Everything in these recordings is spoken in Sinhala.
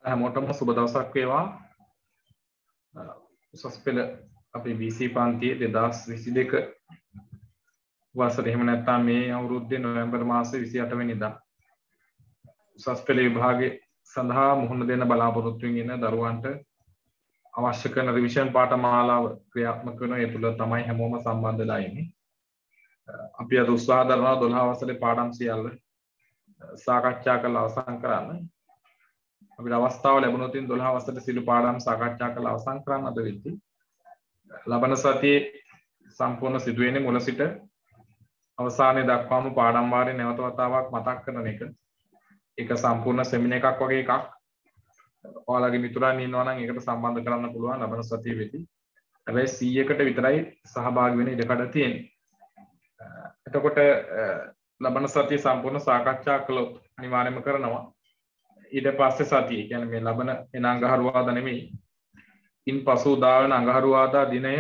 හැමෝටම සුබ දවසක් වේවා. උසස් පෙළ අපේ BC පන්තියේ 2022 වසරේ එහෙම නැත්නම් මේ අවුරුද්දේ නොවැම්බර් මාසයේ 28 වෙනිදා උසස් පෙළ විභාගයේ සඳහා මුහුණ දෙන්න බලාපොරොත්තු වෙන දරුවන්ට අවශ්‍ය කරන රිවිෂන් පාඨමාලාව ක්‍රියාත්මක වෙන ඒ තුල තමයි හැමෝම සම්බන්ධ වෙලා ඉන්නේ. අපි අද උත්සාහ දරනවා 12 වසරේ පාඩම් සියල්ල සාකච්ඡා කරලා අවසන් කරන්න. අපිට අවස්ථාව ලැබුණොත් 12 වසරේ සිළු පාඩම් සාකච්ඡා කරලා අවසන් කරන්න අද වෙද්දී ලබන සතියේ සම්පූර්ණ සිදුවෙන්නේ මුල සිට අවසානයේ දක්වාම පාඩම් වාරේ නැවත වතාවක් මතක් කරන එක. ඒක සම්පූර්ණ සෙමිනාර් එකක් වගේ එකක්. ඔයාලගේ මිතුරන් ඉන්නවා නම් ඒකට සම්බන්ධ කරන්න පුළුවන් ලබන සතියේ වෙද්දී. හැබැයි 100කට විතරයි සහභාගී වෙන්න ඉඩකඩ තියෙන්නේ. එතකොට ලබන සතියේ සම්පූර්ණ සාකච්ඡා කළොත් අනිවාර්යයෙන්ම කරනවා. ඊට පස්සේ සතිය කියන්නේ මේ ලබන එන අඟහරුවාදා නෙමෙයි ඉන්පසු උදා වෙන අඟහරුවාදා දිනය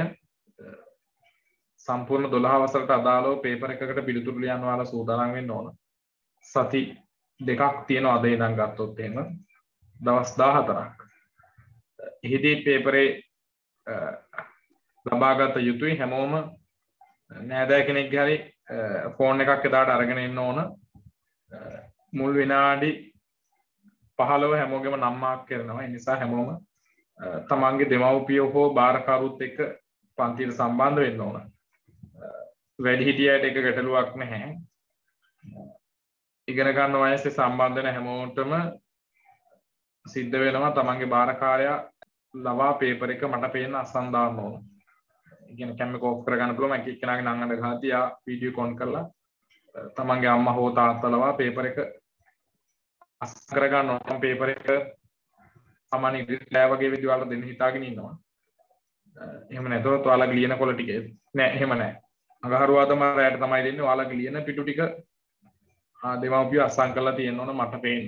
සම්පූර්ණ 12 වසරට අදාළව පේපර් එකකට පිළිතුරු ලියන්න වාලා සූදානම් වෙන්න ඕන. සති දෙකක් තියෙනවා අද ඉඳන් ගත්තොත් එහෙම දවස් 14ක්. එහිදී පේපරේ ලබාගත යුතුයි හැමෝම නෑදෑ කෙනෙක්ගේ හරි ෆෝන් එකක් එදාට අරගෙන ඉන්න ඕන. මුල් විනාඩි 15 හැමෝගෙම නම් මාක් කරනවා. ඒ නිසා හැමෝම තමන්ගේ දෙමව්පියෝ හෝ බාරකරුත් එක්ක පන්තියට සම්බන්ධ වෙන්න ඕන. වැඩිහිටියයට ඒක ගැටලුවක් නැහැ. ඉගෙන ගන්න වයසේ සම්බන්ධ වෙන හැමෝටම සිද්ධ වෙනවා තමන්ගේ බාරකාරයා ලවා පේපර් එක මට පේන්න අසන් දාන්න ඕන. ඒ කියන්නේ කැමරා එක ඔෆ් කරගන්න පුළුවන්. එක එක්කෙනාගේ නම් අඬ ගහලා තියා වීඩියෝ කොන් කරලා තමන්ගේ අම්මා හෝ තාත්තා ලවා පේපර් එක කරගන්න ඕන. පේපර් එක සාමාන්‍ය ඉංග්‍රීසි ලෑ වගේ විදිහ වල දෙන්න හිතාගෙන ඉන්නවා. එහෙම නැතොත් ඔයාලගේ ලියන කොළ ටික නෑ එහෙම නෑ. අඟහරුවාදම රැයට තමයි දෙන්නේ. ඔයාලගේ ලියන පිටු ටික දෙමව්පිය අසං කරලා තියෙන්න ඕන මට පේන්න.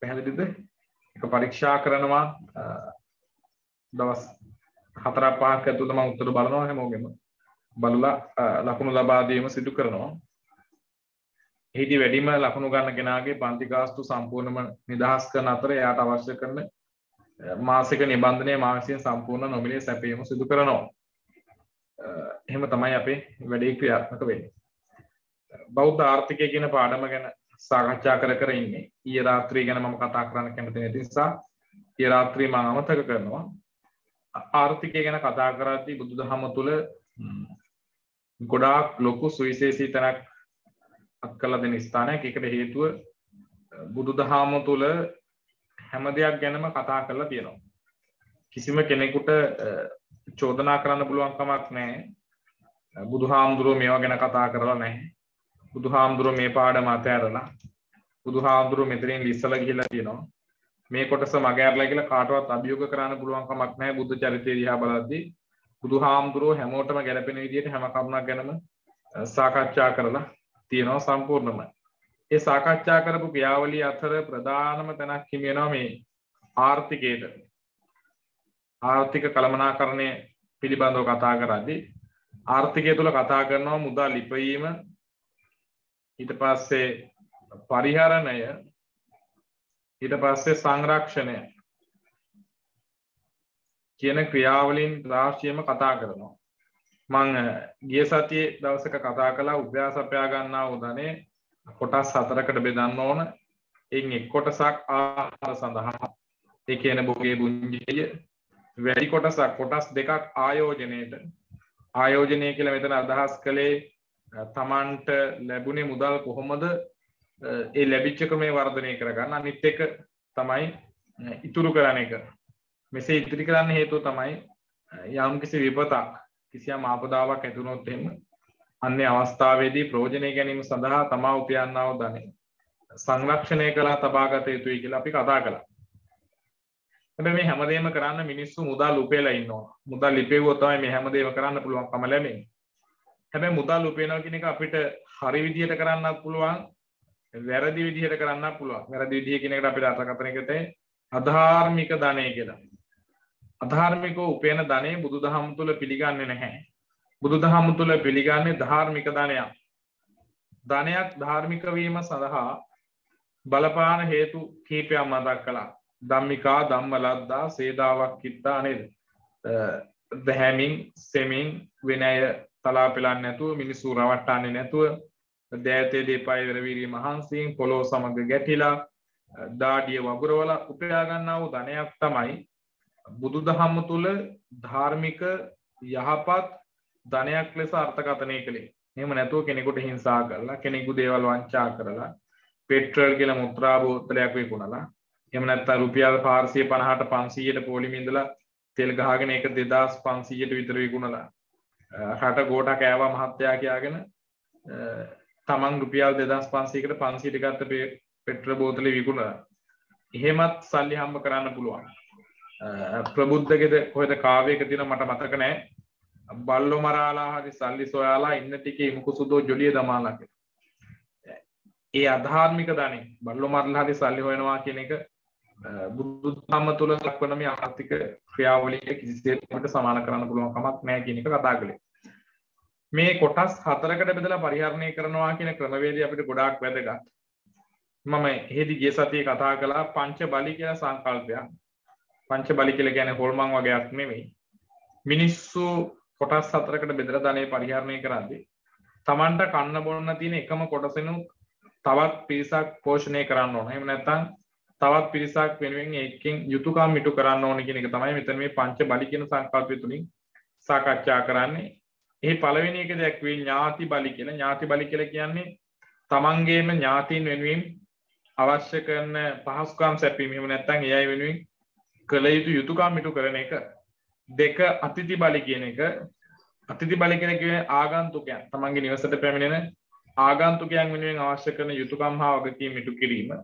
පැහැදිලිද? ඒක පරීක්ෂා කරනවා දවස් 4-5ක් ඇතුළත මම උත්තර බලනවා හැමෝගෙම. බලලා ලකුණු ලබා දීම සිදු කරනවා. එහිදී වැඩිම ලකුණු ගන්න කෙනාගේ පන්ති ගාස්තු සම්පූර්ණම නිදහස් කරන අතර එයාට අවශ්‍ය කරන මාසික නිබන්ධනය මාසිකයෙන් සම්පූර්ණ නොමිලේ සැපයීම සිදු කරනවා. එහෙම තමයි අපේ වැඩේ ක්‍රියාත්මක වෙන්නේ. බෞද්ධ ආර්ථිකය කියන පාඩම ගැන සාකච්ඡා කර ඉන්නේ. ඊයේ රාත්‍රියේ ගැන මම කතා කරන්න කැමති නැති නිසා ඊයේ රාත්‍රියේ මම අමතක කරනවා. ආර්ථිකය ගැන කතා කරද්දී බුදුදහම තුළ ගොඩාක් ලොකු සුවිශේෂී තැනක් අත්කලා දෙන ස්ථානයක්. ඒකට හේතුව බුදුදහම තුළ හැම දෙයක් ගැනම කතා කරලා තියෙනවා. කිසිම කෙනෙකුට චෝදනා කරන්න පුළුවන් කමක් නැහැ. බුදුහාමුදුරුවෝ මේවා ගැන කතා කරලා නැහැ. බුදුහාමුදුරුවෝ මේ පාඩම අතහැරලා බුදුහාමුදුරුවෝ මෙතනින් ඉස්සලා ගිහිල්ලා තියෙනවා. මේ කොටස මග ඇරලා කියලා කාටවත් අභියෝග කරන්න පුළුවන් කමක් නැහැ. බුද්ධ චරිතය දිහා බලද්දී බුදුහාමුදුරුවෝ හැමෝටම ගැලපෙන විදිහට හැම කරුණක් ගැනම සාකච්ඡා කරලා තියෙනවා සම්පූර්ණම. ඒ සාකච්ඡා කරපු ක්‍රියාවලිය අතර ප්‍රධානම තැනක් හිමි වෙනවා මේ ආර්ථිකයට. ආර්ථික කළමනාකරණය පිළිබඳව කතා කරද්දී ආර්ථිකය තුළ කතා කරනවා මුදල් ඉපයීම, ඊට පස්සේ පරිහරණය, ඊට පස්සේ සංරක්ෂණය කියන ක්‍රියාවලින් රාශියම කතා කරනවා. මම ගිය සතියේ දවසක කතා කළා උපයාසපයා ගන්නා උදනේ කොටස් 4කට බෙදන්න ඕන. එයින් එක් කොටසක් ආහාර සඳහා, ඒ කියන්නේ භෝගේ පුඤ්ජය. වැඩි කොටසක් කොටස් දෙකක් ආයෝජනයේට. ආයෝජනය කියලා මෙතන අදහස් කළේ තමන්ට ලැබුණේ මුදල් කොහොමද ඒ ලැබිච්ච ක්‍රමේ වර්ධනය කරගන්න. අනිත් එක තමයි ඉතුරු කරන එක. මෙසේ ඉතිරි කරන්න හේතුව තමයි යම් කිසි විපතක් කිසියම් ආපදාවක් ඇති වුණොත් එහෙම අන්නේ අවස්ථාවේදී ප්‍රයෝජනය ගැනීම සඳහා තමා උපයන්නා වූ ධනෙ සංරක්ෂණය කළා තබාගත යුතුයි කියලා අපි කතා කළා. හැබැයි මේ හැමදේම කරන්න මිනිස්සු මුදල් උපයලා ඉන්නවා. මුදල් ඉපෙවුවොත් තමයි මේ හැමදේම කරන්න පුළුවන්කම ලැබෙන්නේ. හැබැයි මුදල් උපයනවා කියන එක අපිට හරි විදිහට කරන්නත් පුළුවන්, වැරදි විදිහට කරන්නත් පුළුවන්. වැරදි විදිහ කියන එකට අපිට අර්ථකථන එකට අධාර්මික ධනෙ කියලා. අධාර්මිකව උපයන ධනෙ බුදුදහම තුල පිළිගන්නේ නැහැ. බුදුදහම තුල පිළිගන්නේ ධාර්මික ධනයක්. ධනයක් ධාර්මික වීම සඳහා බලපාන හේතු කීපයක් මතක් කළා. ධම්මිකා ධම්මලද්දා සේදාවක් කිත්තා නේද? දැහැමින් සෙමින් විනය තලා පෙලන්නේ නැතුව මිනිස්සු රවට්ටන්නේ නැතුව දෑතේ දෙපය වෙරවිලි මහන්සියෙන් පොළොව සමග ගැටිලා දාඩිය වගුරවලා උපයා ගන්නා වූ ධනයක් තමයි බුදුදහම තුල ධාර්මික යහපත් ධනයක් ලෙස අර්ථකථනය කළේ. එහෙම නැතුව කෙනෙකුට හිංසා කරලා කෙනෙකු දේවල් වංචා කරලා පෙට්‍රල් කියලා මුත්‍රා බෝතලයක් විකුණලා එහෙම නැත්නම් රුපියල් 450ට 500ට පොලිමේ ඉඳලා තෙල් ගහගෙන ඒක 2500ට විතර විකුණලා රට ගෝඨ කෑවා මහත්තයා කියාගෙන තමන් රුපියල් 2500කට 500ට ගත්ත පෙට්‍රල් බෝතලේ විකුණලා එහෙමත් සල්ලි හම්බ කරන්න පුළුවන්. ප්‍රබුද්ධගෙද කොහෙද කාව්‍යයක තියෙන මට මතක නැහැ. බල්ලෝ මරාලා හරි සල්ලි සොයාලා ඉන්න ටිකේ මුකුසුදෝ ජොලිය දමාලා කියලා. ඒ අධාර්මික ධනෙ බල්ලෝ මරලා හරි සල්ලි හොයනවා කියන එක බුදුදහම තුල ලක්වන මේ ආර්ථික ක්‍රියාවලිය කිසිසේත් අපිට සමාන කරන්න පුළුවන් කමක් නැහැ කියන එක කතා කළේ. මේ කොටස් හතරකට බෙදලා පරිහරණය කරනවා කියන ක්‍රමවේදය අපිට ගොඩාක් වැදගත්. මම එහෙදි ගිය සතියේ කතා කළා පංච බලි කියන සංකල්පයක්. පංච බලි කියලා කියන්නේ හොල්මන් වගේක් නෙමෙයි. මිනිස්සු කොටස් හතරකට බෙදලා ධනෙ පරිහරණය කරද්දී Tamanට කන්න බොන්න තියෙන එකම කොටසෙනුත් තවත් පිරිසක් පෝෂණය කරන්න ඕන. එහෙම නැත්නම් තවත් පිරිසක් වෙනුවෙන් එකකින් යුතුයකම් ඉටු කරන්න ඕන කියන එක තමයි මෙතන මේ පංච බලි කියන සංකල්පය තුලින් සාකච්ඡා කරන්නේ. එහි පළවෙනි එක දැක්වේ ඥාති බලි කියලා. ඥාති බලි කියලා කියන්නේ තමන්ගේම ඥාතීන් වෙනුවෙන් අවශ්‍ය කරන පහසුකම් සැපීම. එහෙම නැත්නම් ඒ අය වෙනුවෙන් කළ යුතු යුතුයකම් ඉටු කරන එක. දෙක අතිථි බලි කියන එක. අතිථි බලි කියන්නේ ආගන්තුකයන්. තමන්ගේ නිවසට පැමිණෙන ආගන්තුකයන් වෙනුවෙන් අවශ්‍ය කරන යුතුයකම් හා වගකීම් ඉටු කිරීම.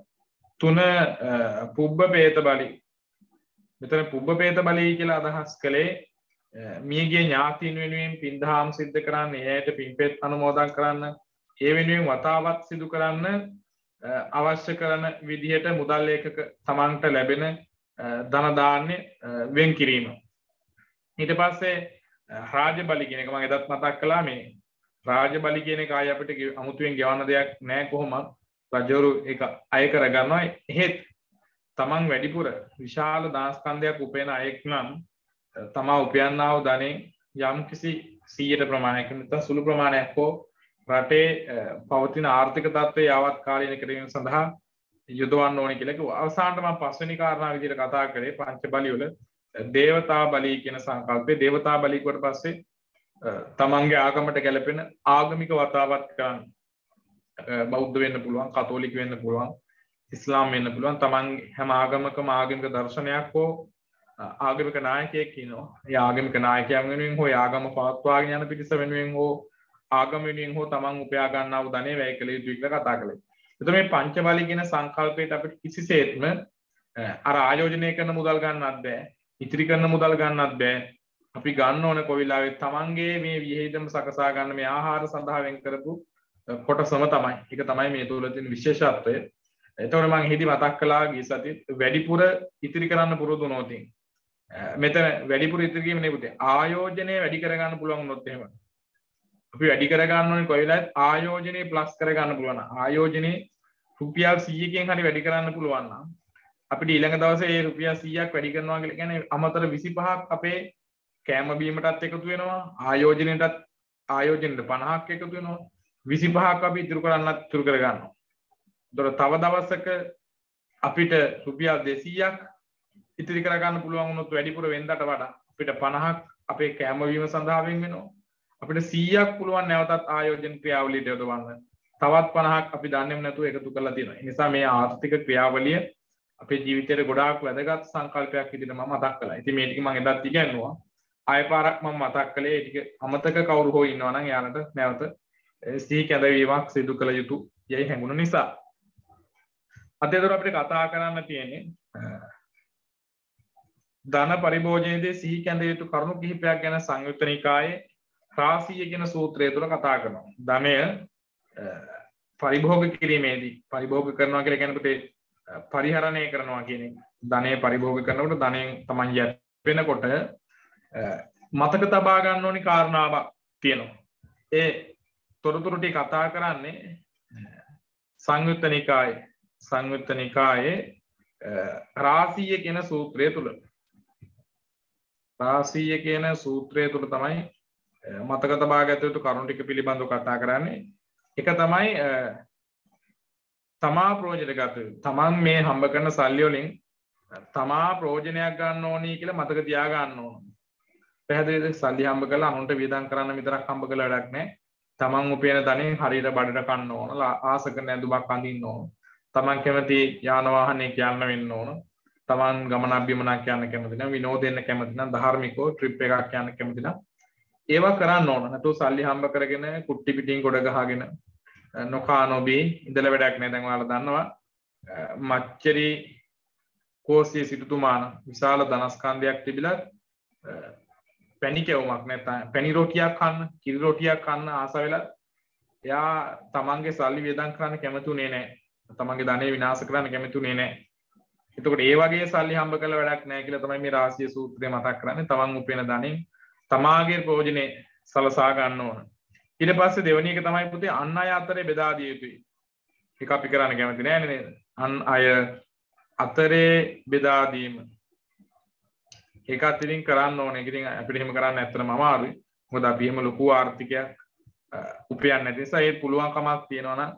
තුන පුබ්බපේත බලි. මෙතන පුබ්බපේත බලි කියලා අදහස් කළේ මියගේ ඥාතීන් වෙනුවෙන් පින්දහම් සිද්ධ කරන්න, එයාට පින්පෙත් අනුමෝදන් කරන්න, ඒ වෙනුවෙන් වතාවත් සිදු කරන්න අවශ්‍ය කරන විදිහට මුදල් ඒකක තමන්ට ලැබෙන ධන දාන්නේ වෙන් කිරීම. ඊට පස්සේ රාජ බලි කියන එක මම එදත් මතක් කළා. මේ රාජ බලි කියන එක ආයි අපිට අමුතුවෙන් ගෙවන්න දෙයක් නැහැ කොහොමද? රජවරු ඒක අය කර ගන්නවා. එහෙත් තමන් වැඩිපුර විශාල දාස්කන්ධයක් උපයන අයෙක් නම් තමා උපයන්නා වූ ධනෙන් යම් කිසි 100ට ප්‍රමාණයක් නැත්නම් සුළු ප්‍රමාණයක් හෝ රටේ පවතින ආර්ථික තත්ත්වයේ යාවත් කාලීන කිරීම සඳහා යොදවන්න ඕනේ කියලා කිව්වා. අවසානට මම පස්වෙනි කාරණාව විදිහට කතා කරේ පංච බලි වල දේවතා බලි කියන සංකල්පය. දේවතා බලි කොට පස්සේ තමන්ගේ ආගමට ගැලපෙන ආගමික වතාවත් කරන්න. බෞද්ධ වෙන්න පුළුවන්, කතෝලික වෙන්න පුළුවන්, ඉස්ලාම් වෙන්න පුළුවන්. තමන් හැම ආගමකම ආගමික දර්ශනයක් හෝ ආගමික නායකයෙක් ඉන්නවා. ඒ ආගමික නායකයන් වෙනුවෙන් හෝ ආගම පවත්වාගෙන යන පිරිස වෙනුවෙන් හෝ ආගම වෙනුවෙන් හෝ තමන් උපයා ගන්නා වූ ධනෙ වැය කළ යුතුයි කියලා කතා කළේ. එතකොට මේ පංච බලි කියන සංකල්පයට අපිට කිසිසේත්ම අර ආයෝජනය කරන මුදල් ගන්නත් බෑ, ඉතිරි කරන මුදල් ගන්නත් බෑ. අපි ගන්න ඕන කොවිලාවේ තමන්ගේ මේ විහිදම සකසා ගන්න මේ ආහාර සඳහා වෙන් කරපු කොටසම තමයි. ඒක තමයි මේ තුල තියෙන විශේෂත්වය. එතකොට මම හිති මතක් කළා ගිය සතියේ වැඩිපුර ඉතිරි කරන්න පුරුදු වුණොත් මෙතන වැඩිපුර ඉතිරි කිරීම නෙවෙයි ආයෝජනය වැඩි කරගන්න පුළුවන් වුණොත් එහෙම අපි වැඩි කරගන්න ඕනේ කොයි වෙලාවෙත් ආයෝජනේ ප්ලස් කරගන්න පුළුවන්. ආයෝජනේ රුපියල් 100කින් හරි වැඩි කරන්න පුළුවන් නම් අපිට ඊළඟ දවසේ ඒ රුපියල් 100ක් වැඩි කරනවා කියලා කියන්නේ අමතර 25ක් අපේ කෑම බීමටත් එකතු වෙනවා. ආයෝජනෙටත් 50ක් එකතු වෙනවා. 25ක් අපි ඉතුරු කරන්නත් ඉතුරු කර ගන්නවා. ඒතර තව දවසක අපිට රුපියල් 200ක් ඉතිරි කර ගන්න පුළුවන් වුණොත් වැඩිපුර වෙනදාට වඩා අපිට 50ක් අපේ කෑම බීම සඳහා වෙන් වෙනවා. අපිට 100ක් පුළුවන් නැවතත් ආයෝජන ක්‍රියාවලියට යොදවන්න. තවත් 50ක් අපි දන්නේම නැතුව එකතු කරලා තියෙනවා. ඒ නිසා මේ ආර්ථික ක්‍රියාවලිය අපේ ජීවිතේට ගොඩාක් වැදගත් සංකල්පයක් විදිහට මම මතක් කළා. ඉතින් මේ ටික මම එදත් ඉගෙනුවා. ආයෙ පාරක් මම මතක් කළේ ඒ ටික අමතක කවුරු හෝ ඉන්නවා නම් එයාලට නැවත සිහි කැඳවීමක් සිදු කළ යුතු යයි හැඟුණු නිසා. අදතර අපිට කතා කරන්න තියෙන්නේ ධන පරිභෝජනයේදී සිහි කැඳ යුතු කරුණු කිහිපයක් ගැන සංයුත්ත නිකායේ රාසීය කියන සූත්‍රය තුළ කතා කරනවා. ධනය පරිභෝග කිරීමේදී පරිභෝග කරනවා කියලා කියනකොට පරිහරණය කරනවා කියන එක. ධනය පරිභෝග කරනකොට ධනයෙන් තමන් යැපෙනකොට මතක තබා ගන්න ඕනි කාරණාවක් තියෙනවා. ඒ තොරතුරු ටික කතා කරන්නේ සංයුත්ත නිකායේ රාසීය කියන සූත්‍රය තුල රාසීය කියන සූත්‍රය තුල තමයි මතක තබා ගත යුතු කරුණු ටික පිළිබඳව කතා කරන්නේ. එක තමයි තමා ප්‍රයෝජන ගත යුතු. තමන් මේ හම්බ කරන සල්ලි වලින් තමා ප්‍රයෝජනයක් ගන්න ඕනි කියලා මතක තියා ගන්න ඕන. පැහැදිලිද? සල්ලි හම්බ කරලා අනුන්ට වියදම් කරන්න විතරක් හම්බ කරලා වැඩක් නැහැ. තමන් උපයන ධනෙන් හරියට බඩට කන්න ඕන. ආස කරන ඇඳුමක් අඳින්න ඕන. තමන් කැමති යාන වාහනයක යන්න වෙන්න ඕන. තමන් ගමනක් බිමනක් යන්න කැමති නම් විනෝදෙන්න කැමති නම් ධාර්මිකව ට්‍රිප් එකක් යන්න කැමති නම් ඒවා කරන්න ඕන. නැතුව සල්ලි හම්බ කරගෙන කුට්ටි පිටින් ගොඩ ගහගෙන නොකා නොබී ඉඳලා වැඩක් නැහැ. දැන් ඔයාලා දන්නවා මච්චරි කෝසිය සිටුතුමාන විශාල ධනස්කන්ධයක් තිබිලා පැණි කැවුමක් නැත්නම් පැණි රොටියක් කන්න, කිරි රොටියක් කන්න ආස වෙලා එයා තමන්ගේ සල්ලි වියදම් කරන්න කැමතුනේ නැහැ. තමන්ගේ ධනෙ විනාශ කරන්න කැමතුනේ නැහැ. එතකොට ඒ වගේ සල්ලි හම්බ කරලා වැඩක් නැහැ කියලා තමයි මේ රාශිය සූත්‍රය මතක් කරන්නේ. තමන් උපයන ධනෙන් තමාගේ ප්‍රයෝජනේ සලසා ගන්න ඕන. ඊට පස්සේ දෙවෙනි එක තමයි පුතේ අන් අය අතරේ බෙදා දිය යුතුයි. ඒක අපි කරන්න කැමති නෑනේ නේද? අන් අය අතරේ බෙදා දීම. ඒකත් ඉතින් කරන්න ඕනේ. ඉතින් අපිට එහෙම කරන්න ඇත්තටම අමාරුයි. මොකද අපි එහෙම ලොකු ආර්ථිකයක් උපයන්නේ නැති නිසා ඒ පුළුවන් කමක් තියෙනවා නම්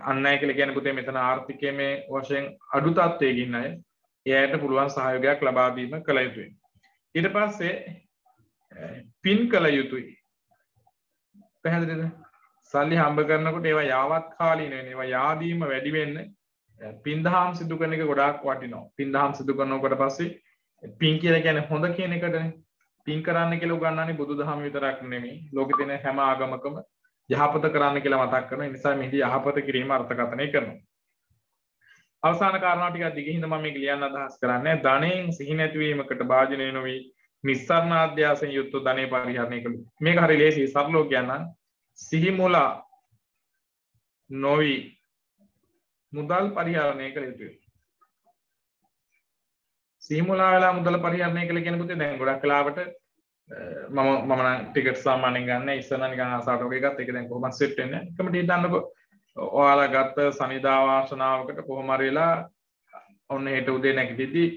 අන් අය කියලා කියන්නේ පුතේ මෙතන ආර්ථිකයේ මේ වශයෙන් අඩු තත්ත්වයක ඉන්න අය එයාට පුළුවන් සහයෝගයක් ලබා දීම කළ යුතුයි. ඊට පස්සේ පින් කළ යුතුයි. පැහැදිලිද? සල්ලි හම්බ කරනකොට ඒවා යාවත් කාලීන වෙන ඒවා යාදීම වැඩි වෙන්න පින්දහම් සිදු කරන එක ගොඩාක් වටිනවා. පින්දහම් සිදු කරනකොට පස්සේ පින් කියලා කියන්නේ හොඳ කියන එකටනේ. පින් කරන්න කියලා උගන්වන්නේ බුදුදහම විතරක් නෙමෙයි. ලෝකෙ තියෙන හැම ආගමකම යහපත කරන්න කියලා මතක් කරනවා. ඒ නිසා මෙහිදී යහපත කිරීම අර්ථකථනය කරනවා. අවසාන කාරණා ටිකක් දිගින් මම මේක ලියන්න අදහස් කරන්නේ ධනෙන් සිහි නැතිවීමකට භාජනය නොවි නිස්සාරණ අධ්‍යාසයෙන් යුක්ත ධනෙ පරිහරණය කළු. මේක හරිය ලේසි සරලව කියන්නම්. සිහි මුලා නොවි මුදල් පරිහරණය කළ යුතුයි. සිහි මුලා වෙලා මුදල් පරිහරණය කළ කියන පුතේ දැන් ගොඩක් වෙලාවට මම නම් ටිකට් සාමාන්‍යයෙන් ගන්න ඉස්සෙල්ලා නිකන් ආසාවට වගේ ගත්ත. ඒක දැන් කොහොමද සෙට් වෙන්නේ? එකම ටිකට් දාන්නකො. ඔයාලා ගත්ත සනිදා වාසනාවකට කොහොම හරි වෙලා ඔන්න හෙට උදේ නැගිටිද්දී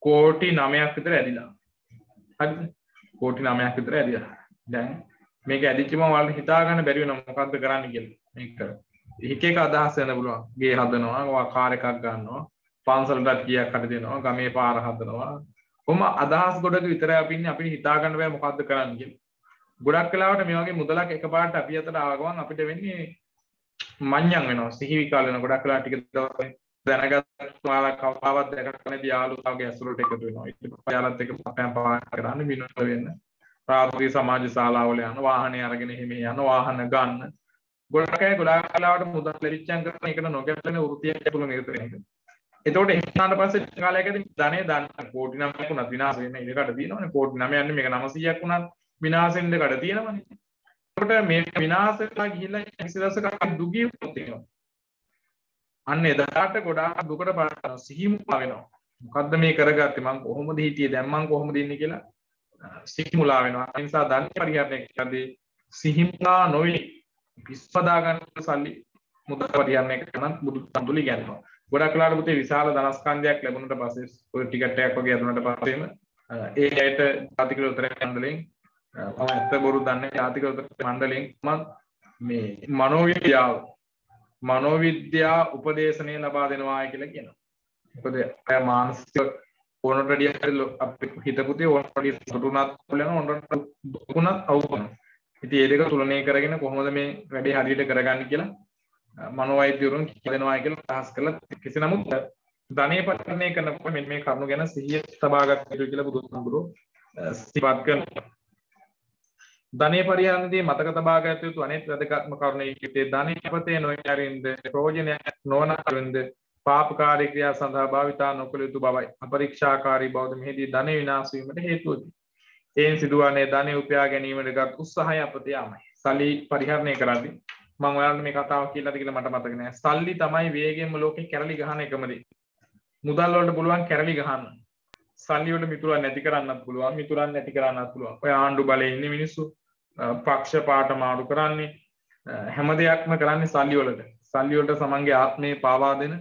කෝටි 9ක් විතර ඇදිලා. හරිද? කෝටි 9ක් විතර ඇදිලා. දැන් මේක ඇදිච්චම ඔයාලට හිතා ගන්න බැරි වෙනවා මොකද්ද කරන්න කියලා. මේක එක එක අදහස් වෙන්න පුළුවන්. ගේ හදනවා, ඔයා කාර් එකක් ගන්නවා, පන්සලටත් කීයක් හරි දෙනවා, ගමේ පාර හදනවා. කොහොම අදහස් ගොඩක විතරයි අපි ඉන්නේ. අපිට හිතා ගන්න බෑ මොකද්ද කරන්න කියලා. ගොඩක් වෙලාවට මේ වගේ මුදලක් එකපාරට අපි අතට ආව ගමන් අපිට වෙන්නේ මඤ්ඤම් වෙනවා. සිහි විකාල වෙනවා. ගොඩක් වෙලාවට ටික දවස් දැනගත්ත මාලා කවදාවත් දැකක් නැති යාළුවාගේ ඇසුරට එකතු වෙනවා. ඊට පස්සේ යාළුවත් එක්ක පටන් පාන කරන්න විනෝද වෙන්න. රාත්‍රී සමාජ ශාලාවල යන වාහනේ අරගෙන එහෙම යන වාහන ගන්න. ගොඩක් අය ගොඩක් වෙලාවට මුදල් ලැබිච්චම් කරන එකට නොගැලපෙන වෘත්තියක් පුළුවන් ඒක වෙන. එතකොට එහෙනාට පස්සේ කාලයකදී ධනෙ දාන්න කෝටි 9ක් වුණත් විනාශ වෙන්න ඉඩකට තියෙනවනේ. කෝටි 9 යන්නේ මේක 900ක් වුණත් විනාශ වෙන්න ඉඩකට තියෙනවනේ. එතකොට මේ විනාශ වෙලා ගිහිල්ලා කිසි දවසක දුගී වුණොත් එනවා. අන්න එදාට ගොඩාක් දුකට පාන සිහිමුලා වෙනවා. මොකද්ද මේ කරගත්තේ? මං කොහොමද හිටියේ? දැන් මං කොහොමද ඉන්නේ කියලා සිහිමුලා වෙනවා. ඒ නිසා ධන පරිහරණය කරද්දී සිහිමුලා නොවි විශ්වදා ගන්න සල්ලි මුදල් පරිහරණය කරන බුදු සම්තුලි කියනවා. ගොඩක් වෙලාවට පුතේ විශාල ධනස්කන්ධයක් ලැබුණට පස්සේ ඔය ටිකට් එකක් වගේ අරුණට පස්සේම ඒ ඇයට ජාතික උත්තර මණ්ඩලයෙන් මම ඇත්ත බොරු දන්නේ ජාතික උත්තර මණ්ඩලයෙන් මම මේ මනෝවිද්‍යා උපදේශනය ලබා දෙනවා කියලා කියනවා. මොකද අය මානසික ඕනටඩිය අපේ හිතපුතේ ඕනටඩිය සතුටුනත් වෙනවා ඕනට දුකුණත් අවුකුණා. ඉතින් මේ දෙක තුලනය කරගෙන කොහොමද මේ වැඩේ හරියට කරගන්නේ කියලා මනෝවෛද්‍යවරුන් කියනවා කියලා අදහස් කළා. කෙසේ නමුත් ධනෙ පරිහරණය කරනකොට මෙන්න මේ කරුණු ගැන සිහිය තබා ගන්න ඕනේ කියලා බුදුහාමුදුරුවෝ සිහිපත් කරනවා. ධනෙ පරිහරණයේදී මතක තබා ගත යුතු අනෙක් වැදගත්ම කරුණ ඊට ධනෙ අපතේ නොයරින්ද ප්‍රයෝජනයක් නොවන කරින්ද පාපකාරී ක්‍රියා සඳහා භාවිතා නොකළ යුතු බවයි. අපරීක්ෂාකාරී බවද මෙහිදී ධනෙ විනාශ වීමට හේතු වෙයි. එයින් සිදුවන්නේ ධනෙ උපයා ගැනීමට ගත් උත්සාහය අපතේ යාමයි. සල්ලි පරිහරණය කරද්දී මම ඔයාලට මේ කතාව කියලාද කියලා මට මතක නෑ. සල්ලි තමයි වේගෙන්ම ලෝකේ කැරලි ගහන එකම දේ. මුදල් වලට පුළුවන් කැරලි ගහන්න. සල්ලි වල මිතුරන් නැති කරන්නත් පුළුවන්, මිතුරන් නැති කරන්නත් පුළුවන්. ඔය ආණ්ඩු බලයේ ඉන්නේ මිනිස්සු පක්ෂ පාට මාරු කරන්නේ හැම දෙයක්ම කරන්නේ සල්ලි වලට. සල්ලි වලට සමන්ගේ ආත්මේ පාවා දෙන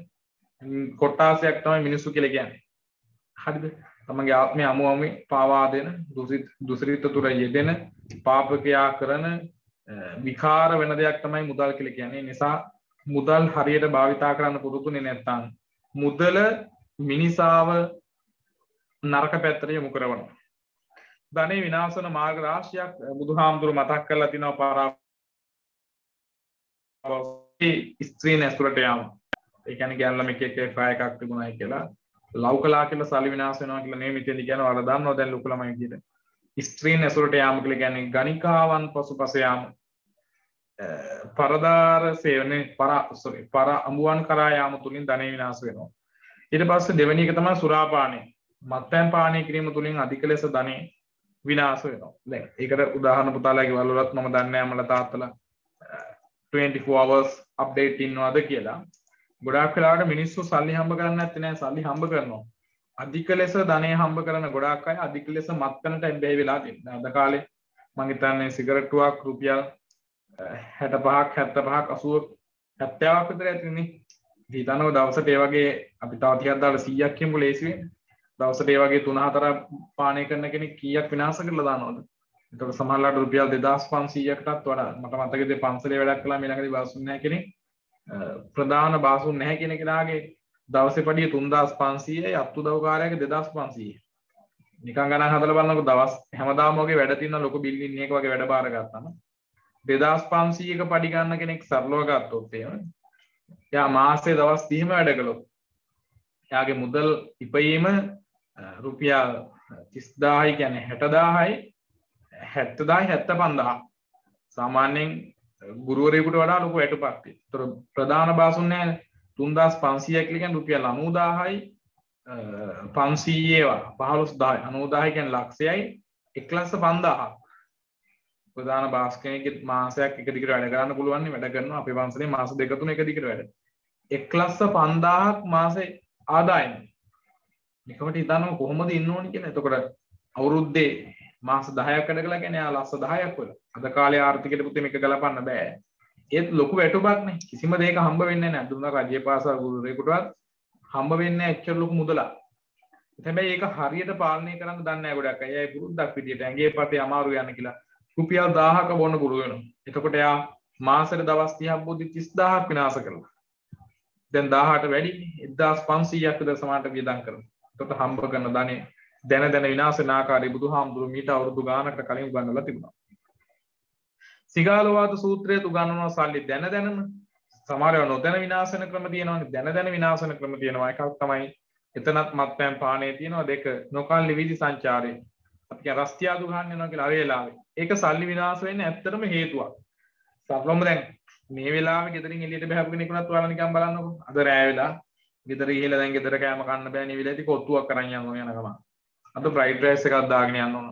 කොට්ටාසයක් තමයි මිනිස්සු කියලා කියන්නේ. හරිද? තමන්ගේ ආත්මය අමුමි පාවා දෙන දුසිරිත තුර යෙදෙන පාපකයා කරන විකාර වෙන දෙයක් තමයි මුදල් කියලා කියන්නේ. නිසා මුදල් හරියට භාවිතා කරන්න පුරුදුනේ නැත්නම් මුදල මිනිසාව නරක පැත්තට යොමු කරනවා. ධනෙ විනාශ වන මාර්ග රාශියක් බුදුහාමුදුරු මතක් කරලා තිනවා පාරාවස්ති ස්ත්‍රීන් ඇසුරට යාම. ඒ කියන්නේ ගෑනු ළමෙක් එක්ක එෆා එකක් තිබුණායි කියලා ලව් කළා කියලා සල්ලි විනාශ වෙනවා කියලා නෙමෙයි මෙතෙන්දි කියනවා. වල දන්නවා දැන් ලොකු ළමයි විදියට. ස්ත්‍රීන් ඇසුරට යාම කියලා කියන්නේ ගණිකාවන් පසුපස යාම. පරදාර සේවනේ පර අඹුවන් කරා යාම තුලින් ධනෙ විනාශ වෙනවා. ඊට පස්සේ දෙවෙනි එක තමයි සුරාපානය. මත්පැන් පානය කිරීම තුලින් අධික ලෙස ධනෙ විනාශ වෙනවා. දැන් ඒකට උදාහරණ පුතාලාගේ වලවලත් මම දන්නේ නැහැ මල තාත්තලා 24 hours update ඉන්නවද කියලා. ගොඩාක් වෙලාවට මිනිස්සු සල්ලි හම්බ කරන්නේ නැත්තේ නෑ සල්ලි හම්බ කරනවා. අධික ලෙස ධනෙ හම්බ කරන ගොඩාක් අය අධික ලෙස මත්පැනට ඇබ්බැහි වෙලා තියෙනවා. අද කාලේ මම හිතන්නේ සිගරට්ටුවක් රුපියල් 65ක් 75ක් 80ක් 70ක් විතර ඇතිනේ. හිතනව දවසට ඒ වගේ අපි තව ටිකක් දාලා 100ක් කියමු ලේසි වෙන්නේ. දවසට ඒ වගේ 3-4 පානය කරන කෙනෙක් කීයක් විනාශ කරලා දානවද? ඒකට සමහරවිට රුපියල් 2500කටත් වඩා මට මතකද පන්සලේ වැඩක් කළා මේ ළඟදී බාසුන් නැහැ කෙනෙක් ප්‍රධාන බාසුන් නැහැ කියන කෙනාගේ දවසේ පඩිය 3500යි අත්උදව් කාර්යයක 2500යි. නිකන් ගණන් හදලා බලනකොට දවස් හැමදාම වගේ වැඩ තියෙන ලොකු බිල්ඩින් එකක වගේ වැඩ බාර ගත්තාම 2500ක පඩි ගන්න කෙනෙක් සරලව ගත්තොත් එහෙම එයා මාසේ දවස් 30ම වැඩ කළොත් එයාගේ මුදල් ඉපයීම රුපියල් 30000යි කියන්නේ 60000යි 70000යි 75000 සාමාන්‍යයෙන් ගුරුවරයෙකුට වඩා ලොකු වැටුපක් තියෙනවා. ඒතර ප්‍රධාන බාසුන් නැහැ 3500 කියලා කියන්නේ රුපියල් 90000යි 500 ඒවා 15000යි 90000 කියන්නේ ලක්ෂයයි 1,50,000ක්. ප්‍රධාන බාස් කෙනෙක්ගේ මාසයක් එක දිගට වැඩ කරන්න පුළුවන් නේ වැඩ කරනවා අපේ වංශනේ මාස 2-3 එක දිගට වැඩ. 1,50,000ක් මාසේ ආදායම. නිකමට හිතන්න කොහොමද ඉන්න ඕනි කියලා. එතකොට අවුරුද්දේ මාස 10ක් වැඩ කළා කියන්නේ ආ ලක්ෂ 10ක් වල. අද කාලේ ආර්ථිකයට පුතේ මේක ගලපන්න බෑ. ඒත් ලොකු වැටුපක් නේ. කිසිම දෙයක හම්බ වෙන්නේ නැහැ. දුන්න රජයේ පාසල් ගුරුවරයෙකුටවත් හම්බ වෙන්නේ නැහැ එච්චර ලොකු මුදලක්. හැබැයි ඒක හරියට පාලනය කරන්න දන්නේ නැහැ ගොඩක් අය. ඒ පුරුද්දක් විදියට ඇඟේ පතේ අමාරු යන කියලා රුපියල් 1000ක බොන්න පුරුදු වෙනවා. එතකොට එයා මාසෙට දවස් 30ක් බොද්දි 30000ක් විනාශ කරනවා. දැන් 1000ට වැඩිනේ 1500ක් විතර සමානට වියදම් කරනවා. එතකොට හම්බ කරන ධනෙ දැන දැන විනාශ වෙන ආකාරය බුදුහාමුදුරු මීට අවුරුදු ගානකට කලින් උගන්වලා තිබුණා. සිගාලවාද සූත්‍රයේ උගන්වන සල්ලි දැන දැනම සමහරව නොදැන විනාශ වෙන ක්‍රම තියෙනවානේ. දැන දැන විනාශ වෙන ක්‍රම තියෙනවා. එකක් තමයි එතනත් මත්පැන් පානය තියෙනවා. දෙක නොකල්ලි වීදි සංචාරය. අපි කියන රස්තියාදු ගන්න යනවා කියලා අර වෙලාවේ. ඒක සල්ලි විනාශ වෙන්නේ ඇත්තටම හේතුවක්. සරලවම දැන් මේ වෙලාවේ ගෙදරින් එළියට බහපු කෙනෙකුට ඔයාලා නිකන් බලන්නකෝ. අද රෑ වෙලා ගෙදර ගිහලා දැන් ගෙදර කෑම කන්න බෑ නේ විලාදී කොත්තුවක් කරන් යනවා යන ගමන්. අද ෆ්‍රයිඩ් රයිස් එකක් දාගෙන යන්න ඕන.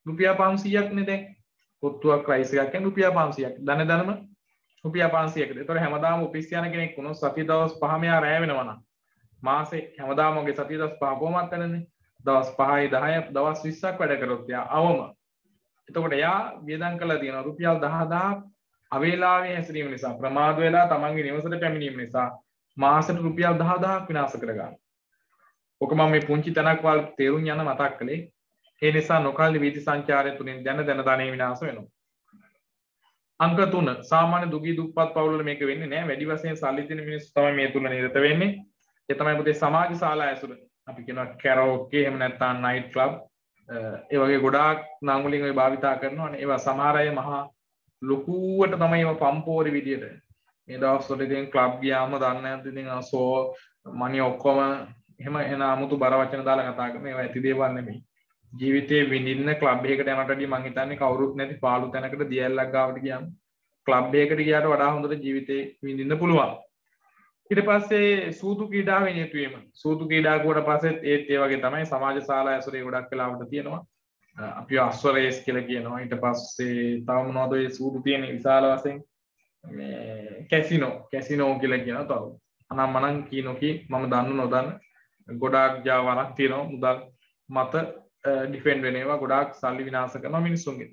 රුපියල් 500ක් නේ දැන්. කොත්තුවක් රයිස් එකක් කියන්නේ රුපියල් 500ක්. දනම රුපියල් 500කට. ඒතර හැමදාම ඔෆිස් යන කෙනෙක් වුණොත් සතිය දවස් 5 මෙයා රෑ වෙනවා නම් මාසේ හැමදාම වගේ සතිය දවස් 5 කොහොමද කරන්නේ? දවස් 5යි 10යි දවස් 20ක් වැඩ කරොත් යා අවම. එතකොට යා වියදම් කළා තියෙනවා රුපියල් 10000ක් අවේලාවේ හැසිරීම නිසා ප්‍රමාද වෙලා තමන්ගේ නිවසට පැමිණීම නිසා මාසෙට රුපියල් 10000ක් විනාශ කරගන්නවා. ඔක මම මේ පුංචි තැනක් වල තේරුම් යන මතක් කළේ. ඒ නිසා නොකල්ලි වීදි සංචාරය තුලින් දැන දැන ධනෙ විනාශ වෙනවා. අංක 3 සාමාන්‍ය දුගී දුප්පත් පවුල්වල මේක වෙන්නේ නැහැ. වැඩි වශයෙන් සල්ලි තියෙන මිනිස්සු තමයි මේ තුල නිරත වෙන්නේ. ඒ තමයි පුතේ සමාජ ශාලා ඇසුර. අපි කියනවා කැරෝකේ එහෙම නැත්නම් නයිට් ක්ලබ් ඒ වගේ ගොඩාක් නම් වලින් ඔය භාවිතා කරනවානේ. ඒවා සමහර අය මහා ලොකුවට තමයි ඒවා පම්පෝරි විදියට. මේ දවස්වල ඉතින් ක්ලබ් ගියාම දන්නේ නැද්ද ඉතින් සෝ මනි ඔක්කොම එහෙම එන 아무තු බර වචන දාලා කතා කරන ඒවා ඇති දේවල් නෙමෙයි. ජීවිතේ විඳින්න ක්ලබ් එකකට යනට වඩා මං හිතන්නේ කවුරුත් නැති පාළු තැනකට දියැලක් ගාවට ගියාම ක්ලබ් එකකට ගියාට වඩා හොඳට ජීවිතේ විඳින්න පුළුවන්. ඊට පස්සේ සූදු ක්‍රීඩාවෙන් යෙතුවීම. සූදු ක්‍රීඩා කරුවට පස්සෙත් ඒත් ඒ වගේ තමයි සමාජ ශාලා ඇසුරේ ගොඩක් වෙලාවට තියෙනවා. අපි අස්ව රේස් කියලා කියනවා. ඊට පස්සේ තව මොනවද ඔය සූදු තියෙන විශාල වශයෙන් මේ කැසිනෝ කියලා කියනවා තව. අනම්මනම් කීනෝකී මම දන්න නොදන්න ගොඩාක් ජාවාරක් තියෙනවා මුදල් මත ඩිෆෙන්ඩ් වෙන ඒවා ගොඩාක් සල්ලි විනාශ කරනවා මිනිස්සුන්ගේ.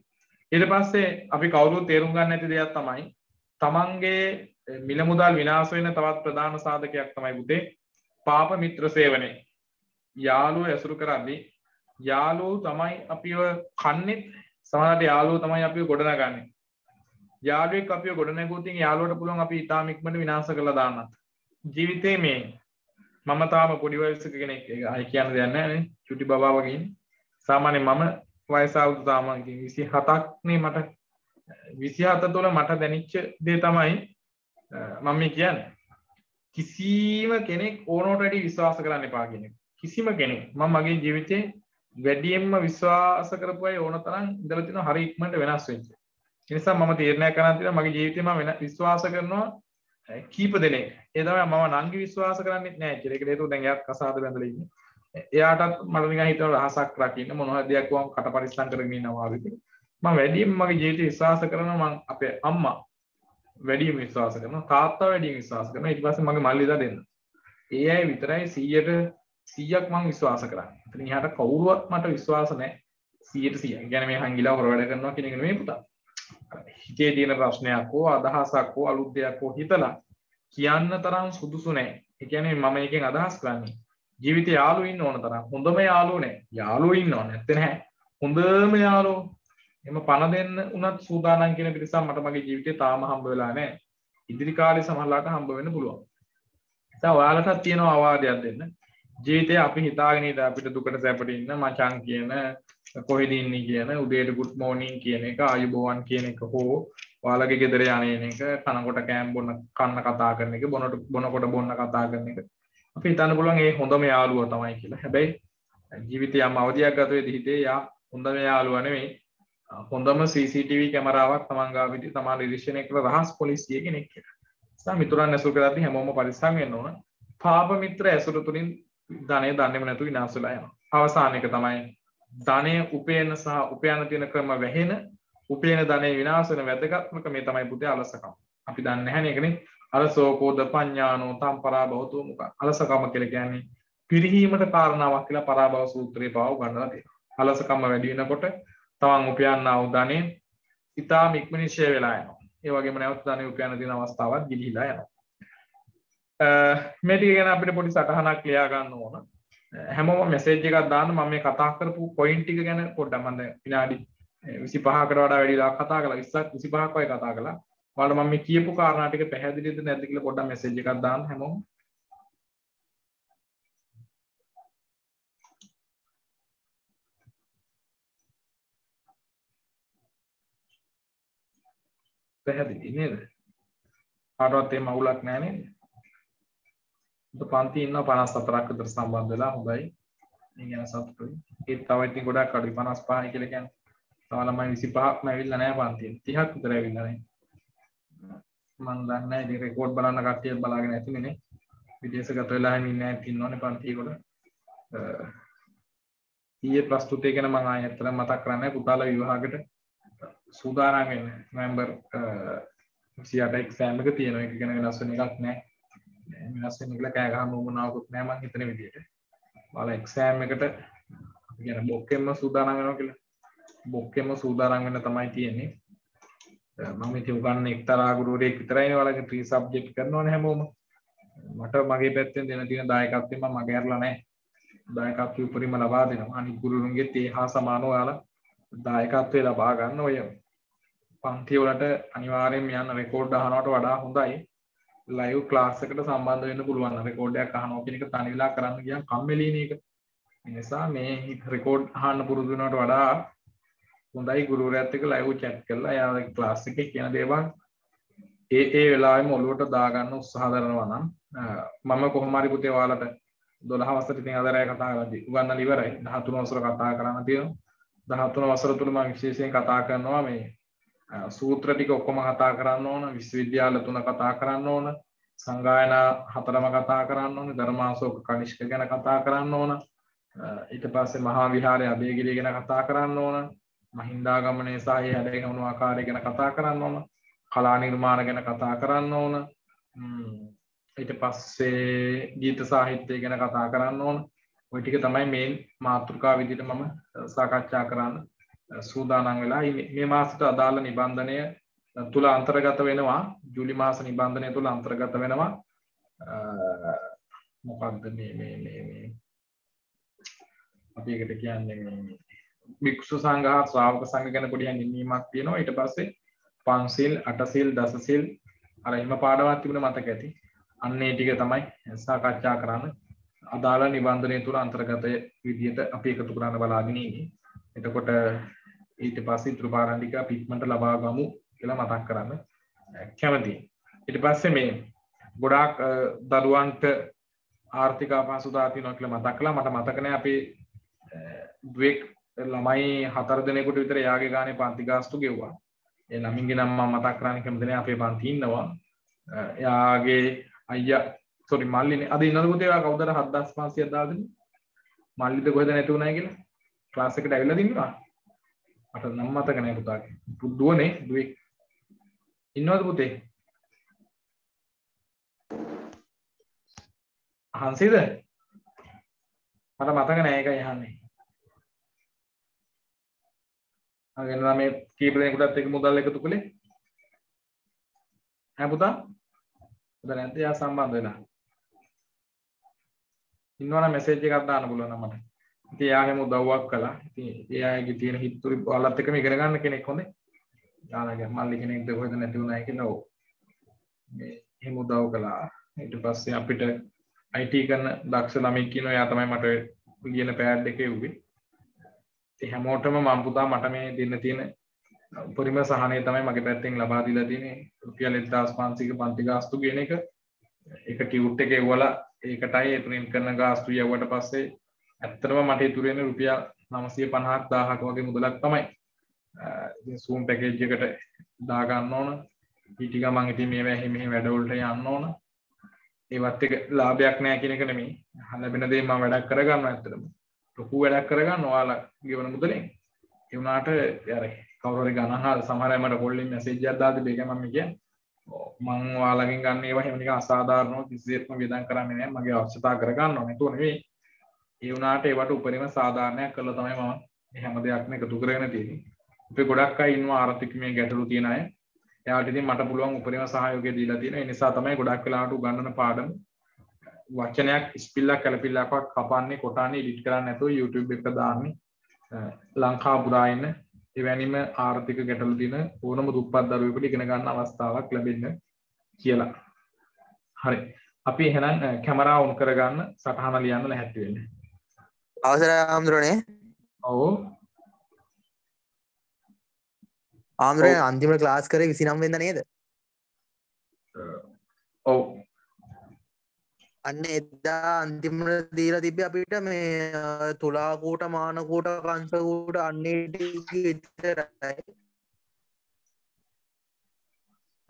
ඊට පස්සේ අපි කවුරුත් තේරුම් ගන්න නැති දෙයක් තමයි තමන්ගේ මිල මුදල් විනාශ වෙන තවත් ප්‍රධාන සාධකයක් තමයි පුතේ පාප මිත්‍ර සේවනයේ යාළුවෝ ඇසුරු කරද්දී යාළුවෝ තමයි අපිව කන්නේ සමහරවිට යාළුවෝ තමයි අපිව ගොඩනගන්නේ යාළුවෙක් අපිව ගොඩනගුවොත් යාළුවට පුළුවන් අපි ඊටාම ඉක්මනට විනාශ කරලා දාන්නත් ජීවිතේ මේ මම තාම පොඩි වයසක කෙනෙක් අය කියන්න දෙයක් නැහැ නේ චුටි බබා වගේ සාමාන්‍ය මම වයස අවුරුදු තාම 27ක් නේ මට 27 තුළ මට දැනෙච්ච දේ තමයි මම මේ කියන්නේ කිසිම කෙනෙක් ඕනෝට වැඩි විශ්වාස කරන්න එපා කියන එක කිසිම කෙනෙක් මම මගේ ජීවිතේ වැඩියෙන්ම විශ්වාස කරපු අය ඕන තරම් ඉඳලා තිනවා හරි ඉක්මනට වෙනස් වෙච්ච ඒ නිසා මම තීරණයක් කරන් තියෙනවා මගේ ජීවිතේ මම විශ්වාස කරනවා කීප දෙනෙක් ඒ තමයි මම නංගි විශ්වාස කරන්නේ නැහැ කියලා. ඒකට හේතුව දැන් එයාත් කසාද බැඳලා ඉන්නේ. එයාටත් මට නිකන් හිතන රහසක් රකින්න මොන හරි දෙයක් වම් කට පරිස්සම් කරගෙන ඉන්නවා වගේ. මම වැඩියෙන් මගේ ජීවිතේ විශ්වාස කරනවා මම අපේ අම්මා වැඩියෙන් විශ්වාස කරනවා තාත්තා වැඩියෙන් විශ්වාස කරනවා ඊට පස්සේ මගේ මල්ලිලා දෙන්න. ඒ අය විතරයි 100ක් මම විශ්වාස කරන්නේ. ඉතින් එහාට කවුරුවත් මට විශ්වාස නැහැ 100%. ඒ කියන්නේ මේ හංගිලා හොර වැඩ කරනවා කියන එක නෙමෙයි පුතා. හිතේ තියෙන ප්‍රශ්නයක් හෝ අදහසක් හෝ අලුත් දෙයක් හෝ හිතලා කියන්න තරම් සුදුසු නැහැ. ඒ කියන්නේ මම එකෙන් අදහස් කරන්නේ ජීවිතේ යාළුවෝ ඉන්න ඕන තරම් හොඳම යාළුවෝ නැහැ. යාළුවෝ ඉන්නව නැත්තේ නැහැ. හොඳම යාළුවෝ එම පණ දෙන්න උනත් සූදානම් කියන පිරිසක් මට මගේ ජීවිතේ තාම හම්බ වෙලා නැහැ. ඉදිරි කාලේ සමහරලාට හම්බ වෙන්න පුළුවන්. දැන් ඔයාලටත් තියෙනවා අවවාදයක් දෙන්න. ජීවිතේ අපි හිතාගෙන ඉඳ අපිට දුකට සැපට ඉන්න මචං කියන කොහෙද ඉන්නේ කියන උදේට good morning කියන එක ආයුබෝවන් කියන එක හෝ ඔයාලගේ ගෙදර යන්නේන එක කනකොට කෑම් බොන්න කන්න කතා කරන එක බොනකොට බොන්න කතා කරන එක අපි හිතන්න පුළුවන් ඒ හොඳම යාළුවා තමයි කියලා. හැබැයි ජීවිතේ යම් අවධියක් ගත වෙද්දී හිතේ යා හොඳම යාළුවා නෙමෙයි හොඳම CCTV කැමරාවක් තමන් ගාව විදි තමන් නිරීක්ෂණය කළ රහස් පොලිසිය කෙනෙක් කියලා. සම මිතුරන් ඇසුරු කරද්දී හැමෝම පරිස්සම් වෙන්න ඕන. පාප මිත්‍ර ඇසුරු තුලින් ධනෙ දන්නේම නැතුව විනාශ වෙලා යනවා. අවසාන එක තමයි ධනය උපයන සහ උපයන තියෙන ක්‍රම වැහෙන උපයන ධනෙ විනාශ වෙන වැදගත්මක මේ තමයි පුතේ අලසකම. අපි දන්නේ නැහැ නේ ඒකනේ අලසෝකෝද පඤ්ඤානෝ තම් පරාභවතු මුක. අලසකම කියලා කියන්නේ පිරිහීමට කාරණාවක් කියලා පරාභව සූත්‍රයේ පාව ගන්නලා තියෙනවා. අලසකම වැඩි වෙනකොට තමන් උපයන්නා වූ ධනෙ ඉතාම ඉක්මනින් ෂේ වෙලා යනවා. ඒ වගේම නැවත ධනෙ උපයන දින අවස්ථාවක් ගිලිහිලා යනවා. මේ ටික ගැන අපිට පොඩි සටහනක් ලියා ගන්න ඕන. හැමෝම මෙසේජ් එකක් දාන්න මම මේ කතා කරපු පොයින්ට් ටික ගැන පොඩ්ඩක් මම දැන් විනාඩි 25කට වඩා වැඩි වෙලා කතා කළා 25ක් වගේ කතා කළා. ඔයාලට මම මේ කියපු කාරණා ටික පැහැදිලිද නැද්ද කියලා පොඩ්ඩක් මෙසේජ් එකක් දාන්න හැමෝම. පැහැදිලි නේද? කාටවත් එහෙම අවුලක් නැහැ නේද? පන්ති ඉන්නවා 54ක් විතර සම්බන්ධ වෙලා හොඳයි. මේ ගැන සතුටුයි. ඒත් තව ඉතින් ගොඩක් අඩුයි 55යි කියලා කියන්නේ. තව ළමයි 25ක්ම ඇවිල්ලා නැහැ පන්තියේ. 30ක් විතර ඇවිල්ලා නැහැ. මම දන්නේ නැහැ ඉතින් රෙකෝඩ් බලන්න කට්ටියක් බලාගෙන ඇතිනේ. විදේශගත වෙලා හින් ඉන්නේ නැති ඉන්නෝනේ පන්තියේ කොට. ඊයේ ප්‍රස්තුතය ගැන මම ආයෙත් අතර මතක් කරන්නේ පුතාලා විවාහකට සූදානම් වෙන්න. නොවැම්බර් 28 එක්සෑම් එක තියෙනවා. ඒක ගැන වෙනස් වෙන එකක් නැහැ. වෙනස් වෙන කියලා කෑ ගහන්න උවමනාවකුත් නැහැ මං හිතන විදිහට. ඔයාලා එක්සෑම් එකට අපි කියන බොක්කෙම්ම සූදානම් වෙනවා කියලා. බොක්කෙම්ම සූදානම් වෙන්න තමයි තියෙන්නේ. මම ඉතින් උගන්න එක්තරා ගුරුවරයෙක් විතරයිනේ ඔයාලගේ ත්‍රි සබ්ජෙක්ට් කරනවනේ හැමෝම. මට මගේ පැත්තෙන් දෙන තියෙන දායකත්වයෙන් මම මගේ අරලා නැහැ. දායකත්වය උපරිම ලබා දෙනවා. අනිත් ගුරුවරුන්ගෙත් ඒ හා සමානව ඔයාලා දායකත්වය ලබා ගන්න ඔය පන්ති වලට අනිවාර්යයෙන්ම යන්න රෙකෝඩ් අහනවට වඩා හොඳයි. ලයිව් ක්ලාස් එකට සම්බන්ධ වෙන්න පුළුවන්. රෙකෝඩ් එකක් අහනවා කියන එක තනි වෙලා කරන්න ගියාම කම්මැලිනේ ඒක. ඒ නිසා මේ රෙකෝඩ් අහන්න පුරුදු වෙනවට වඩා හොඳයි ගුරුවරයාත් එක්ක ලයිව් chat කරලා එයාගේ ක්ලාස් එකේ කියන දේවල් ඒ වෙලාවෙම ඔළුවට දාගන්න උත්සාහ කරනවා නම් මම කොහොම හරි පුතේ ඔයාලට 12 වසරේ ඉතින් අද රැය කතා කරද්දී උගන්නලා ඉවරයි. 13 වසර කතා කරන්න තියෙනවා. 13 වසර තුල මම විශේෂයෙන් කතා කරනවා මේ සූත්‍ර ටික ඔක්කොම කතා කරන්න ඕන, විශ්වවිද්‍යාල 3 කතා කරන්න ඕන, සංගායනා 4ම කතා කරන්න ඕන, ධර්මාශෝක කනිෂ්ක ගැන කතා කරන්න ඕන, ඊට පස්සේ මහා විහාරයේ අබේගිරිය ගැන කතා කරන්න ඕන, මහින්දාගමනයේ සහ ඒ හැඩගැමුණු ආකාරය ගැන කතා කරන්න ඕන, කලා නිර්මාණ ගැන කතා කරන්න ඕන, ඊට පස්සේ ගීත සාහිත්‍යය ගැන කතා කරන්න ඕන. ওই ටික තමයි මේ මාතෘකාව විදිහට මම සාකච්ඡා කරන්න සූදානම් වෙලා මේ මාසෙට අදාළ නිබන්ධනය තුල අන්තර්ගත වෙනවා. ජූලි මාස නිබන්ධනය තුල අන්තර්ගත වෙනවා මොකක්ද මේ අපි එකට කියන්නේ මේ භික්ෂු සංඝ හා ශ්‍රාවක සංඝ ගැන පොඩි හැඳින්වීමක් තියෙනවා. ඊට පස්සේ පංචශීල්, අටශීල්, දසශීල් අර හිම පාඩමක් තිබුණ මතක ඇති. අන්න ඒ ටික තමයි සාකච්ඡා කරන්න. අදාළ නිබන්ධනය තුළ අන්තර්ගත විදිහට අපි එකතු කරන්න බලාගෙන ඉන්නේ. එතකොට ඊට පස්සේ ඉතුරු පාඩම් ටික අපි ඉක්මනට ලබා ගමු කියලා මතක් කරන්න කැමතියි. ඊට පස්සේ මේ ගොඩාක් දරුවන්ට ආර්ථික අපහසුතාව තියෙනවා කියලා මතක් කළා. මට මතක නැහැ අපි ද්වේක් ළමයි 4 දෙනෙකුට විතර යාගේ ගානේ පන්ති ගාස්තු ගෙව්වා. ඒ ළමින්ගේ නම් මම මතක් කරන්නේ කැමති නැහැ අපේ පන්ති ඉන්නවා. යාගේ අයියා සෝරි මල්ලිනේ අද ඉන්නද පුතේ යා කවුදද 7500ක් දාලා දෙන්නේ? මල්ලිද කොහෙද නැති වුණා කියලා? ක්ලාස් එකට ඇවිල්ලා දින්නවා. මට නම් මතක නැහැ පුතාගේ. දුවනේ ද්වේක් ඉන්නවද පුතේ? හංසිද? මට මතක නෑ ඒකයි අහන්නේ. අගේනවා මේ කීප දෙනෙකුටත් එක මුදල් එකතු කළේ. ඈ පුතා? පුතා නැත්නම් යා සම්බන්ධ වෙලා. ඉන්නවනම් මැසේජ් එකක් දාන්න පුළුවන් මට. ඉතින් යාගෙම උදව්වක් කළා. ඉතින් එයාගේ තියෙන හිතුරු ඔයාලත් එක්කම ඉගෙන ගන්න කෙනෙක් හොඳේ. යාළගේ මල්ලි කෙනෙක්ද කොහෙද නැති වුණායි කියලා ඔව්. මේ එහෙම උදව් කළා. ඊට පස්සේ අපිට IT කරන දක්ෂ ළමෙක් කියනවා එයා තමයි මට ලියන පෑඩ් එක එව්වේ. ඒ හැමෝටම මම පුතා මට මේ දෙන්න තියෙන උපරිම සහනය තමයි මගේ පැත්තෙන් ලබා දීලා තියෙන්නේ. රුපියල් 1500ක පන්ති ගාස්තු කියන එක. ඒක ටියුට් එකේ එවලා ඒකටයි ප්‍රින්ට් කරන ගාස්තු යවුවට පස්සේ ඇත්තටම මට ඉතුරු වෙන්නේ රුපියල් 950ක් 1000ක වගේ මුදලක් තමයි. ඉතින් Zoom පැකේජ් එකට දා ගන්න ඕන. ඊට ගමන් ඉතින් මේවා මෙහෙම වැඩවලට යන්න ඕන. ඒවත් එක ලාභයක් නෑ කියන එක නෙමෙයි. ලැබෙන දේ මම වැඩක් කරගන්නවා ඇත්තටම. ලොකු වැඩක් කරගන්න ඔයාලා ගෙවන මුදලෙන්. ඒ වුණාට අර කවුරු හරි ගණන් හා සමහර අය මට කොල්ලින් මැසේජ් එකක් දාද්දි මේක මම කියන්නේ මම ඔයාලගෙන් ගන්න ඒවා හැම නිකන් අසාධාරණව කිසිසේත්ම වියදම් කරන්නේ නෑ. මගේ අවශ්‍යතාව කරගන්නවා නේද නෙවෙයි. ඒ වුණාට ඒවට උපරිම සාධාරණයක් කළා තමයි මම හැම දෙයක්ම එකතු කරගෙන තියෙන්නේ. අපි ගොඩක් අය ඉන්නවා ආර්ථිකමය ගැටලු තියෙන අය. එයාට ඉතින් මට පුළුවන් උපරිම සහයෝගය දීලා තියෙනවා. ඒ නිසා තමයි ගොඩක් වෙලාවට උගන්වන පාඩම වචනයක් ඉස්පිල්ලක් කැලපිල්ලක්වත් කපන්නේ කොටන්නේ එඩිට් කරන්නේ නැතුව YouTube එකට දාන්නේ. ලංකා පුරා ඉන්න එවැනිම ආර්ථික ගැටලු තියෙන ඕනම දුප්පත් දරුවෙකුට ඉගෙන ගන්න අවස්ථාවක් ලැබෙන්න කියලා. හරි. අපි එහෙනම් කැමරාව ඔන් කරගන්න සටහන ලියන්න ලැහැත්ති වෙන්න. අවසරයි ආම්ද්‍රෝනේ. ඔව්. ආම්ද්‍රෝනේ අන්තිම ක්ලාස් කරේ 29 වෙනිදා නේද? ඔව්. අන්න එදා අන්තිමට දීලා තිබ්බේ අපිට මේ තුලා කූට මාන කූට කංශ කූට අන්නේ ටික විතරයි.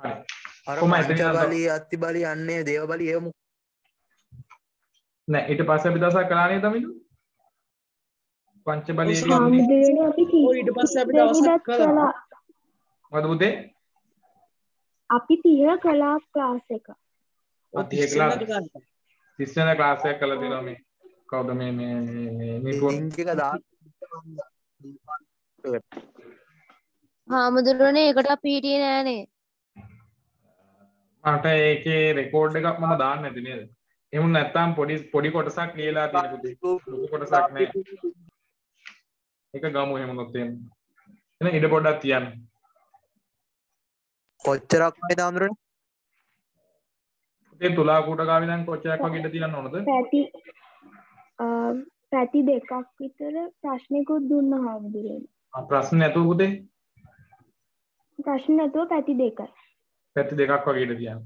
හරි. අර පංච බලී අත්ති බලී අන්නේ දේව බලී ඒව නෑ ඊට පස්සේ අපි දවසක් කළා නේද මිලු? පංච බලී ඊට පස්සේ අපි දවසක් කළා. මොකද පුතේ? අපි 30 කළා ක්ලාස් එක. 30 ක්ලාස් 30 වෙනි ක්ලාස් එක කළා දිනවා මේ. කවුද මේ ලින්ක් එක දාන්න. හාමුදුරනේ ඒකට අපි හිටියේ නෑනේ. මට ඒකේ රෙකෝඩ් එකක් මම දාන්න නැති නේද? එහෙම නැත්නම් පොඩි කොටසක් ලියලා තියෙන පුතේ. ලොකු කොටසක් නෑ. ඒක ගමු එහෙම නොත් එහෙම. එහෙනම් ඉඩ පොඩ්ඩක් තියන්න. කොච්චරක් වේද ආම්ද්‍රෝනේ? පුතේ තුලා කූට ගාවින් නම් කොච්චරක් වගේ ඉඩ තියන්න ඕනද? පැති දෙකක් විතර ප්‍රශ්නිකුත් දුන්නා හාමුදුරනේ. ප්‍රශ්න නැතුව පුතේ? ප්‍රශ්න නැතුව පැති දෙකයි. පැති දෙකක් වගේ ඉඩ තියන්න.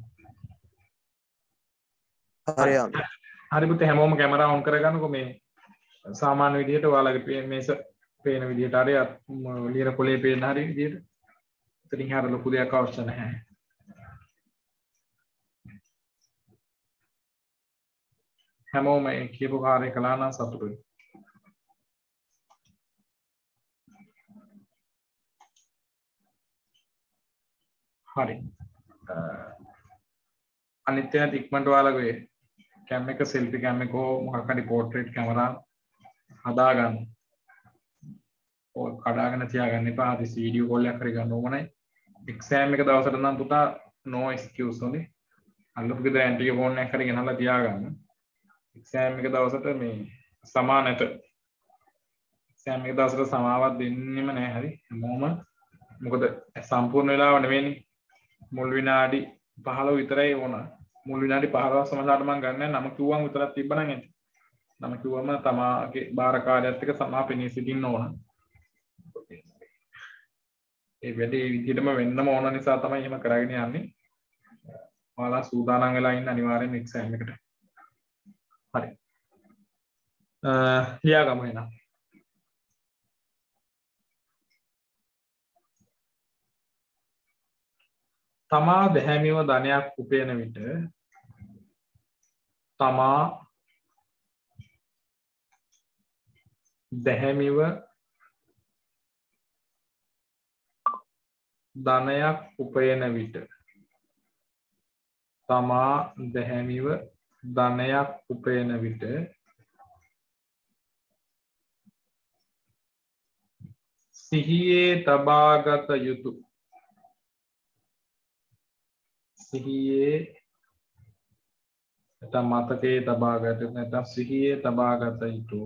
හරි හරි පුතේ හැමෝම කැමරා ඔන් කරගන්නකෝ මේ සාමාන්‍ය විදිහට ඔයාලගේ මේස පේන විදිහට හරි ලියන කොලේ පේන හරි විදිහට. ඉතින් හරිය ලොකු දෙයක් අවශ්‍ය නැහැ. හැමෝම මේ කියපු කාර්යය කළා නම් සතුටුයි. හරි. අනිත් එක ඉක්මනට ඔයාලගේ කැම් එක සෙල්ෆි කැම් එක හෝ මොකක් හරි පෝට්‍රේට් කැමරා හදාගන්න. ඔය කඩාගෙන තියාගන්න එපා. ආදි වීඩියෝ කෝල් එකක් හරි ගන්න ඕනේ. එක්සෑම් එක දවසට නම් පුතා no excuse හොඳේ. අල්ලපු ගෙදර ඇන්ටි ෆෝන් එකක් හරි ගෙනල්ලා තියාගන්න. exam එක දවසට මේ සමානට exam එක දවසට සමාවක් දෙන්නෙම නැහැ හරි හැමෝම මොකද සම්පූර්ණ වෙලාව නෙවෙයිනේ මුල් විනාඩි 15 විතරයි ඕන මුල් විනාඩි 15 සමහරවිට මම ගන්න නම කිව්වම විතරක් තිබ්බනම් ඇති නම කිව්වම තමාගේ බාරකාරයත් එක්ක සමා පෙනී සිටින්න ඕන ඒ වැඩේ විදිහටම වෙන්නම ඕන නිසා තමයි එහෙම කරගෙන යන්නේ ඔයාලා සූදානම් වෙලා ඉන්න අනිවාර්යෙන් එක්සෑම් එකට හරි ලියාගමු එහෙනම් තමා දැහැමිව ධනයක් උපයන විට තමා දැහැමිව ධනයක් උපයන විට තමා දැහැමිව ධනයක් උපයන විට සිහියේ තබාගත යුතු සිහියේ නැත්නම් මතකයේ තබාගත නැත්නම් සිහියේ තබාගත යුතු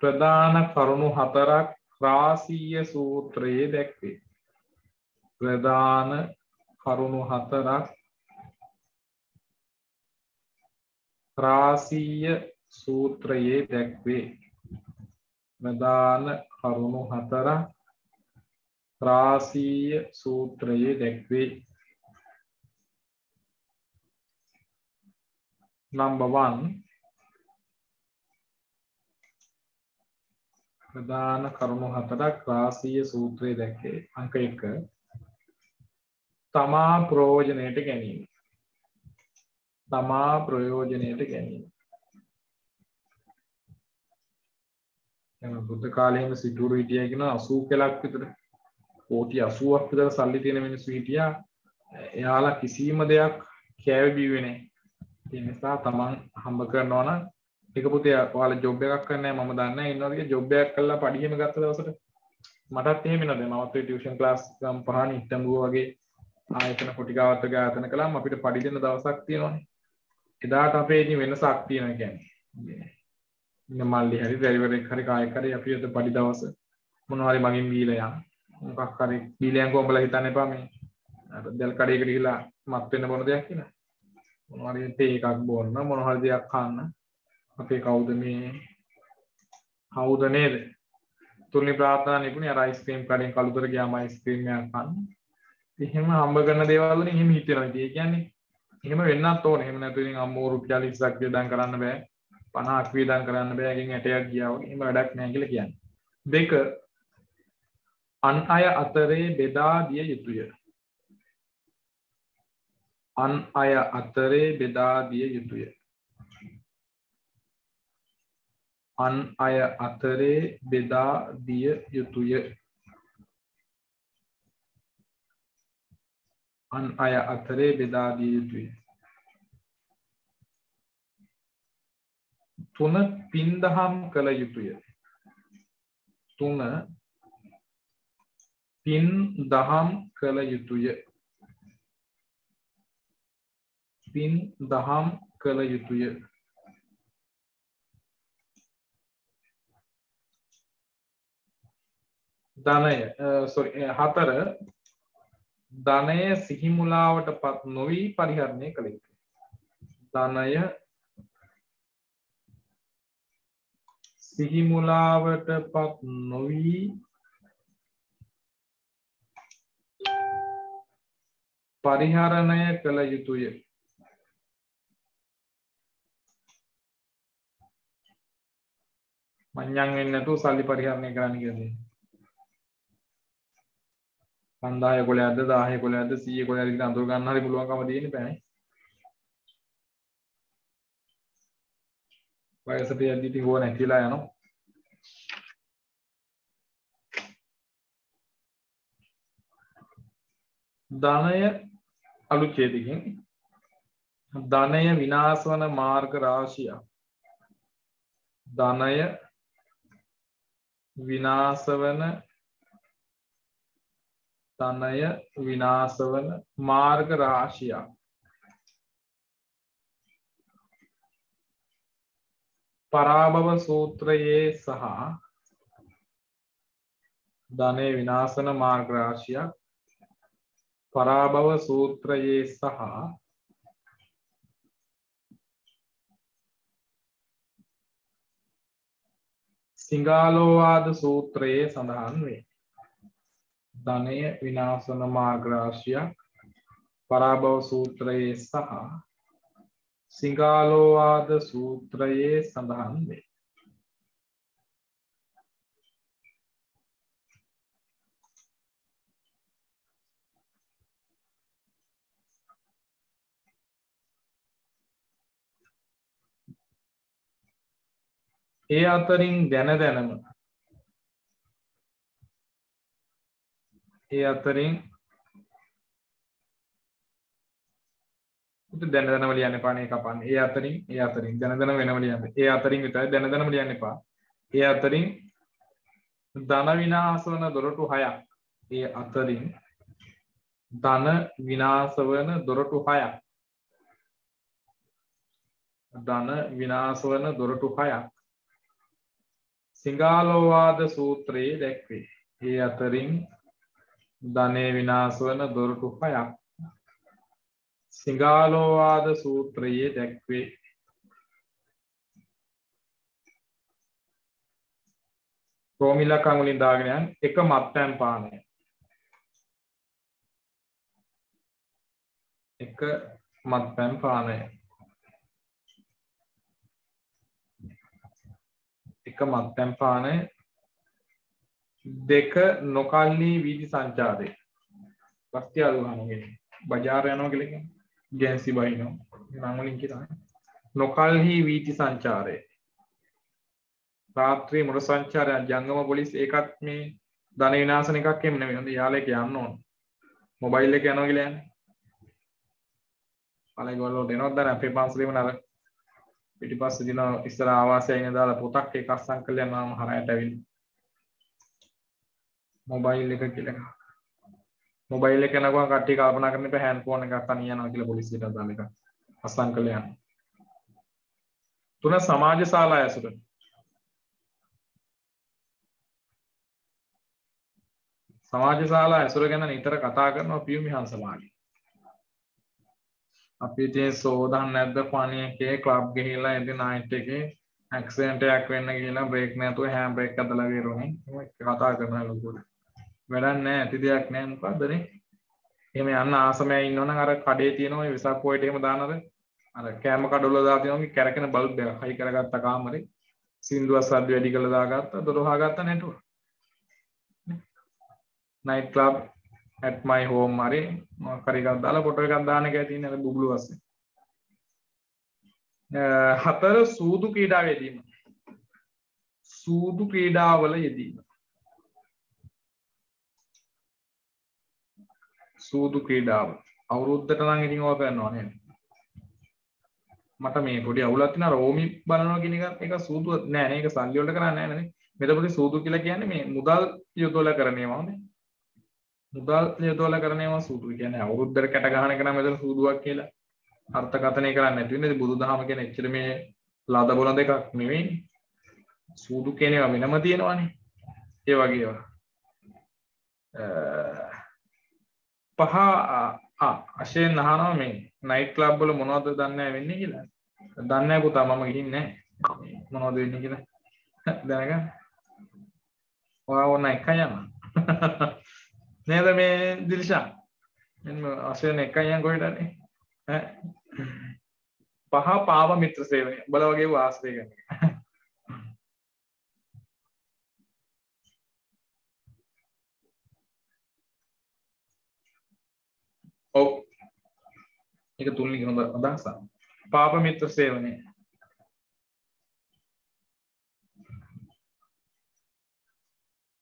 ප්‍රධාන කරුණු හතරක් රාසීය සූත්‍රයේ දැක්වේ. ප්‍රධාන කරුණු හතරක් රාසීය සූත්‍රයේ දැක්වේ. ප්‍රධාන කරුණු හතරක් රාසීය සූත්‍රයේ දැක්වේ. Number 1 ප්‍රධාන කරුණු හතරක් රාසීය සූත්‍රයේ දැක්වේ. අංක 1 තමා ප්‍රයෝජනයට ගැනීම. තමා ප්‍රයෝජනයට ගැනීම. එන බුද්ධ කාලයේම සිටුරු හිටියා කියන 80 කලක් විතර කෝටි 80ක් විතර සල්ලි තියෙන මිනිස්සු හිටියා. එයාලා කිසිම දෙයක් කෑවේ බීවේ නැහැ. ඒ නිසා තමන් හම්බ කරනවා නම් ඒක පුතේ ඔයාලා ජොබ් එකක් කරන්නේ නැහැ මම දන්නේ නැහැ ඉන්නවද කියලා ජොබ් එකක් කරලා පඩියෙම ගත්ත දවසට මටත් එහෙම නේද මමත් ඒ ටියුෂන් ක්ලාස් ගම් පහන ඉක්තඹුව වගේ ආයතන කොටිකාවත් ගායතන කළාම අපිට පඩි දෙන දවසක් තියෙනවානේ එදාට අපේ ඉතින් වෙනසක් තියෙනවා කියන්නේ ඉන්න මල්ලි හරි ඩ්‍රයිවර් එක් හරි කායෙක් හරි අපි අද පඩි දවස මොනවා හරි මගින් බීලා යන්න මොකක් හරි බීලයන් කොඹලා හිතන්න එපා මේ අර දැල් කඩේකට ගිහලා මත් වෙන්න බොන දෙයක් කියලා මොනවා හරි තේ එකක් බොන්න මොනවා හරි දෙයක් කන්න අපේ කවුද නේද තුන්වෙනි ප්‍රාර්ථනා නිපුණේ අර අයිස්ක්‍රීම් කඩෙන් කළුතර ගියාම අයිස්ක්‍රීම් එකක් කන්න. එහෙම හම්බ කරන දේවල් වලින් එහෙම හිතෙනවා. ඉතින් ඒ කියන්නේ එහෙම වෙන්නත් ඕනේ. එහෙම නැත්නම් ඉතින් අම්මෝ රුපියල් 20ක් වියදම් කරන්න බෑ. 50ක් වියදම් කරන්න බෑ. එකෙන් 60ක් ගියා වගේ. එහෙම වැඩක් නැහැ කියලා කියන්නේ. 2 අන් අය අතරේ බෙදා දිය යුතුය. අන් අය අතරේ බෙදා දිය යුතුය. අන් අය අතරේ බෙදා දිය යුතුය. අන් අය අතරේ බෙදා දිය යුතුය. 3 පින්දහම් කළ යුතුය. 3 පින්දහම් කළ යුතුය. පින්දහම් කළ යුතුය. ධනය 4 ධනය සිහිමුලාවට පත් නොවි පරිහරණය කළ යුතුය. ධනය සිහිමුලාවට පත් නොවි පරිහරණය කළ යුතුය. මඤ්ඤං වෙන්නේ නැතුව සල්ලි පරිහරණය කරන්න කියන්නේ. 5000 කොලයක්ද 1000 කොලයක්ද 100 කොලයක්ද කියලා අඳුර ගන්න හරි පුළුවන්කම දෙන්න බෑනේ. වයසට යද්දි ඉතින් ඕන නැතිලා යනවා. ධනය අලුච්ඡේදකින් ධනය විනාශ වන මාර්ග රාශියක්. ධනය විනාශ වන ධනය විනාශ වන මාර්ග රාශියක්. පරාභව සූත්‍රයේ සහ ධනය විනාශ වන මාර්ග රාශියක් පරාභව සූත්‍රයේ සහ සිංගාලෝවාද සූත්‍රයේ සඳහන් වේ. ධනය විනාශ වන මාර්ග රාශියක් පරාභව සූත්‍රයේ සහ සිංගාලෝවාද සූත්‍රයේ සඳහන් වේ. ඒ අතරින් දැන දැනම ඒ අතරින් දැන දැනම ලියන්න එපා නේ කපන්නේ. ඒ අතරින් දැන දැනම වෙනම ලියන්න. ඒ අතරින් විතරයි දැන දැනම ලියන්න එපා. ඒ අතරින් ධන විනාශ වන දොරටු 6ක්. ඒ අතරින් ධන විනාශ වන දොරටු 6ක්. ධන විනාශ වන දොරටු 6ක්. සිංගාලෝවාද සූත්‍රයේ දැක්වේ. ඒ අතරින් ධනය විනාශ වන දොරටු 6ක් සිංගාලෝවාද සූත්‍රයේ දැක්වේ. රෝමිලකම් වලින් දාගෙන යන එක මත්පැන් පානය. එක මත්පැන් පානය. එක මත්පැන් පානය. දෙක නොකල්හි වීදි සංචාරය. වස්තිය අලුහනගෙන බජාර යනවා කියලා කියන්නේ. ගෑන්සි බයිනෝ නම් වලින් කියනවා. නොකල්හි වීදි සංචාරය. රාත්‍රියේ මොටර් සංචාරය ජංගම පොලිස් ඒකත් මේ ධන විනාශන එකක් එන්නේ නෙමෙයි. හොඳ යාළුවෙක් යන්න ඕන. මොබයිල් එක යනවා කියලා යන්නේ. අනේ ගොල්ලෝ දෙනවද දැන් අපේ පන්සලේම නර පිටිපස්සේ දින ඉස්සර ආවාසය ඉන්න දාලා පොතක් එක අස්සම් කරලා යනවා හරයට ඇවිල්ලා. මොබයිල් එක කියලා. මොබයිල් එක යනකොට කට්ටිය කල්පනා කරන්න එපා හෑන්ඩ් ෆෝන් එකක් අනිය යනවා කියලා පොලිසියට දාන එක අස්සම් කරලා යනවා. තුන සමාජ ශාලා ඇසුර. සමාජ ශාලා ඇසුර ගැන නිතර කතා කරනවා පියුම් විහාර සමාජය. අපි ඉතින් සෝදාන් නැද්ද පණි එකේ ක්ලබ් ගිහිල්ලා ඉතින් නයිට් එකේ ඇක්සිඩන්ට් එකක් වෙන්න ගිහිල්ලා බ්‍රේක් නැතුව හෑම් බ්‍රේක් අදලා ගිරුනේ. ඒක කතා කරනවා ලොකුට. වැඩක් නැහැ ඇති දෙයක් නැහැ මොකද්ද නේ? එහෙම යන්න ආසමයි ඉන්නවනම් අර කඩේ තියෙන ඔය විසක් පොයිට එහෙම දානද? අර කෑම කඩවල දා තියෙනවා කැරකෙන බල්බ් එක හයි කරගත්ත කාමරේ සින්දුව සද්ද වැඩි කරලා දාගත්තා දොර වහගත්ත නැටුව. night club at my home හරි මොකක් හරි එකක් දාලා ෆොටෝ එකක් දාන්න එකයි තියෙන අර බුබුලු වස්සේ. හතර සූදු ක්‍රීඩාව යෙදීම. සූදු ක්‍රීඩාවල යෙදීම. සූදු ක්‍රීඩාව. අවුරුද්දට නම් ඉතින් ඕක කරනවා නේද? මට මේ පොඩි අවුලක් තියෙනවා රෝමි බලනවා කියන එක සූදු නෑ නේ ඒක සල්ලි වලට කරන්නේ නෑ නේ. මෙතනදී සූදු කියලා කියන්නේ මේ මුදල් යොදවලා කරන ඒවා නේ. මුදල් යොදවලා කරන ඒවා සූදු කියන්නේ අවුරුද්දට කැට ගහන එක නම් මෙතන සූදුවක් කියලා අර්ථකථනය කරන්නේ නැති වෙන්නේ. බුදුදහම කියන්නේ එච්චර මේ ලද බොන දෙකක් නෙවෙයි. සූදු කියන ඒවා වෙනම තියෙනවානේ. ඒ වගේ ඒවා. පහ අශයෙන් අහනවා මේ නයිට් ක්ලබ් වල මොනවද දන්නේ නැහැ වෙන්නේ කියලා. දන්නේ නැහැ පුතා මම ගිහින් නැහැ. මොනවද වෙන්නේ කියලා දැනගන්න. ඔයා ඕන එක යනවා. නේද මේ දිල්ෂා? මෙන්න අශයෙන් එක යන් කොහෙටනේ? පහ පාව මිත්‍ර සේවනය. බල වගේ වාස්තය කරන එක. ඔව් ඒක තුන්වෙනි හොඳ අදහසක්. පාප මිත්‍ර සේවනය.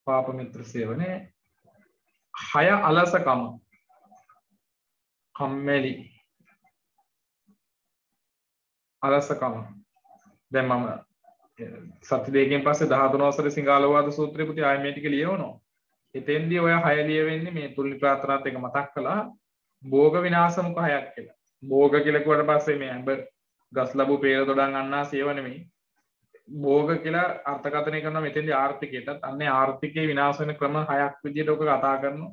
පාප මිත්‍ර සේවනය. 6 අලසකම. කම්මැලි. අලසකම. දැන් මම සති දෙකකින් පස්සේ 13 වසරේ සිංහලවාද සූත්‍රය පුතේ ආයෙ මේ ටික ලියවනවා. එතෙන්දී ඔය 6 ලියවෙන්නේ මේ තුන්වෙනි ප්‍රාර්ථනාවත් එක මතක් කළා භෝග විනාශමුඛ 6ක් කියලා. භෝග කියලා කිව්වට පස්සේ මේ අඹ ගස් ලැබු peer දොඩන් අන්නා සේව නෙමෙයි. භෝග කියලා අර්ථකථනය කරනවා මෙතෙන්දී ආර්ථිකයටත්. අන්නේ ආර්ථිකේ විනාශ වෙන ක්‍රම 6ක් විදිහට ඔක කතා කරනවා.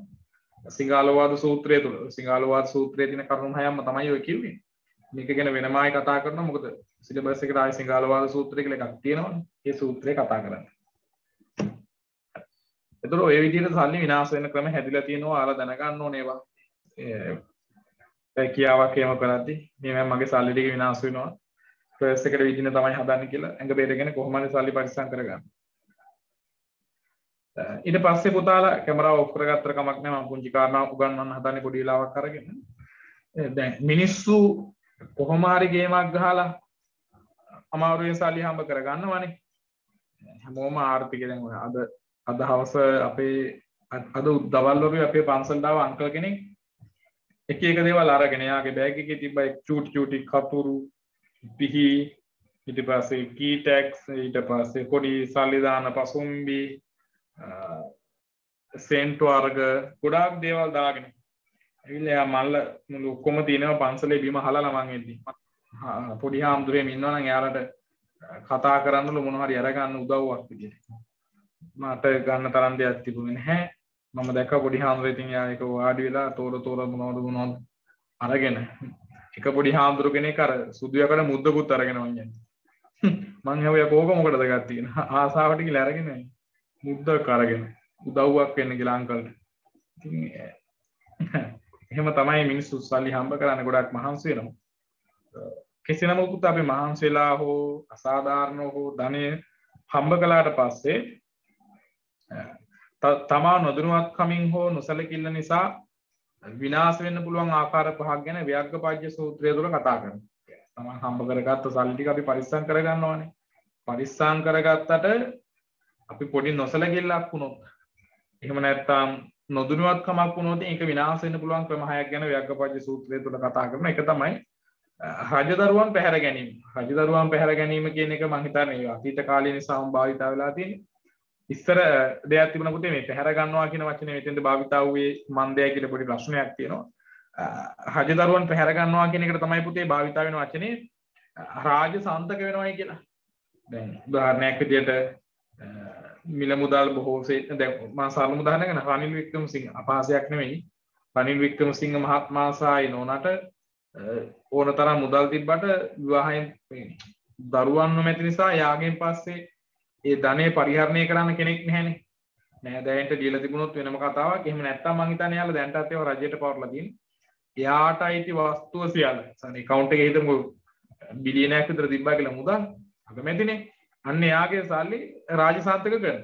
සිංහලවාද සූත්‍රය තුල. සිංහලවාද සූත්‍රයේ තියෙන කරුණු 6ක්ම තමයි ඔය කිව්වේ. මේක ගැන වෙනම ආයි කතා කරනවා. මොකද සිලබස් එකට ආයි සිංහලවාද සූත්‍රය කියලා එකක් තියෙනවනේ. ඒ සූත්‍රය කතා කරන්නේ. ඒතර ඔය විදිහට සල්ලි විනාශ වෙන ක්‍රම හැදිලා තියෙනවා. ආලා දැනගන්න ඕනේ ඒවා. කියාවක් එහෙම කරද්දි මේ මගේ සල්ලි ටික විනාශ වෙනවා. ෆර්ස්ට් එකට විදින තමයි හදන්නේ කියලා ඇඟ බේරගෙන කොහොමද සල්ලි පරිස්සම් කරගන්න. ඊට පස්සේ පුතාලා කැමරාව ඔෆ් කරගත්තර කමක් නැහැ. මම පුංචි කාරණාවක් උගන්වන්න හදන්නේ පොඩි වෙලාවක් අරගෙන. දැන් මිනිස්සු කොහොම හරි ගේමක් ගහලා අමාරුවෙන් සල්ලි හම්බ කරගන්නවනේ. හැමෝම ආර්ථිකය දැන් ඔය අද හවස අපේ අද දවල් වරුවේ අපේ පන්සල් දාව අංකල් කෙනෙක් එක එක දේවල් අරගෙන යාගේ බෑග් එකේ තිබ්බ චූටි කතුරු පිහි ඊට පස්සේ කී ටැක්ස් ඊට පස්සේ පොඩි සල්ලි දාන පසුම්බි සෙන්ට් වර්ග ගොඩාක් දේවල් දාගෙන ඇවිල්ලා මල්ල මුළු ඔක්කොම තියෙනවා පන්සලේ බිම හලලා මං එද්දි පොඩි හාමුදුරුවෝ ඉන්නවනම් එයාලට කතා කරන්නලු මොන හරි අරගන්න උදව්වක් විදියට මට ගන්න තරම් දෙයක් තිබුණේ නැහැ මම දැක්ක පොඩි හාමුදුරුවෝ ඉතින් එයා ඒක වාඩි වෙලා තෝර මොනවද අරගෙන එක පොඩි හාමුදුරු කෙනෙක් අර සුදු යකඩ මුද්දකුත් අරගෙන වන්නේ මං හැවුවා කෝක මොකටද ගත්තා ආසාවට කියලා අරගෙන මුද්දක් අරගෙන උදව්වක් වෙන්න කියලා අංකල්ට ඉතින් එහෙම තමයි මිනිස්සු සල්ලි හම්බ කරන්නේ ගොඩක් මහන්සි වෙනවා කෙසේ නමුත් අපි මහන්සි වෙලා හෝ අසාධාරණ හෝ ධනෙ හම්බ කළාට පස්සේ තමා නොදැනුවත්කමින් හෝ නොසලකිල්ල නිසා විනාශ වෙන්න පුළුවන් ආකාර පහක් ගැන ව්‍යග්ගපජ්ජ සූත්‍රය තුළ කතා කරනවා. තමන් හම්බ කරගත්ත සල්ලි ටික අපි පරිස්සම් කරගන්න ඕනේ. පරිස්සම් කරගත්තට අපි පොඩි නොසලකිල්ලක් වුණොත් එහෙම නැත්නම් නොදැනුවත්කමක් වුණොත් ඒක විනාශ වෙන්න පුළුවන් ක්‍රම හයක් ගැන ව්‍යග්ගපජ්ජ සූත්‍රය තුළ කතා කරනවා. ඒක තමයි රජදරුවන් පැහැර ගැනීම. රජදරුවන් පැහැර ගැනීම කියන එක මම හිතන්නේ අතීත කාලේ නිසාම භාවිත වෙලා තියෙන්නේ. ඉස්සර දෙයක් තිබුණ පුතේ මේ පැහැර ගන්නවා කියන වචනේ මෙතෙන්ද භාවිතා වූයේ මන්දයයි කියලා පොඩි ප්‍රශ්නයක් තියෙනවා. රජදරුවන් පැහැර ගන්නවා කියන එකට තමයි පුතේ භාවිතා වෙන වචනේ රාජ සන්තක වෙනවයි කියලා. දැන් උදාහරණයක් විදියට මිල මුදල් බොහෝසේ දැන් මම සාමාන්‍ය උදාහරණයක් ගන්න රනිල් වික්‍රමසිංහ අපහාසයක් නෙමෙයි. රනිල් වික්‍රමසිංහ මහත්මයා සායි නෝනට ඕනතරම් මුදල් තිබ්බට විවාහයෙන් දරුවන් නොමැති නිසා යාගෙන් පස්සේ ඒ ධනෙ පරිහරණය කරන්න කෙනෙක් නැහැනේ. නෑදෑයන්ට දීලා තිබුණොත් වෙනම කතාවක්. එහෙම නැත්තම් මං හිතන්නේ යාළුවා දැන්ටත් ඒවා රජයට පවර්ලා තියෙන්නේ. එයාට අයිති වස්තුව සියල්ල. සනේ account එකේ හිතමු බිලියනයක් විතර තිබ්බා කියලා මුදල්. අකමැතිනේ. අන්න එයාගේ සල්ලි රාජසාන්තක කරනවා.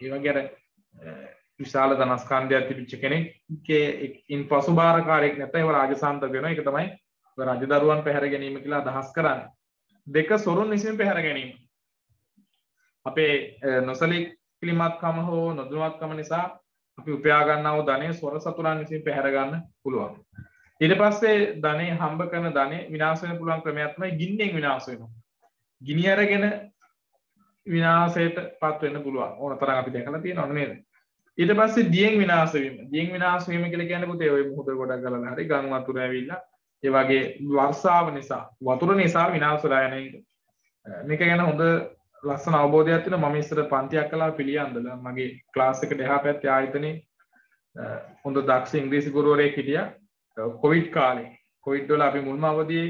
ඒ වගේ අර විශාල ධනස්කන්ධයක් තිබිච්ච කෙනෙක්ගේ ඉන් පසුබාරකාරයෙක් නැත්නම් ඒවා රාජසාන්තක වෙනවා. ඒක තමයි රජදරුවන් පැහැර ගැනීම කියලා අදහස් කරන්නේ. දෙක සොරුන් විසින් පැහැර ගැනීම. අපේ නොසලීමත්කම හෝ නොදැනුවත්කම නිසා අපි උපයා ගන්නා වූ ධනෙ සොර සතුරන් විසින් පැහැර ගන්න පුළුවන්. ඊට පස්සේ ධනෙ හම්බ කරන ධනෙ විනාශ වෙන පුළුවන් ක්‍රමයක් තමයි ගින්නෙන් විනාශ වෙනවා. ගිනි අරගෙන විනාශයටපත් වෙන්න පුළුවන්. ඕනතරම් අපි දැකලා තියෙනවද නේද? ඊට පස්සේ දියෙන් විනාශ වීම. දියෙන් විනාශ වීම කියලා කියන්නේ පුතේ ඔය මොහොත ගොඩක් ගලලා හරි ගම් වතුර ඇවිල්ලා ඒ වගේ වර්ෂාව නිසා වතුර නිසා විනාශ වෙලා යන එක. මේක ගැන හොඳ ලස්සන අවබෝධයක් තියෙනවා. මම ඉස්සර පන්තියක් කළා පිළියන්දලා මගේ ක්ලාස් එකට එහා පැත්තේ ආයතනයේ හොඳ දක්ෂ ඉංග්‍රීසි ගුරුවරයෙක් හිටියා. කොවිඩ් කාලේ කොවිඩ් වල අපි මුල්ම අවදියේ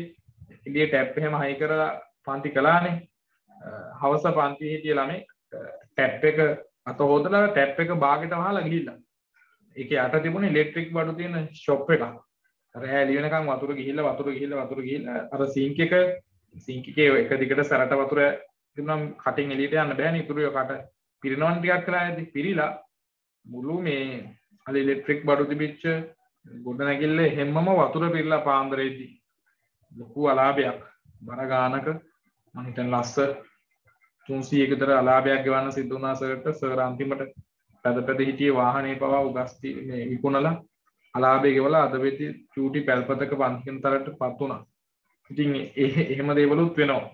එළිය ටැප් එහෙම හයි කරලා පන්ති කළානේ. හවස පන්තියේ හිටිය ළමයි ටැප් එක අත හොදලා ටැප් එක බාගෙට වහලා ගිහිල්ලා. ඒකේ යට තිබුණේ ඉලෙක්ට්‍රික් බඩු තියෙන ෂොප් එකක්. රෑ එළි වෙනකන් වතුර ගිහිල්ලා අර සිංක් එකේ එක දිගට සැරට වතුර තිබුණාම කටින් එළියට යන්න බෑනේ. ඉතුරු කට පිරිනවන්න ටිකක් කරලා ඇද්දි පිරීලා මුළු මේ අර ඉලෙක්ට්‍රික් බඩු තිබිච්ච ගොඩනැගිල්ල හැමම වතුර පිරලා පාන්දරේදී ලොකු අලාභයක් බර ගානක මම හිතන ලස්ස 300 කට අලාභයක් ගෙවන්න සිද්ධ වුණා සර්ට. සර් අන්තිමට පැද හිටියේ වාහනේ පවා උගස්ති මේ විකුණලා අලාභය ගෙවලා අද වෙද්දි චූටි පැල්පතක පන්තින තරටපත් වුණා. ඉතින් එහෙම දේවලුත් වෙනවා.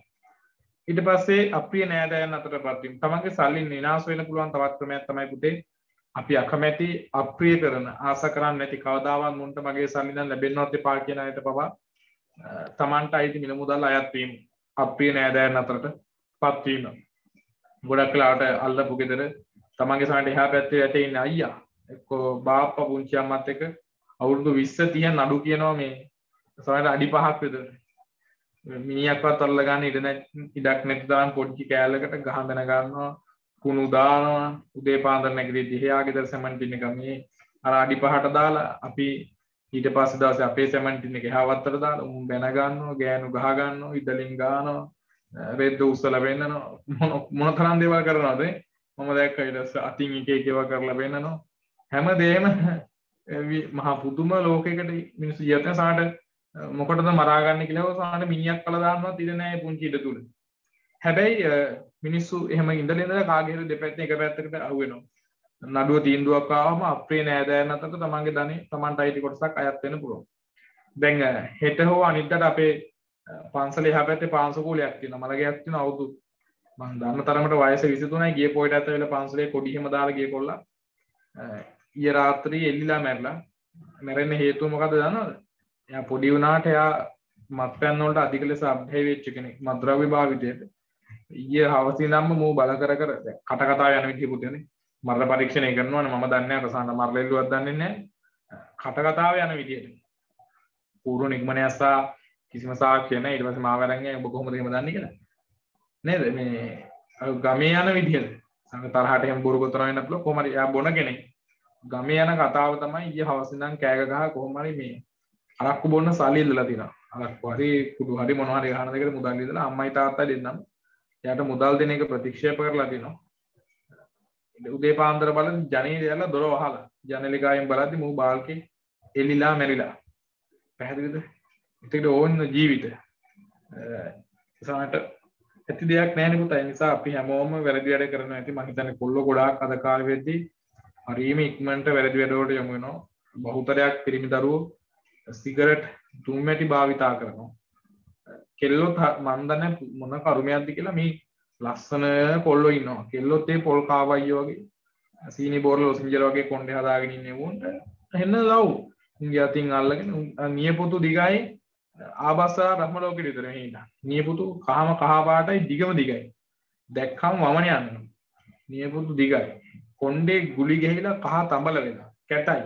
ඊට පස්සේ අප්‍රිය නෑදෑයන් අතරපත් වීම. තමන්ගේ සල්ලි විනාශ වෙන්න පුළුවන් තවත් ක්‍රමයක් තමයි පුතේ අපි අකමැති අප්‍රිය කරන ආස කරන්නේ නැති කවදාවත් මුන්ට මගේ සල්ලි නම් ලැබෙන්නවත් එපා කියන අයට පවා තමන්ට අයිති මිල මුදල් අයත් වීම අප්‍රිය නෑදෑයන් අතරටපත් වීම ගොඩක් වෙලාවට අල්ලපු ගෙදර තමන්ගේ සමහරට එහා පැත්තේ වැටේ ඉන්න අයියා එක්කෝ බාප්පා පුංචි අම්මත් එක්ක අවුරුදු 20 30 නඩු කියනවා මේ සමහරට අඩි 5ක් විතර මිනිහක්වත් අල්ල ගන්න ඉඩක් නැති තරම් පොඩි කෑල්ලකට ගහඳන ගන්නවා කුණු දානවා උදේ පාන්දර නැගිටිද්දි එහා ගෙදර සෙමන්ට් ටින් එක මේ අර අඩි 5ට දාලා අපි ඊට පස්සේ දවසේ අපේ සෙමන්ට් ටින් එක එහා වත්තට දාලා උන් බැන ගන්නවා ගෑනු ගහ ගන්නවා ඉදලින් ගන්නවා රෙද්ද උස්සලා වෙන්නනවා මොන තරම් දේවල් කරනවද මම දැක්කා ඊට පස්සේ අතින් එක එක ඒවා කරලා වෙන්නනවා හැමදේම මහා පුදුම ලෝකයකට මිනිස්සු ජීවිතේ සාට මොකටද මරා ගන්න කියලා සාට මිනිහක් කළා දාන්නවත් ඉඩ නැහැ පුංචි ඉඩ තුල හැබැයි මිනිස්සු එහෙම ඉඳලා කාගේ හරි දෙපැත්තේ එක පැත්තකට අහු වෙනවා නඩුව තීන්දුවක් ආවම අප්‍රිය නෑදෑයන් අතරට තමන්ගේ ධනෙ තමන්ට අයිති කොටසක් අයත් වෙන්න පුළුවන් දැන් හෙට හෝ අනිද්දාට අපේ පන්සලේ එහා පැත්තේ පාංශකූලයක් තියෙනවා මලගයක් තියෙනවා අවුරුදු මම දන්න තරමට වයස 23යි ගිය පොයට ඇතවිලා පන්සලේ කොඩි හිම දාලා ගිය කොල්ලා ඊයේ රාත්‍රියේ එල්ලිලා මැරලා මැරෙන්න හේතුව මොකද්ද දන්නවද එයා පොඩි වුණාට එයා මත්පැන් වලට අධික ලෙස අබ්බැහි වෙච්ච කෙනෙක් මත්ද්‍රව්‍ය භාවිතයට ඊයේ හවස ඉඳන්ම මූ බල කර කට කතා යන විදිහකුත් යන්නේ මරණ පරීක්ෂණය කරනවනේ මම දන්නේ නැහැ රසායන මරලෙල්ලුවක් දන්නේ නැහැ කට කතාව යන විදිහට පූර්ව නිගමනය සහ කිසිම සාක්ෂිය නැහැ ඊට පස්සේ මාව අරන් ඔබ කොහොමද එහෙම දන්නේ කියලා නේද මේ ගමේ යන විදිහට සංග තරහට එහෙම බොරු ගොතන වෙන්න පුළුවන් කොහොම හරි එයා බොන කෙනෙක් ගමේ යන කතාව තමයි ඊයේ හවස ඉඳන් කෑග ගහ කොහොම හරි මේ අරක්කු බොන්න සල්ලි ඉල්ලලා තිනවා අරක්කු හරි කුඩු හරි මොනවා හරි ගහන දෙකට මුදල් ඉල්ලලා අම්මයි තාත්තයි දෙන්නම එයාට මුදල් දෙන එක ප්‍රතික්ෂේප කරලා තිනවා උදේ පාන්දර බලන් ජනේලෙ යලා දොර වහලා ජනේලිකාවෙන් බලද්දි මූ බාල්කේ එලිලා මැරිලා පැහැදිලිද ඒකට ඕන ජීවිත සමහරට ඇති දෙයක් නැහැ නේ පුතා ඒ නිසා අපි හැමෝම වැරදි වැඩ කරනවා ඇති මම හිතන්නේ කොල්ලෝ ගොඩාක් අද කාලෙ වෙද්දී හරියම ඉක්මනට වැරදි වැඩ වලට යමු වෙනවා බහුතරයක් පිරිමි දරුවෝ සිගරට් දුම්මැටි භාවිතා කරනවා කෙල්ලොත් මන් දන්නේ මොන කර්මයක්ද කියලා මේ ලස්සන කොල්ලෝ ඉන්නවා කෙල්ලොත් ඒ පොල් කාවයියෝ වගේ සීනි බෝරල ඔසින්ජර වගේ කොණ්ඩේ හදාගෙන ඉන්නේ වුන්ට එන්න ලව් උන්ගේ අතින් අල්ලගෙන නියපොතු දිගයි ආබසා බ්‍රහ්ම ලෝකෙට විතර මෙහි ඉන්න නියපොතු කහම කහ පාටයි දිගම දිගයි දැක්කම වමනේ යනවා නියපොතු දිගයි කොණ්ඩේ ගුලි ගහලා කහ තඹල වෙනවා කැටයි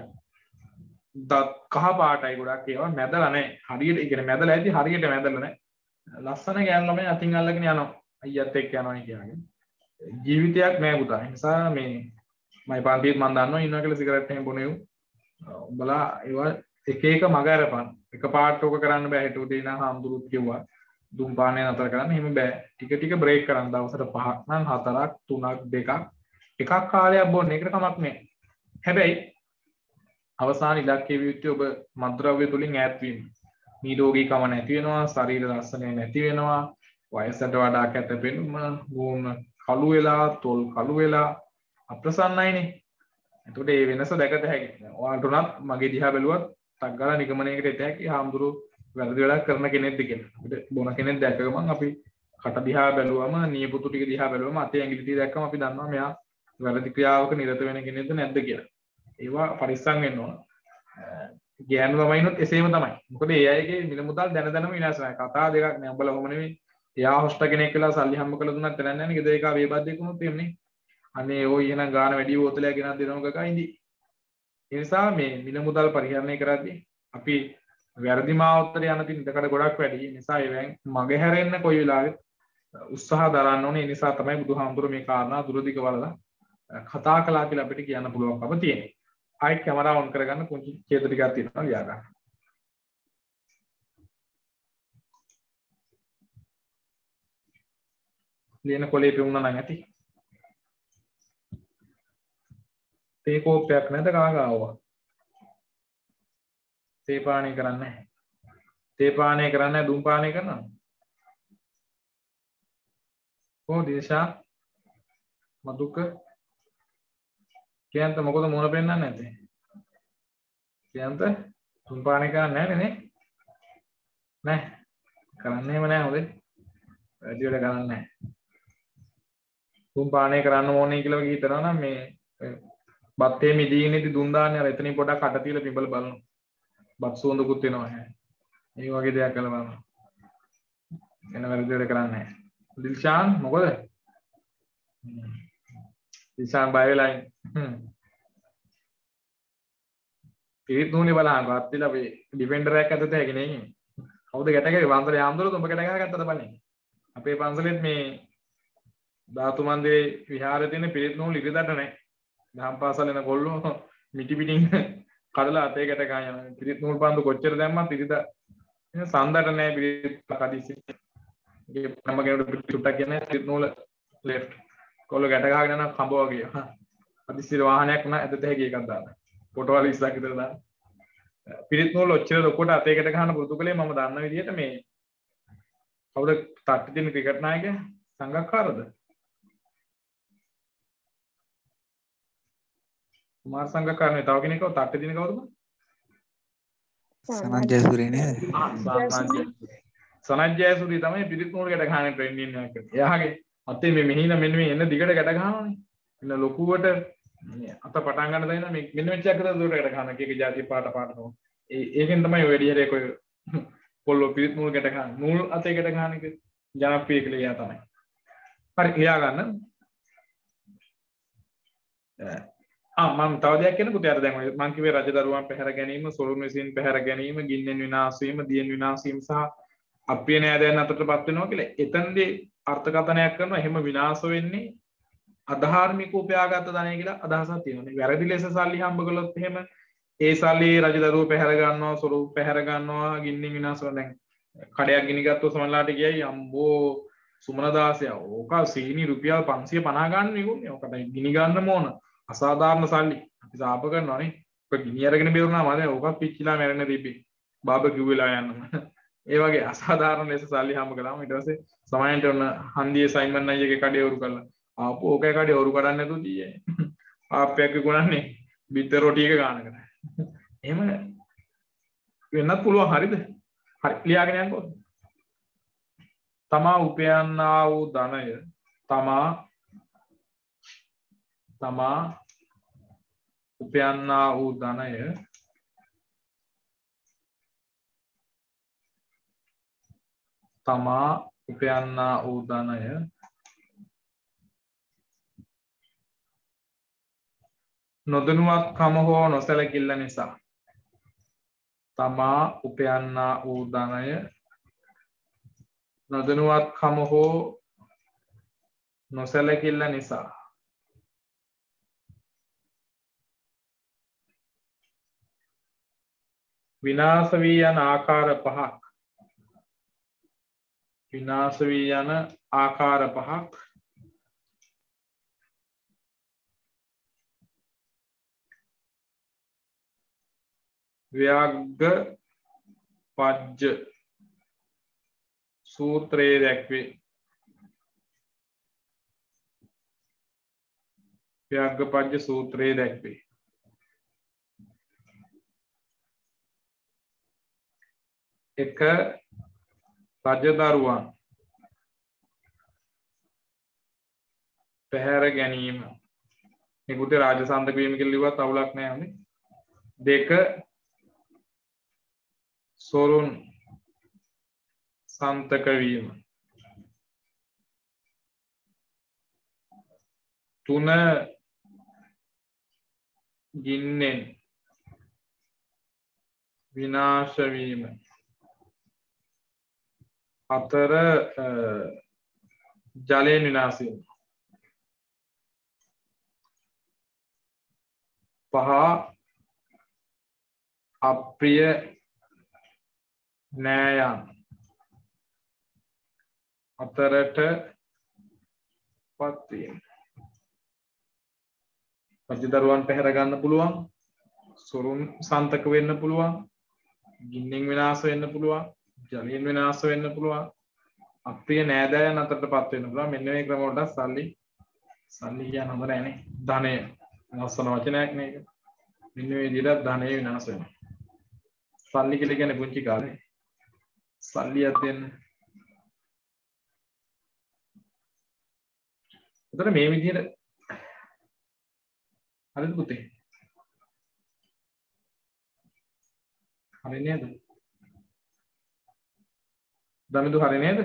දත් කහ පාටයි ගොඩක් ඒවා මැදලා නැහැ හරියට ඒ කියන්නේ මැදලා ඇති හරියට මැදලා නැහැ ලස්සන ගෑනු ළමයි අතින් අල්ලගෙන යනවා අයියත් එක්ක යනවා කියන්නේ ජීවිතයක් නෑ පුතා ඒ නිසා මේ මයි පන්තියේත් මම දන්නවා ඉන්නවා කියලා සිගරට් එහෙම බොනේ උඹලා ඒවා එක එක මග අරපන් එක පාට ඔක කරන්න බෑ හිට උදේ ඉඳන් හාමුදුරුවෝ කිව්වා දුම්පානය නතර කරන්න එහෙම බෑ ටික ටික බ්‍රේක් කරන්න දවසට 5ක් නම් 4ක් 3ක් 2ක් එකක් කාලයක් බොන්න ඒකට කමක් නෑ හැබැයි අවසාන ඉලක්කයේ විදිහට ඔබ මත්ද්‍රව්‍ය තුලින් ඈත් වීම නිරෝගීකම නැති වෙනවා ශරීර ලක්ෂණ නැති වෙනවා වයසට වඩා කැත පෙනුම මූණ කළු වෙලා තොල් කළු වෙලා අප්‍රසන්නයිනේ එතකොට මේ වෙනස දැකත හැකියි ඔයාලට උනත් මගේ දිහා බැලුවත් ටක් ගාලා නිගමනයකට එත හැකි හාමුදුරු වැරදි වැඩක් කරන කෙනෙක්ද කියලා අපිට බොන කෙනෙක් දැක්ක ගමන් අපි කට දිහා බැලුවම නියපොතු ටික දිහා බැලුවම අතේ ඇඟිලි ටික දැක්කම අපි දන්නවා මෙයා වැරදි ක්‍රියාවක නිරත වෙන කෙනෙක්ද නැද්ද කියලා ඒවා පරිස්සම් වෙන්න ඕන ගෑනු ළමයිනොත් එසේම තමයි මොකද ඒ අයගේ මිල මුදල් දැන දැනම විනාශ වෙනවා කතා දෙකක් නෑ උඹලා කොහොම නෙමෙයි එයා හොස්ට කෙනෙක් කියලා සල්ලි හම්බ කළ දුන්නත් තැනක් නැහැ නේ ගෙදර එකා වේබද්දෙක් වුණොත් එන්නේ අනේ ඕයි එහෙනම් ගාන වැඩි බෝතලයක් ගෙනත් දෙනවා කකා ඉඳි ඒ නිසා මේ මිල මුදල් පරිහරණය කරද්දී අපි වැරදි මාවතට යන තින් ඉඩකඩ ගොඩක් වැඩි ඒ නිසා ඒවෙන් මගේ හැරෙන්න කොයි වෙලාවෙත් උත්සාහ දරන්න ඕනේ ඒ නිසා තමයි බුදුහාමුදුරුවෝ මේ කාරණා දුරදිග වලලා කතා කළා කියලා අපිට කියන්න පුළුවන්කම තියෙන්නේ ආයි කැමරාව ඔන් කරගන්න පුංචි ඡේද ටිකක් තියෙනවා ලියා ගන්න ලියන කොලේ පෙවුනා නම් ඇති තේ කෝප්පයක් නැද කාගාවා තේ පානය කරන්නේ නැහැ තේ පානය කරන්නේ නැහැ දුම් පානය කරනවා කොහොමද දිශා මදුක කියන්ත මොකද මොන පෙන්නන්නේ නැත්තේ කියන්ත දුම් පානය කරන්නේ නැහැ නේ නෑ කරන්නේම නැහැ හොදේ වැඩි වැඩ කරන්නේ නැහැ දුම් පානය කරන්න ඕනේ කියලා හිතනවා නම් මේ බත්තේ මිදීනේදී දුන් දාන්නේ අර එතනින් පොඩක් අට තියලා පිඹල බලනවා. බත් සුවඳකුත් එනවා හැ. මේ වගේ දෙයක් කළා බලන්න. එන වැරදි වැඩ කරන්නේ නැහැ. දිල්ෂාන් මොකද? දිල්ෂාන් බය වෙලා ඉන්නේ. පිරිත් නූනේ බලහන් ගත්තලා අපි ඩිෆෙන්ඩර් එකක් ඇතුළත හැගෙන ඉන්නේ. කවුද ගැට ගහේ වන්දරේ ආම්දරෝ තුඹ ගැට ගහගත්තද බලන්නේ. අපේ පන්සලෙත් මේ ධාතු මන්දිරේ විහාරයේ තියෙන පිරිත් නූල් ඉරිදට නැහැ. දහම් පාසල යන ගොල්ලෝ මිටි පිටින් කඩලා අතේ ගැට ගහන යනවා. පිරිත් නූල් පන්දු කොච්චර දැම්මත් ඉරිද සඳට නැහැ පිරිත් කඩිසි. ඒ නම කෙනෙකුට චුට්ටක් කියන්නේ පිරිත් නූල ලෙෆ්ට්. කොල්ලෝ ගැට ගහගෙන යන කඹ වගේ. අදිසිර වාහනයක් නා ඇදත හැකි එකක් දාන්න. ෆොටෝවල ඉස්සක් විතර දාන්න. පිරිත් නූල් ඔච්චර ලොකුට අතේ ගැට ගන්න පුරුදු කලේ මම දන්න විදිහට මේ කවුද තට්ටි දින ක්‍රිකට් නායකයා සංගක්කාරද? කුමාර සංගක්කාරනේ තව කෙනෙක් කව තට්ටි දින කවුද? සනත් ජයසූරිය නේද? සනත් ජයසූරිය තමයි පිරිත් නූල් ගැට ගන්න ට්‍රෙන්ඩින් එකක්. එයාගේ අතේ මේ මෙහින මෙන්න මේ එන්න දිගට ගැට ගන්නවානේ. එන්න ලොකුවට අත පටන් ගන්න දෙන මේ මෙන්න මෙච්ච එකද දුරට ගැට ගන්න එක જાති පාට පාටනවා. ඒකෙන් තමයි ඔය වැඩි හරිය කොයි පොල්ලෝ පිරිත් නූල් ගැට ගන්න. නූල් අතේ ගැට ගන්න එක ජනප්‍රිය කියලා එයා තමයි. හරි එයා ගන්න. මම තව දෙයක් කියන්නකෝ තියාර දැන් ඔය මං කිව්වේ රජදරුවන් පැහැර ගැනීම, සොළුන් විසින් පැහැර ගැනීම, ගින්නෙන් විනාශ වීම, දියෙන් විනාශ වීම සහ අප්‍රිය නෑදෑයන් අතරටපත් වෙනවා කියලා. එතනදී අර්ථකථනයක් කරනවා එහෙම විනාශ වෙන්නේ අධාර්මික උපයාගත් ධනය කියලා අදහසක් තියෙනවා. වැරදි ලෙස සල්ලි හම්බ කළොත් එහෙම ඒ සල්ලි රජදරුවෝ පැහැර ගන්නවා, සොළු පැහැර ගන්නවා, ගින්නෙන් විනාශ වෙනවා. දැන් කඩයක් ගිනි ගත්තොත් සමහරලාට කියයි අම්බෝ සුමනදාසයා ඕක සීනි රුපියල් 550 ගන්න නෙගුන්නේ. ඕකට ගිනි ගන්න ඕන. අසාධාරණ සල්ලි අපි සාප කරනවා නේ. ඔක ගිනි අරගෙන බේරුණා මම දැන් ඕකත් පිච්චිලා මැරෙන්න තිබ්බේ. බාබකියු වෙලා යන්න. ඒ වගේ අසාධාරණ ලෙස සල්ලි හම්බ කළාම ඊට පස්සේ සමයන්ට ඔන්න හන්දියේ සයිමන් අයියගේ කඩේ වරු කළා. ආපු ඕකේ කඩේ වරු කඩන්න නැතුව තියේ. ආප්පයක් විකුණන්නේ බිත්තර රොටි එක ගන්නකට. එහෙම වෙන්නත් පුළුවන් හරිද? හරි ලියාගෙන යන්නකෝ. තමා උපයන්නා වූ ධනය තමා උපයන්නා වූ ධනය නොදනුවත්කම හෝ නොසැලකිල්ල නිසා තමා උපයන්නා වූ ධනය නොදනුවත්කම හෝ නොසැලකිල්ල නිසා විනාශ වී යන ආකාර පහක් ව්‍යග්ග පජ්ජ සූත්‍රයේ දැක්වේ. ව්‍යග්ගපජ්ජ සූත්‍රයේ දැක්වේ. එක රජදරුවන් පැහැර ගැනීම නිකුත් රාජසන්තක වීම කියලා ලිව්වත් අවුලක් නැහැ නේ. දෙක සොරුන් සන්තක වීම. තුන ගින්නෙන් විනාශ වීම. හතර ජලයෙන් විනාශ වීම. පහ අප්‍රිය නෑයන් අතරට පත්වීම. රජදරුවන් පැහැර ගන්න පුළුවන්, සොරුන් සන්තක වෙන්න පුළුවන්, ගින්නෙන් විනාශ වෙන්න පුළුවන්, ජලයෙන් විනාශ වෙන්න පුළුවන්, අප්‍රිය නෑදෑයන් අතරටපත් වෙන්න පුළුවන්. මෙන්න මේ ක්‍රම වලට සල්ලි කියන හොඳ නෑනේ. ධනය ලස්සන වචනයක් නේද? මෙන්න මේ විදිහට ධනය විනාශ වෙනවා. සල්ලි කියලා කියන්නේ පුංචි කාලේ. සල්ලියක් දෙන්න. එතන මේ විදිහට හරිද පුතේ? හරි නේද? දමිදු හරි නේද?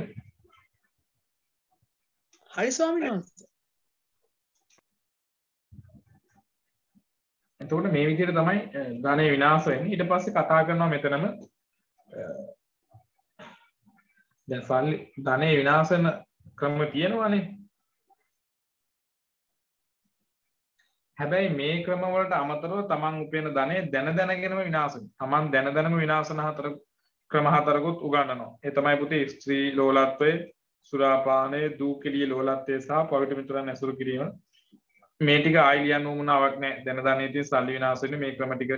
හරි ස්වාමීන් වහන්සේ. එතකොට මේ විදිහට තමයි ධනෙ විනාශ වෙන්නේ. ඊට පස්සේ කතා කරනවා මෙතනම දැන් සල්ලි ධනෙ විනාශ වෙන ක්‍රම තියෙනවානේ. හැබැයි මේ ක්‍රම වලට අමතරව තමන් උපයන ධනෙ දැන දැනගෙනම විනාශ වෙනවා. තමන් දැන දැනම විනාශ වෙන ක්‍රම හතරකුත් උගන්වනවා. ඒ තමයි පුතේ ස්ත්‍රී ලෝලත්වය, සුරාපානය, දූකිලිය ලෝලත්වය සහ පවිත්‍ර මිතුරන් ඇසුරු කිරීම. මේ ටික ආයි ලියන්න උවමනාවක් නැහැ. දැන දැන ඉතින් සල්ලි විනාශ වෙන්නේ මේ ක්‍රම ටික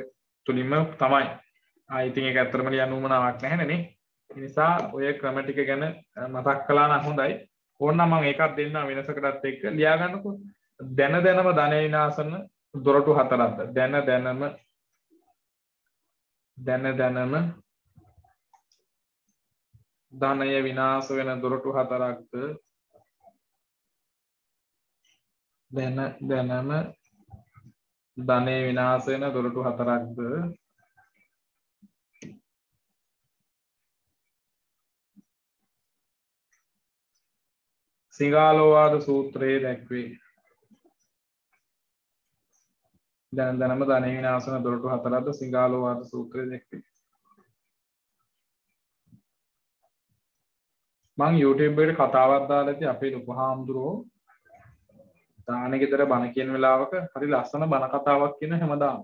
තුලින්ම තමයි. ආයි ඉතින් ඒක ඇත්තටම ලියන්න උවමනාවක් නැහැ නේ. ඒ නිසා ඔය ක්‍රම ටික ගැන මතක් කළා නම් හොඳයි. ඕනනම් මම ඒකත් දෙන්නම් වෙනසකටත් එක්ක ලියා ගන්නකො. දැන දැනම ධන විනාශන දොරටු හතරක්ද? දැන දැනම ධනය විනාශ වෙන දොරටු හතරක්ද? දැන දැනම ධනය විනාශ වෙන දොරටු හතරක්ද? සිංහාලෝවාද සූත්‍රයේ දැක්වේ. දැන දැනම ධනය විනාශ වෙන දොරටු හතරක්ද සිංහාලෝවාද සූත්‍රයේ දැක්වේ. මං YouTube එකට කතාවක් දාලා ඉතින් අපේ ලොකු හාමුදුරුවෝ දානේ ගෙදර බණ කියන වෙලාවක හරි ලස්සන බණ කතාවක් කියන හැමදාම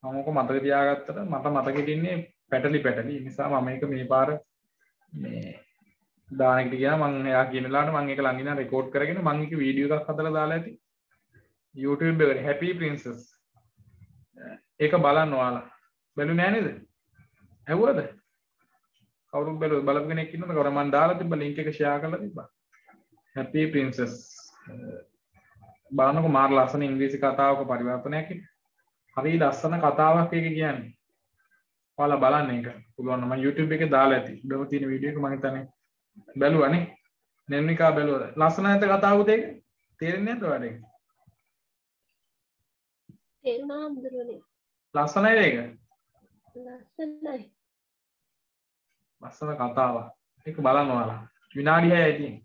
මම ඔක මතක තියාගත්තට මට මතකෙට ඉන්නේ පැටලි. ඒ නිසා මම මේක මේ පාර මේ දානෙකට ගියා. මම එයා කියන වෙලාවට මම ඒක ළඟ ඉඳන් රෙකෝඩ් කරගෙන මම ඒක වීඩියෝ එකක් හදලා දාලා ඇති YouTube එකට Happy Princess. ඒක බලන්න ඔයාලා. බැලුවේ නෑ නේද? ඇහුවද? කවුරුත් බැලුවද? බලපු කෙනෙක් ඉන්නවද? කවුරු මම දාලා තිබ්බ link එක share කරලා තිබ්බා. Happy Princess. බලන්නකො මාර ලස්සන ඉංග්‍රීසි කතාවක පරිවර්තනයක් එක. හරි ලස්සන කතාවක් ඒක කියන්නේ. ඔයාලා බලන්න ඒක. පුළුවන් නම් මම YouTube එකේ දාලා ඇති. උඩම තියෙන වීඩියෝ එක මම හිතන්නේ බැලුවානේ. නෙම්නිකා බැලුවද? ලස්සන නැත කතාවුත් ඒක. තේරෙන්නේ නැද්ද ඔයාලට ඒක? තේරුණා හම්දුරනේ. ලස්සනයිද ඒක? ලස්සනයි. ලස්සන කතාවක්. ඒක බලන්න ඔයාලා. විනාඩි 6යි තියෙන්නේ.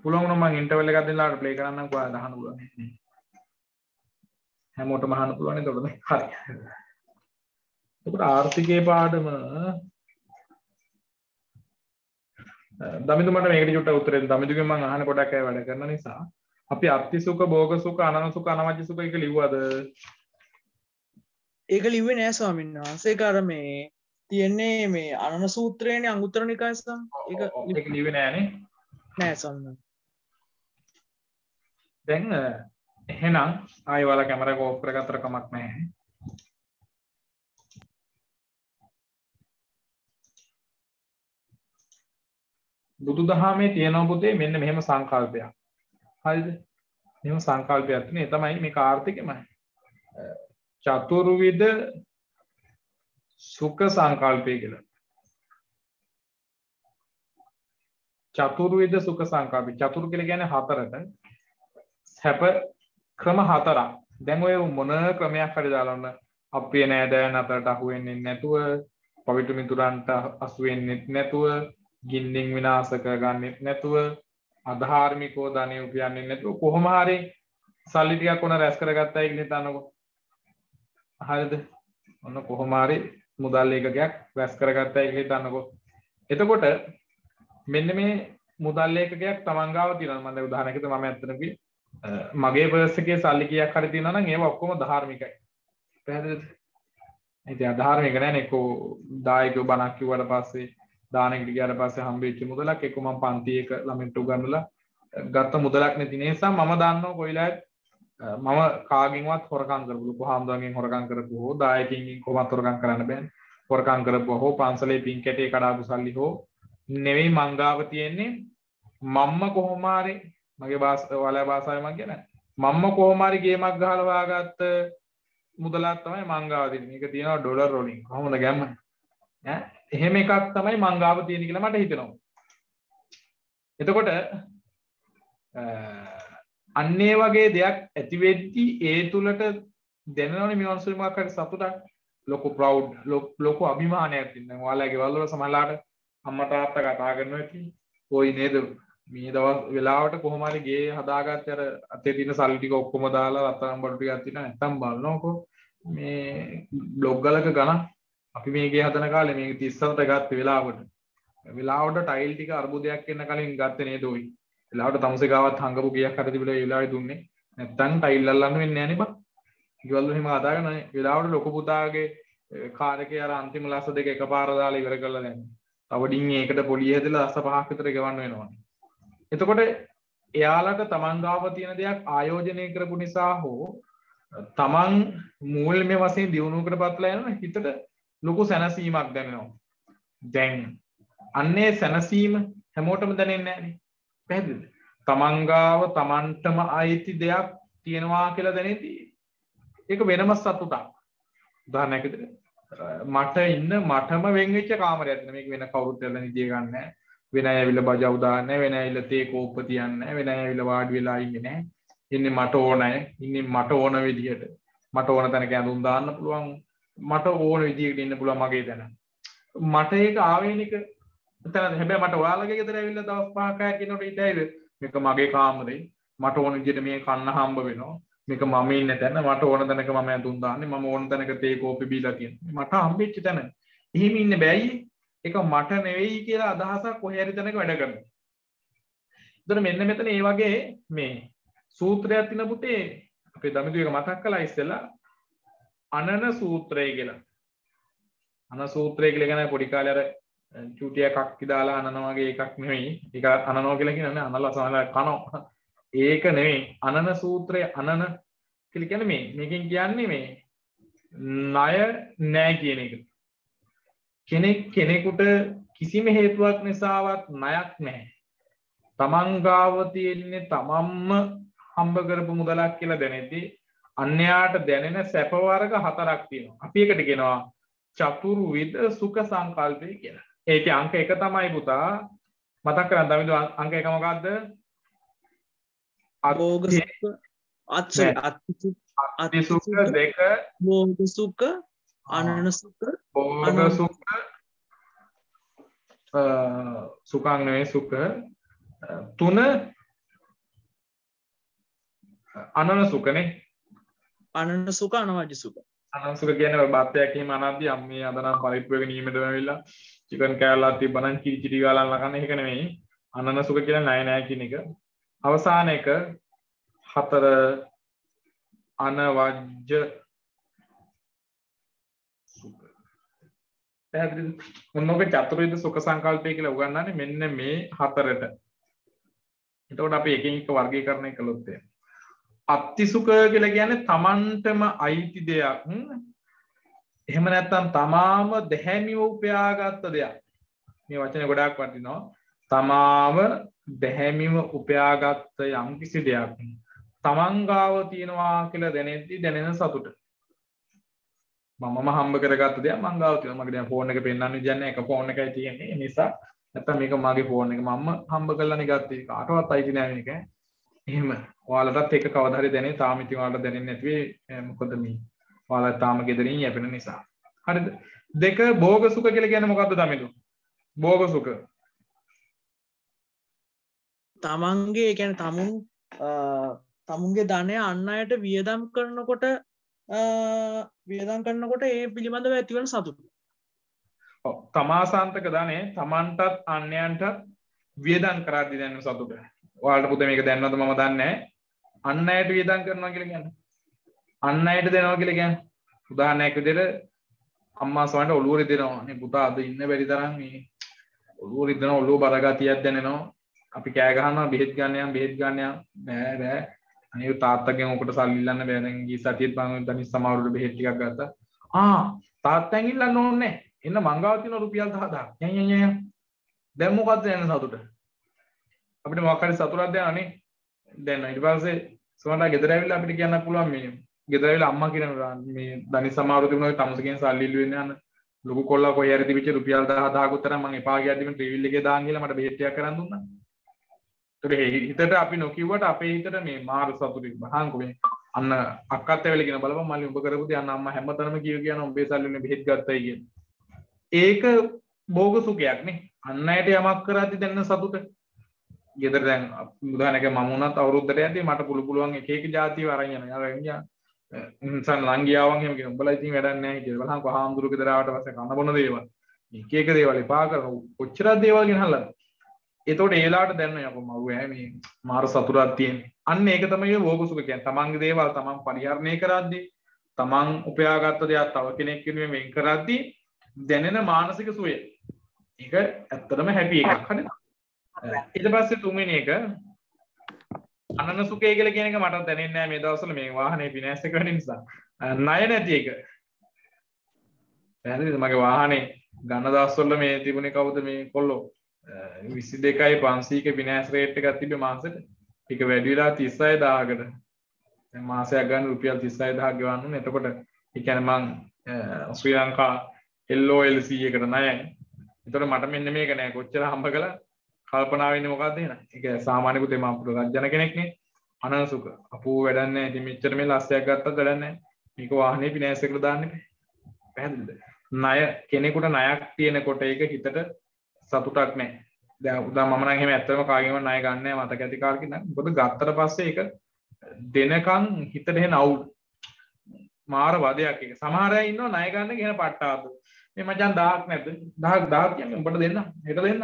පුළුවන් නම් මම ඉන්ටර්වල් එකක් දෙන්නලාට ප්ලේ කරන්නම් කොහොමද අහන්න පුළුවන්. හැමෝටම අහන්න පුළුවන් නේද? හරි. එතකොට ආර්ථිකයේ පාඩම දමිදු මට මේකට චුට්ටක් උත්තර දෙන්න. දමිදුගෙන් මම අහන්නේ පොඩක් අය වැඩ කරන නිසා. අපි අත්ති සුඛ, භෝග සුඛ, අනන සුඛ, අනවජ්‍ය සුඛ එක ලිව්වද? ඒක ලිව්වේ නෑ ස්වාමීන් වහන්සේ. ඒක අර මේ තියෙන්නේ මේ අනන සූත්‍රයේනේ අංගුත්තර නිකාය සම්. ඒක ලිව්වේ නෑනේ. නෑ ස්වාමීන්. දැන් එහෙනම් ආයෙ ඔයාලා කැමරා එක ඕෆ් කරගත්තට කමක් නැහැ. බුදුදහමේ තියෙනවා පුතේ මෙන්න මෙහෙම සංකල්පයක්. හරිද? මෙහෙම සංකල්පයක් තියෙන. ඒ තමයි මේක ආර්ථිකමයි. චතුර්විධ සුඛ සංකල්පය කියලා. චතුර්විධ සුඛ සංකල්පය. චතුර් කියලා කියන්නේ හතරට. සැප ක්‍රම හතරක්. දැන් ඔය මොන ක්‍රමයක් හරි දාලා වුණ අපේ නෑදෑයන් අතරට අහු වෙන්නේ නැතුව, පවිත්‍ර මිතුරන්ට අසු වෙන්නේ නැතුව, ගින්නෙන් විනාශ කරගන්නෙත් නැතුව, අධාර්මිකව ධනෙ උපයන්නේ නැතුව කොහොම හරි සල්ලි ටිකක් උන රැස් කරගත්තයි කියලා හිතන්නකො. හරිද? ඔන්න කොහොම හරි මුදල් ඒකකයක් රැස් කරගත්තයි කියලා හිතන්නකො. එතකොට මෙන්න මේ මුදල් ඒකකයක් තමන් ගාව තියෙනවා. මම දැන් උදාහරණයකට මම ඇත්තටම කිව්වේ මගේ පර්ස් එකේ සල්ලි කීයක් හරි තියෙනවා නම් ඒවා ඔක්කොම ධාර්මිකයි. පැහැදිලිද? ඉතින් අධාර්මික නැහැ නේ. කො දායකයෝ බණක් කිව්වට පස්සේ දානෙකට ගියාට පස්සේ හම්බෙච්ච මුදලක් එක්ක මම පන්ති එක ළමෙන්ට උගන්වලා ගත්ත මුදලක් නැති නිසා මම දන්නවා කොයිලාත් මම කාගෙන්වත් හොරකම් කරපු ලොකු හාමුදුරන්ගෙන් හොරකම් කරපු හෝ දායකයින්ගෙන් කොහොමවත් හොරකම් කරන්න බෑ. හොරකම් කරපුවා හෝ පන්සලේ පින් කැටේ කඩාපු සල්ලි හෝ නෙවෙයි මංගාව තියෙන්නේ. මම්ම කොහොම හරි මගේ ඔයාලා භාෂාවෙන් මම කියන්නේ මම්ම කොහොම හරි ගේමක් ගහලා වාගත්ත මුදලක් තමයි මංගාව තියෙන්නේ. මේක තියෙනවා ඩොලර් වලින්. කොහොමද ගැම්ම? ඈ එහෙම එකක් තමයි මංගාව තියෙන්නේ කියලා මට හිතෙනවා. එතකොට අන්නේ වගේ දෙයක් ඇති වෙද්දි ඒ තුලට දැනනවනේ මේ වන්සුලි මොකක් හරි සතුටක් ලොකු ප්‍රවුඩ් ලොකු අභිමානයක් තියෙනවා. ඔයාලගේ ගෙවල් වල සමහරලාට අම්මා තාත්තා කතා කරනවා කි කොයි නේද මේ දවස් වෙලාවට කොහොම හරි ගේ හදාගත්ත අර අතේ තියෙන සල්ලි ටික ඔක්කොම දාලා රත්තරන් බඩු ටිකක් තියෙනවා නැත්තම් බලනකො මේ බ්ලොග් වලක ගණන් අපි මේ ගේ හදන කාලේ මේ 37ට ගත්ත වෙලාවට ටයිල් ටික අර්බුදයක් එන්න කලින් ගත්තේ නේද ඔයි. වෙලාවට තමුසේ ගාවත් හංගපු ගියක් හරි තිබිලා ඒ වෙලාවේ දුන්නේ. නැත්තම් ටයිල් අල්ලන්න වෙන්නේ නැහැ නේ බං. ගෙවල් වල එහෙම හදාගෙන වෙලාවට ලොකු පුතාගේ කාර් එකේ අර අන්තිම ලස්ස දෙක එකපාර දාලා ඉවර කරලා දැම්මේ. තව ඩින් ඒකට පොලිය හැදලා ලස්ස 5ක් විතර ගෙවන්න වෙනවා. එතකොට එයාලට තමන් ගාව තියෙන දෙයක් ආයෝජනය කරපු නිසා හෝ තමන් මූල්‍යමය වශයෙන් දියුණුවකට පත්ලා යනවා හිතට ලොකු සැනසීමක් දැනෙනවා. දැන් අන්නේ සැනසීම හැමෝටම දැනෙන්නේ නැහැනේ. පැහැදිලිද? තමන් ගාව තමන්ටම අයිති දෙයක් තියෙනවා කියලා දැනෙද්දී ඒක වෙනම සතුටක්. උදාහරණයක් විදිහට මට ඉන්න මටම වෙන් වෙච්ච කාමරයක් තියෙනවා. මේක වෙන කවුරුත් ඇවිල්ලා නිදිය ගන්න නැහැ. වෙන අය ඇවිල්ලා බජව් දාන්නේ නැහැ. වෙන අය ඇවිල්ලා තේ කෝප්ප තියන්නේ නැහැ. වෙන අය ඇවිල්ලා වාඩි වෙලා ඉන්නේ නැහැ. ඉන්නේ මට ඕන අය. ඉන්නේ මට ඕන විදිහට. මට ඕන තැනක ඇඳුම් දාන්න පුළුවන්. මට ඕන විදිහකට ඉන්න පුළුවන් මගේ තැන. මට ඒක ආවේනික තැන. හැබැයි මට ඔයාලගේ ගෙදර ඇවිල්ලා දවස් 5ක් 6ක් ඉන්නකොට ඉතයිද මේක මගේ කාමරේ. මට ඕන විදිහට මේ කන්න හම්බ වෙනවා. මේක මම ඉන්න තැන. මට ඕන තැනක මම ඇඳුම් දාන්නේ. මම ඕන තැනක තේ කෝප්පි බීලා තියෙනවා. මට හම්බෙච්ච තැන. එහෙම ඉන්න බෑයි. ඒක මට නෙවෙයි කියලා අදහසක් කොහේ හරි තැනක වැඩ කරනවා. එතන මෙන්න මෙතන මේ වගේ මේ සූත්‍රයක් තියෙන පුතේ අපේ දමිදු එක මතක් කළා ඉස්සෙල්ලා අනන සූත්‍රය කියලා. අනන සූත්‍රය කියලා කියන්නේ පොඩි කාලේ අර චූටිය එකක් දාලා අනන වගේ එකක් නෙවෙයි. ඒක අනනවා කියලා කියන්නේ අනලා සමහරවල් කනවා. ඒක නෙවෙයි. අනන සූත්‍රය අනන කියලා කියන්නේ මේකෙන් කියන්නේ මේ ණය නෑ කියන එක. කෙනෙකුට කිසිම හේතුවක් නිසාවත් ණයක් නැහැ. තමන් ගාව තියෙන්නේ තමන්ම හම්බ කරපු මුදලක් කියලා දැනෙද්දී අන්‍යයාට දැනෙන සැප වර්ග 4ක් තියෙනවා. අපි එකට කියනවා චතුර්විධ සුඛ සංකල්පය කියලා. ඒකේ අංක 1 තමයි පුතා. මතක් කරගන්න දමිදු අංක 1 මොකද්ද? භෝග සුඛ අත්ති සුඛ 2 භෝග සුඛ අනන සුඛ භෝග සුඛ සුඛං නෙවෙයි සුඛ 3 අනන සුඛනේ. අනන සුඛ අනවජ්‍ය සුඛ. අනන සුඛ කියන්නේ බාත්යක් එහෙම අනද්දී අම්මේ අදනම් පරිප්පු එක නියමෙටම ඇවිල්ලා චිකන් කෑල්ලක් තිබ්බනම් කිරි ගාලා ලකන එක නෙවෙයි. අනන සුඛ කියන්නේ ණය නෑ කියන එක. අවසාන එක 4 අනවජ්‍ය සුඛ. පැහැදිලිද? මොනෝගේ චතුර්විධ සුඛ සංකල්පය කියලා උගන්වන්නේ මෙන්න මේ 4ට. එතකොට අපි එකින් එක වර්ගීකරණය කළොත් අත්ති සුඛ කියලා කියන්නේ තමන්ටම අයිති දෙයක්. එහෙම නැත්නම් තමාම දැහැමිව උපයාගත්ත දෙයක්. මේ වචනේ ගොඩාක් වටිනවා. තමාව දැහැමිව උපයාගත්ත යම් කිසි දෙයක් තමන් ගාව තියෙනවා කියලා දැනෙද්දි දැනෙන සතුට. මමම හම්බ කරගත්ත දෙයක් මං ගාව තියෙනවා. මගේ දැන් ෆෝන් එක පෙන්නන්න විදියක් නැහැ. එක ෆෝන් එකයි තියෙන්නේ. ඒ නිසා නැත්තම් මේක මගේ ෆෝන් එක මම හම්බ කරලානේ ගත්තේ. කාටවත් අයිති නෑ මේක. එහෙම. ඔයාලටත් ඒක කවදා හරි දැනේ. තාම ඉතින් ඔයාලට දැනෙන්නේ නැති වෙයි. මොකද මේ ඔයාලා තාම ගෙදරින් යැපෙන නිසා. හරිද? 2 භෝග සුඛ කියලා කියන්නේ මොකද්ද දමිදු? භෝග සුඛ. තමන්ගේ ඒ කියන්නේ තමුන්ගේ ධනය අන් අයට වියදම් කරනකොට ඒ පිළිබඳව ඇතිවන සතුට. තමාසාන්තක ධනය තමන්ටත් අන්‍යයන්ටත් වියදම් කරද්දී දැනෙන සතුට. ඔයාලට පුතේ මේක දැනනවද මම දන්නේ නැහැ. අන් අයට වියදම් කරනවා කියලා කියන්නේ. අන් අයට දෙනවා කියලා කියන්නේ. උදාහරණයක් විදිහට අම්මා සමහරට ඔළුව රිදෙනවා. නේ පුතා අද ඉන්න බැරි තරම් මේ ඔළුව රිදෙනවා ඔළුව බරගතියක් දැනෙනවා. අපි කෑ ගහනවා බෙහෙත් ගන්න යම් බෑ අනේ තාත්තගෙන් ඔකට සල්ලි ඉල්ලන්න බෑ දැන් ගිය සතියේත් මම තනි සමහරවල බෙහෙත් ටිකක් ගත්තා තාත්තෙන් ඉල්ලන්න ඕනේ එන්න මංගාව තියෙන රුපියල් 10000ක් යන් දැන් මොකද්ද යන සතුට අපිට මොකක් හරි සතුටක් දැනනේ දැන් ඊට පස්සේ සමහරවල් ගෙදර ඇවිල්ලා අපිට කියන්න පුළුවන් මේ ගෙදර ඇවිල්ලා අම්මා කියනවා මේ ධනි සමහරව තිබුණා තමුසගෙන් සල්ලි ඉල්ලුවෙන්න යන ලොකු කොල්ලා කොහේ හරි තිබිච්ච රුපියල් 10000ක් උතර මම එපා ගියද්දි මම ට්‍රිවිල් එකේ දාන් ගිහලා මට බෙහෙත් ටිකක් කරන් දුන්නා. ඒතර හිතට අපි නොකියුවට අපේ හිතට මේ මාර සතුටින් බහන්කෝ මේ අන්න අක්කත් ඇවිල්ලා කියන බලපන් මල්ලි උඹ කරපු දේ අන්න අම්මා හැමතැනම කියන උඹේ සල්ලිනේ බෙහෙත් ගත්තයි කියන. ඒක භෝග සුඛයක් නේ. අන්න ඇයට යමක් කරද්දි දැනෙන සතුට. ගෙදර දැන් උදාහරණයක් මම වුණත් අවුරුද්දට යද්දී මට පුළුවන් එක එක જાතිය අරන් යනවා. අර ඉන්දියා ඉන්සන් ලංගියාවන් එහෙම කියන උඹලා ඉතින් වැඩක් නැහැ කියලා. බලහන් කොහාමුදුරු ගෙදර ආවට පස්සේ කන බොන දේවල්. එක එක දේවල් එපා කරන කොච්චරක් දේවල් ගෙනහල්ලාද. එතකොට ඒ වෙලාවට දැනනවා යකෝ මව්ව මේ මාර සතුටක් තියෙන්නේ. අන්න ඒක තමයි භෝග සුඛ කියන්නේ. තමන්ගේ දේවල් තමන් පරිහරණය කරද්දී තමන් උපයාගත්ත දේවල් තව කෙනෙක් වෙනුවෙන් වෙන් කරද්දී දැනෙන මානසික සුවය. ඒක ඇත්තටම හැපි එකක්. හරිද? ඊට පස්සේ තුන්වෙනි එක අනන සුඛය කියලා කියන එක මට දැනෙන්නේ නැහැ මේ දවස්වල මේ වාහනේ ෆිනෑන්ස් එක වැඩි නිසා. ණය නැති එක. පැහැදිලිද? මගේ වාහනේ ගන්න දවස්වල මේ තිබුණේ කවුද මේ කොල්ලෝ 22යි 500ක ෆිනෑන්ස් රේට් එකක් තිබ්බේ මාසෙට. ඒක වැඩි වෙලා 36000කට. දැන් මාසයක් ගන්න රුපියල් 36000ක් ගෙවන්න ඕනේ. එතකොට ඒ කියන්නේ මං ශ්‍රී ලංකා LOLC එකට ණයයි. එතකොට මට මෙන්න මේක නෑ කොච්චර හම්බ කළා කල්පනා වෙන්නේ මොකක්ද එහෙනම්? ඒක සාමාන්‍ය පුතේ මම පුරජන කෙනෙක් නේ. අනනසුක. අපෝ වැඩක් නෑ. ඉතින් මෙච්චර මේ ලස්සයක් ගත්තත් වැඩක් නෑ. මේක වාහනේ ෆිනෑන්ස් එකට දාන්න එපා. පැහැදිලිද? ණය කෙනෙකුට ණයක් තියෙනකොට ඒක හිතට සතුටක් නෑ. දැන් උදා මම නම් එහෙම ඇත්තම කාගෙන්ම ණය ගන්න නෑ මතක ඇති කාලෙකින් නම්. මොකද ගත්තට පස්සේ ඒක දෙනකන් හිතට එන අවුල් මාර වදයක් ඒක. සමහර අය ඉන්නවා ණය ගන්න කියන පට්ටාතු. මේ මචං 1000ක් නැද්ද? 1000 කියන්නේ උඹට දෙන්න. හෙට දෙන්න.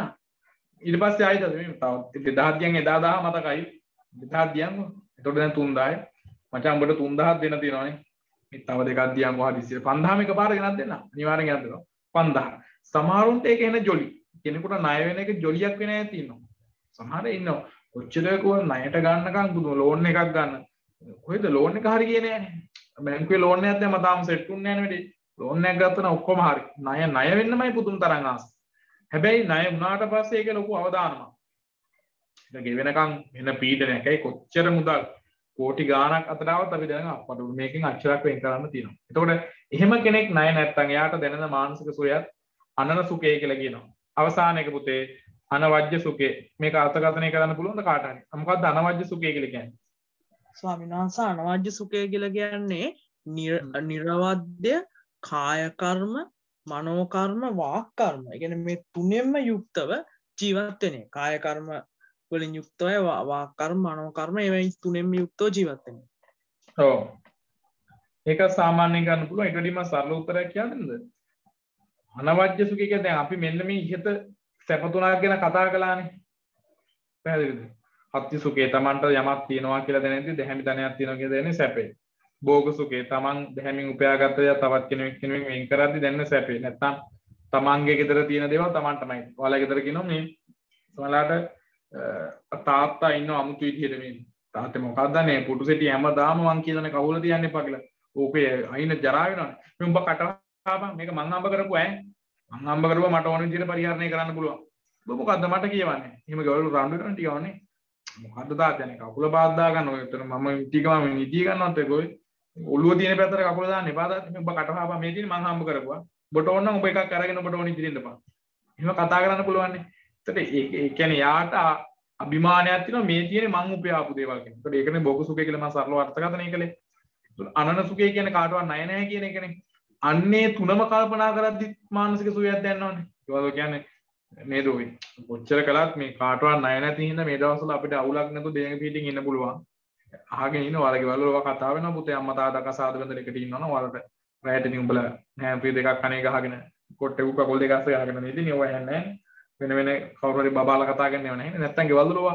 ඊට පස්සේ ආයිද මේ තව 2000 කියන්නේ එදා 1000 මතකයි. 2000 දියන්කො. එතකොට දැන් 3000යි. මචං උඹට 3000ක් දෙන්න තියෙනවානේ. මේ තව දෙකක් දියන්කො හරි 5000 එකපාර ගෙනත් දෙන්න. අනිවාර්යෙන් ගෙනත් දෙනවා. 5000. සමහරුන්ට ඒක එන ජොලි. කෙනෙකුට ණය වෙන එක ජොලියක් වෙන අය තියෙනවා. සමහර ඉන්නවා. ඔච්චරක ණයට ගන්නකම් දුන්න ලෝන් එකක් ගන්න. කොහෙද ලෝන් එක හරි ගියේ නෑනේ. බැංකුවේ ලෝන් එකක් දැම්ම තාම සෙට් උන්නේ නෑනේ වැඩි. ලෝන් එකක් ගත්තා නම් ඔක්කොම හරි. ණය වෙන්නමයි පුදුම තරම් ආස. හැබැයි ණය වුණාට පස්සේ ඒක ලොකු අවදානමක්. ඒක ගෙවෙනකම් වෙන පීඩනයක්. ඒ කොච්චර මුදල් කෝටි ගාණක් අතට આવත් අපි දැනගන්න අපට මේකෙන් අක්ෂරයක් වෙන් කරන්න තියෙනවා. එතකොට එහෙම කෙනෙක් ණය නැත්තම් එයාට දැනෙන මානසික සුවයත් අනන සුඛය කියලා කියනවා. අවසානයක පුතේ අනවජ්‍ය සුඛය. මේක අර්ථකථනය කරන්න පුළුවන්ද කාට හරි? මොකක්ද අනවජ්‍ය සුඛය කියලා කියන්නේ? ස්වාමීන් වහන්සේ අනවජ්‍ය සුඛය කියලා කියන්නේ නිර්වද්‍ය කාය කර්ම, මනෝ කර්ම, වාක් කර්ම. ඒ කියන්නේ මේ තුනෙන්ම යුක්තව ජීවත් වෙන්නේ. කාය කර්ම වලින් යුක්තවයි වාක් කර්ම, මනෝ කර්ම ඒවෙන් තුනෙන්ම යුක්තව ජීවත් වෙන්නේ. ඔව්. ඒක සාමාන්‍යයෙන් ගන්න පුළුවන්. ඊට වඩා සරල උත්තරයක් කියන්නද? අනවජ්‍ය සුඛය කියන්නේ දැන් අපි මෙන්න මේ ඉහත සැප තුනක් ගැන කතා කළානේ. පැහැදිලිද? අත්ති සුඛේ තමන්ට යමක් තියනවා කියලා දැනෙද්දි දැහැමි ධනයක් තියනවා කියලා දැනෙන්නේ සැපේ. භෝග සුඛේ තමන් දැහැමින් උපයාගත්ත දේ තවත් කෙනෙක් වෙන් කරද්දි දැනෙන සැපේ. නැත්තම් තමන්ගේ ගෙදර තියෙන දේවල් තමන්ටමයි. ඔයාලා ගෙදර කියනවා මේ සමහරවිට තාත්තා ඉන්න අමුතු විදිහට මේ තාත්තේ මොකක්ද දන්නේ පුටු සෙටි හැමදාම මං කියනනේ කවුල තියන්න එපා කියලා. ඕකේ අයින ජරා වෙනවනේ. මේ උඹ කටහාපන් මේක මං අම්බ කරපු ඈ. මං අම්බ කරපුවා මට ඕන විදිහට පරිහරණය කරන්න පුළුවන්. ඔබ මොකද්ද මට කියවන්නේ? එහෙම ගවලු රණ්ඩු කරන ටිකවන්නේ. මොකද්ද තාත්තනේ කකුල බාද්දා ගන්න ඔය උතන මම ටිකම නිදි ගන්නවත් ඒක ඔය ඔළුව තියෙන පැත්තට කකුල දාන්න එපා තාත්තේ. උඹ කටහාපන් මේ තියෙන මං අම්බ කරපුවා. ඔබට ඕන නම් ඔබ එකක් අරගෙන ඔබට ඕන ඉදිරියට එපා. එහෙම කතා කරන්න පුළුවන් නේ. ඒත් ඒ කියන්නේ යාට අභිමානයක් තියෙනවා මේ තියෙන්නේ මං උපයාපු දේවල් කියන. ඒත් ඒකනේ භෝග සුඛය කියලා මම සරලව අර්ථකථනය කළේ. අනන සුඛය කියන්නේ කාටවත් ණය නැහැ කියන එකනේ. අන්නේ තුනම කල්පනා කරද්දි මානසික සුවයක් දැනනවනේ. ඒවල කියන්නේ නේද ඔය. කොච්චර කළත් මේ කාටවත් ණය නැති හින්දා මේ දවස්වල අපිට අවුලක් නැතුව දෙයක පිටින් ඉන්න පුළුවන්. අහගෙන ඉන්න ඔයාලගේ වල කතා වෙනවා පුතේ අම්මා තාත්තා කසාද බඳලා එකට ඉන්නවනේ ඔයාලට රැයට ඉතින් උඹලා හැම්පි දෙකක් කණේ ගහගෙන කොට්ටේ උක කකුල් දෙක අස්සේ ගහගෙන මේ ඉතින් ඔය යන්නේ වෙන වෙන කවුරු හරි බබාලා කතා කරන්නේව නැහැ නැත්තම් ගෙවල් වල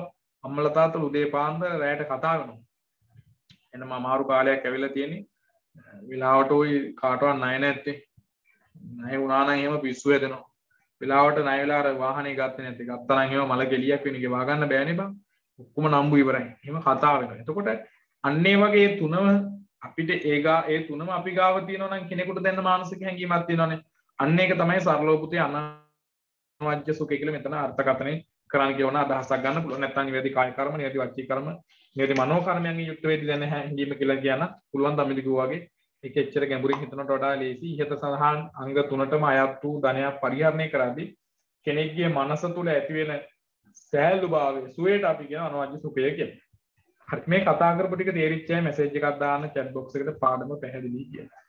අම්මලා තාත්තලා උදේ පාන්දර රැයට කතා වෙනවා එනම අමාරු කාලයක් ඇවිල්ලා තියෙන්නේ විලාවට ওই කාටවත් ණය නැත්තේ ණය වුණා නම් එහෙම පිස්සු හැදෙනවා විලාවට ණය වෙලා අර වාහනේ ගත්තේ නැත්තේ ගත්තා නම් එහෙම මල ගෙලියක් වෙන එක වා ගන්න බෑනේ බං ඔක්කොම නම්බු ඉවරයි එහෙම කතා වෙනවා එතකොට අන්නේ වගේ තුනම අපිට ඒ තුනම අපි ගාව තියෙනවා නම් කෙනෙකුට දැනන මානසික හැඟීමක් තියෙනවානේ අන්න ඒක තමයි සරලව පුතේ අනවජ්‍ය සුඛය කියලා මෙතන අර්ථකථනය කරන්න කියන අදහසක් ගන්න පුළුවන් නැත්නම් නිවැරදි කාය කර්ම නිවැරදි වචී කර්ම නිවැරදි මනෝ කර්මයන්ගෙන් යුක්ත වෙදී දැන හැඟීම කියලා කියන පුළුවන් තමයි කිව්වා වගේ ඒක එච්චර ගැඹුරින් හිතනට වඩා ලේසි ඉහත සඳහන් අංග තුනටම අයත් වූ ධනයක් පරිහරණය කරද්දී කෙනෙක්ගේ මනස තුල ඇති වෙන සෑහළු භාවය සුවයට අපි කියන අනවජ්‍ය සුඛය කියලා හරි මේ කතා කරපු ටික තේරිච්ච අය මැසේජ් එකක් දාන්න chat box එකට පාඩම පැහැදිලි කියලා.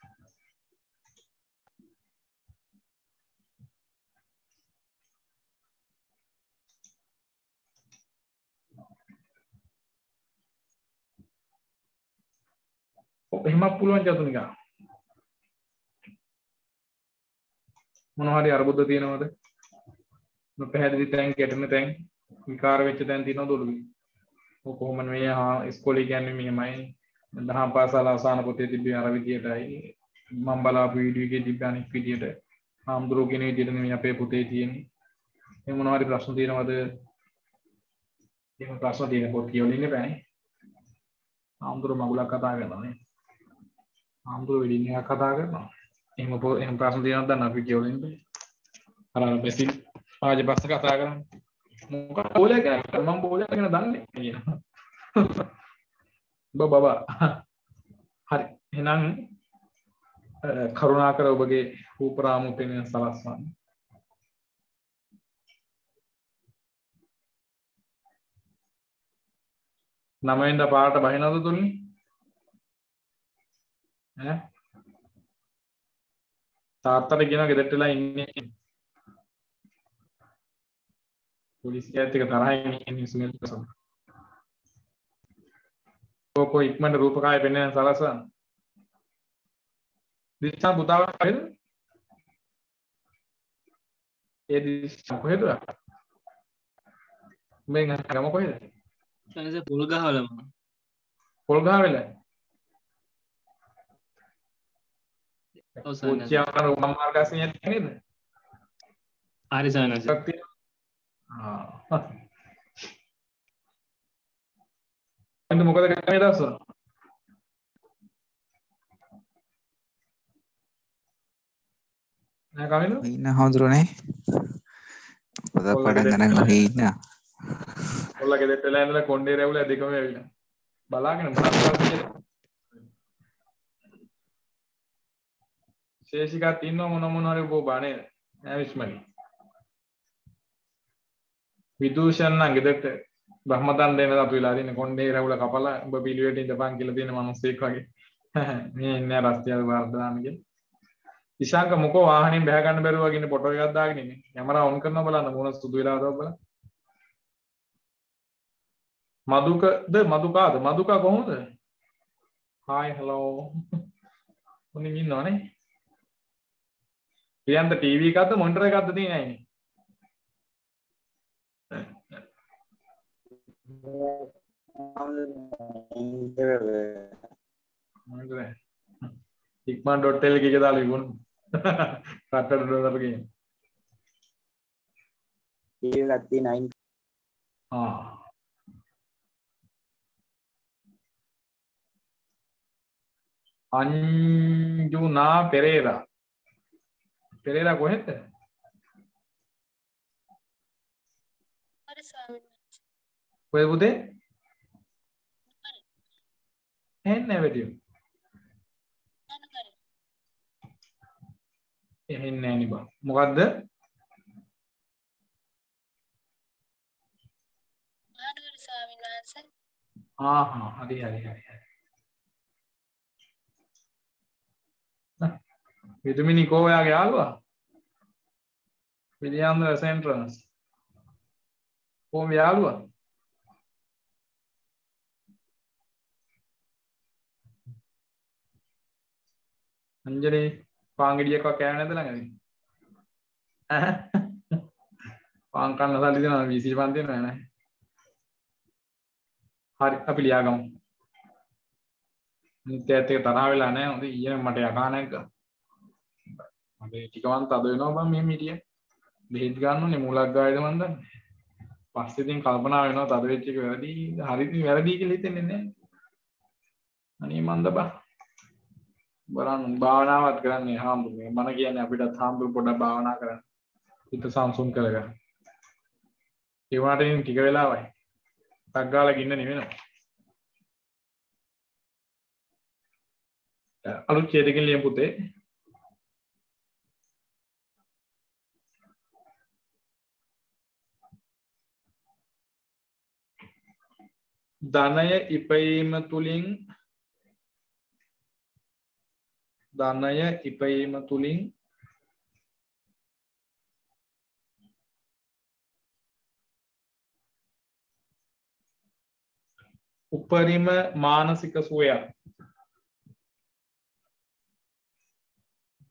එහෙමත් පුළුවන් චතුනිකා. මොනවා හරි අරුබුද තියෙනවද? නොපැහැදිලි තැන්, ගැටෙන තැන්, විකාර වෙච්ච තැන් තියෙනවද ඔළුවේ? ඔය කොහොමද මේ ඉස්කෝලේ කියන්නේ මෙහෙමයි. දහම් පාසල අවසාන පොතේ තිබ්බේ අර විදියටයි. මම බලාපු වීඩියෝ එකේ තිබ්බ අනිත් විදියට. ආම්දුරෝ කියන විදියට නෙමෙයි අපේ පොතේ තියෙන්නේ. මේ මොනවා හරි ප්‍රශ්න තියෙනවද? එහෙම ප්‍රශ්න තියෙන පොත් කියවලින් ඉන්නේ ආම්දුරෝ මගුලක් කතා කරනවා නේ. ආම්දුරෝ වෙඩින් එකක් කතා කරනවා. එහෙම ප්‍රශ්න තියෙනවද දන්න අපි කියවලින් ඉන්නේ. අර මෙසින් ආජ බස් කතා කරන්නේ. මොකක්ද බෝලයක් ගැන මම බෝලයක් ගැන දන්නේ කියනවා. බබා හරි එහෙනම් කරුණාකර ඔබගේ රූප රාමු පෙනෙන සලස්වන්න. නමෙන්ද පාට බහිනවද තුන්නේ? ඈ තාත්තට කියනවා ගෙදරට වෙලා ඉන්නේ. පොලිසියත් එක්ක තරහින් ඉන්නේ සුනිල් ප්‍රසන්න. කො ඉක්මනට රූපකාය පෙන්වන සලසන. දිස්සා පුතාව කොහෙද? ඒ දිස්සා කොහෙද? මෙන් ගම කොහෙද? සනස පොල් ගහවලම. පොල් ගහවෙල. ඔව් සනස. කොච්චියාන උගම් මාර්ගයෙන් නේද? හරි සනස. අන්ත මොකද කරන්නේ දවසවල? නෑ කමිනු? ඉන්න හොඳුරනේ. පොත පටන් ගන්න ඔහේ ඉන්න. ඔල්ලා ගෙදරට වෙලා ඉඳලා කොණ්ඩේ රැවුලා දෙකම ඇවිල්ලා. බලාගෙන මොනවද කරන්නේ? ශේෂිකාත් ඉන්නව මොන හරි බානේ නෑ විශ්මලි. විදූෂන් නම් ගෙදරට බ්‍රහ්මතන් දෙන්න අපි වෙලා ඉන්නේ කොණ්ඩේ රැවුලා කපලා ඔබ පිළිවෙලට ඉඳපන් කියලා තියෙන මිනිස්සෙක් වගේ. මේ ඉන්නේ රස්තියල් වර්ධනාන කියන. ඉෂාංක මොකෝ වාහනේ බහ ගන්න බැරුව වගේ ඉන්නේ ෆොටෝ එකක් දාගෙන ඉන්නේ. කැමරා ඔන් කරනවා බලන්න මොන සුදු වෙලාවද බලන්න. මදුකද මදුකාද මදුකා කොහොමද? Hi hello. උනින් ඉන්නවනේ. ප්‍රියන්ත ටීවී එකක්ද මොනිටර් එකක්ද තියෙන්නේ අයිනේ? Hikman.lk එක දාලා ඉවුන්. කට්ටට ඩොලර් ගේන. ටීවී එකක් තියෙන 9. Anjuna Pereira. Pereira කොහෙද? හරි ස්වාමීන් වහන්සේ. කොහෙද පුතේ? එන්නේ වැඩියෝ. එන්නේ නෑ නේ බා. මොකද්ද? ආනන්ද ස්වාමීන් වහන්සේ. හරි. විදුමිනි කෝ ඔයාගේ යාළුවා? විද්‍යාන්තර සෙන්ට්‍රන්ස්. කොහොම යාළුවා? අංජලි පාංගඩියක් කෑවේ නැද්ද ළඟදී? පාන් කන්න සල්ලි දෙනවා VC පාන් දෙනවා නෑ. හරි අපි ලියාගමු. නිත්‍යත් එක තරහ වෙලා නැහැ. හොඳ ඊයේ මට යකා නැග්ගා. මට ටිකවන්ත අද වෙනවා බං මෙහෙම හිටියේ. බෙහෙත් ගන්න ඕනේ මූලක් ගායද මන් දන්නේ. පස්සේ ඉතින් කල්පනා වෙනවා තද වෙච්ච එක වැරදි. හරිද වැරදි කියලා හිතෙන්නේ නැහැ. අනේ මන්ද බං. බලන්න භාවනාවත් කරන්නේ හාමුදුරුවෝ. මම කියන්නේ අපිටත් හාමුදුරුවෝ පොඩ්ඩක් භාවනා කරන්න. හිත සංසුන් කරගන්න. ඒ වුණාට ඉතින් ටික වෙලාවයි. ටක් ගාලා ගින්න නෙවෙනවා. අලුත් ඡේදකින් ලියමු පුතේ. ධනය ඉපයීම තුලින් උපරිම මානසික සුවයක්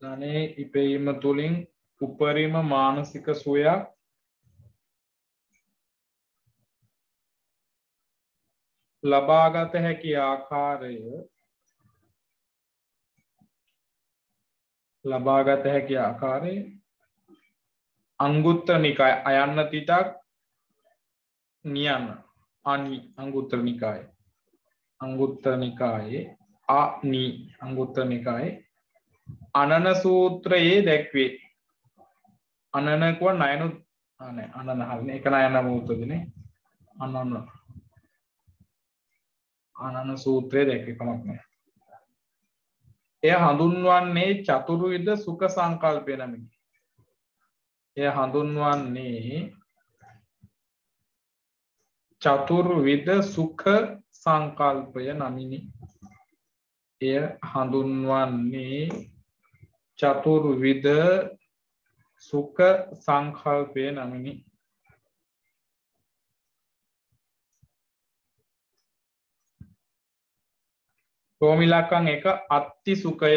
ධනය ඉපයීම තුලින් උපරිම මානසික සුවයක් ලබාගත හැකි ආකාරය අංගුත්තර නිකාය අයන්න තිටක් නියන්න අනි අංගුත්තර නිකායේ අංගුත්තර නිකායේ අනන සූත්‍රයේ දැක්වේ අනන කව නයනු අනන හරිනේ එක නයන මුත්තදනේ අනන සූත්‍රයේ දැක්වේ කමක් නැහැ එය හඳුන්වන්නේ චතුර්විධ සුඛ සංකල්පය නමිනි එය හඳුන්වන්නේ චතුර්විධ සුඛ සංකල්පය නමිනි එය හඳුන්වන්නේ චතුර්විධ සුඛ සංකල්පය නමිනි රෝමි ඉලක්කම් 1 අත්ති සුඛය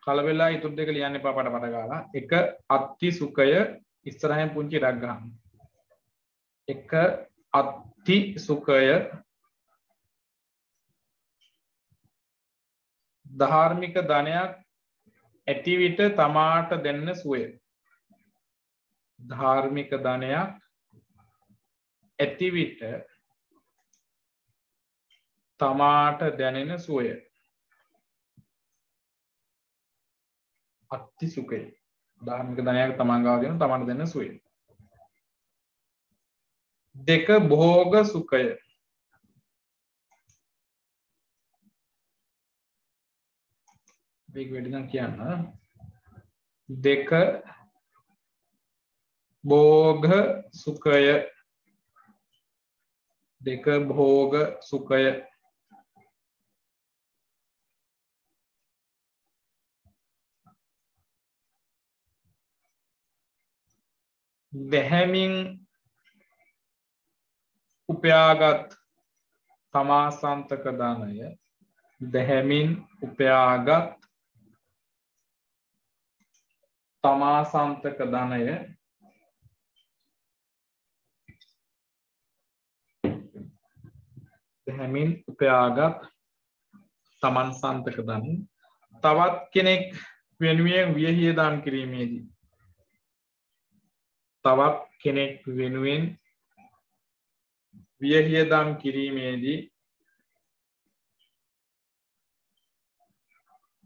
කලබලලා ඊටු දෙක ලියන්න එපා පට ගාලා 1 අත්ති සුඛය ඉස්සරහින් පුංචි ඉරක් ගන්න 1 අත්ති සුඛය ධාර්මික ධනයක් ඇති විට තමාට දෙන්න සුවය ධාර්මික ධනයක් ඇති විට තමාට දැනෙන සුවය අත්ති සුඛය ධාර්මික ධනයක් තමන් ගාව දෙන තමාට දැනෙන සුවය 2 භෝග සුඛය වැඩිනම් කියන්න 2 භෝග සුඛය 2 භෝග සුඛය දැහැමින් උපයාගත් තමාසන්තක ධනය දැහැමින් උපයාගත් තමාසන්තක ධනය දැහැමින් උපයාගත් තමන් සන්තක ධනය තවත් කෙනෙක් වෙනුවෙන් වියහියදම් කිරීමේදී තවත් කෙනෙක් වෙනුවෙන් වියහියදම් කිරීමේදී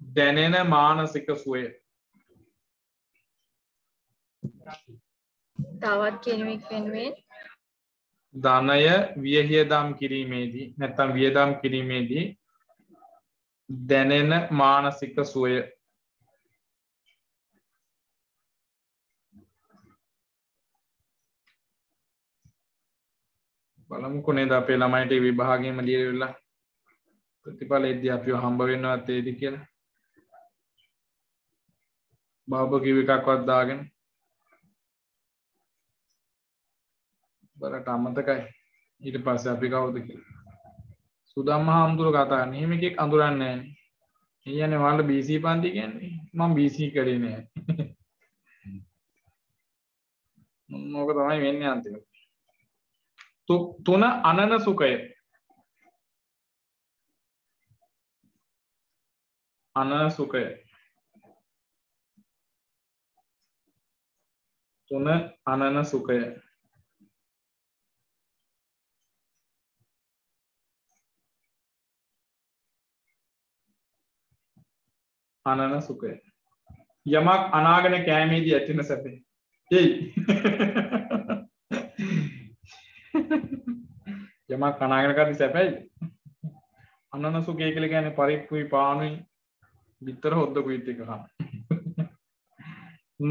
දැනෙන මානසික සුවය තවත් කෙනෙක් වෙනුවෙන් ධනය වියහියදම් කිරීමේදී නැත්නම් වියදම් කිරීමේදී දැනෙන මානසික සුවය බලමුකෝ නේද අපේ ළමයිට විභාගයෙම ලියවිලා ප්‍රතිඵල එද්දී අපිව හම්බ වෙනවත් ඒදි කියලා බාබ කිව් එකක්වත් දාගෙන බලට අමතකයි ඊට පස්සේ අපි කවුද කියලා සුදම්ම හාමුදුරුවෝ කතා කරන එහෙම එකෙක් අඳුරන්නේ නැහැ නේ. ඒ කියන්නේ ඔයාලට BC පන්ති කියන්නේ මම BC කරේ නෑ. මොකද තමයි වෙන්නේ අන්තිමට. 3 අනන සුඛය. අනන සුඛය. 3 අනන සුඛය. අනන සුඛය. යමක් අනාගෙන කෑමේදී ඇතින සැපේ. එයි. යමක් අනාගෙන කද්දි සැපයි. අනන සුඛය කියලා කියන්නේ පරිප්පුයි පානුයි විතර හොද්දකුයිත් එක කන.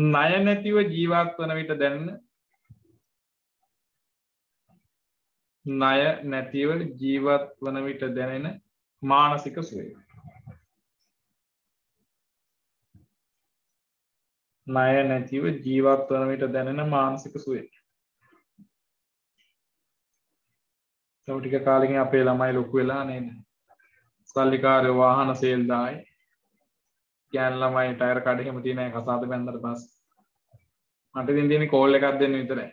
ණය නැතිව ජීවත් වන විට දැනෙන ණය නැතිව ජීවත් වන විට දැනෙන මානසික සුවය. ණය නැතිව ජීවත් වන විට දැනෙන මානසික සුවය. තව ටික කාලෙකින් අපේ ළමයි ලොකු වෙලා නේද? සල්ලිකාරය වාහන සේල්දායි. ගෑන් ළමයි ටයර් කඩ එහෙම තියෙන කසාද බැන්දට පස්සේ මට ඉතින් තියෙන කෝල් එකක් දෙන්න විතරයි.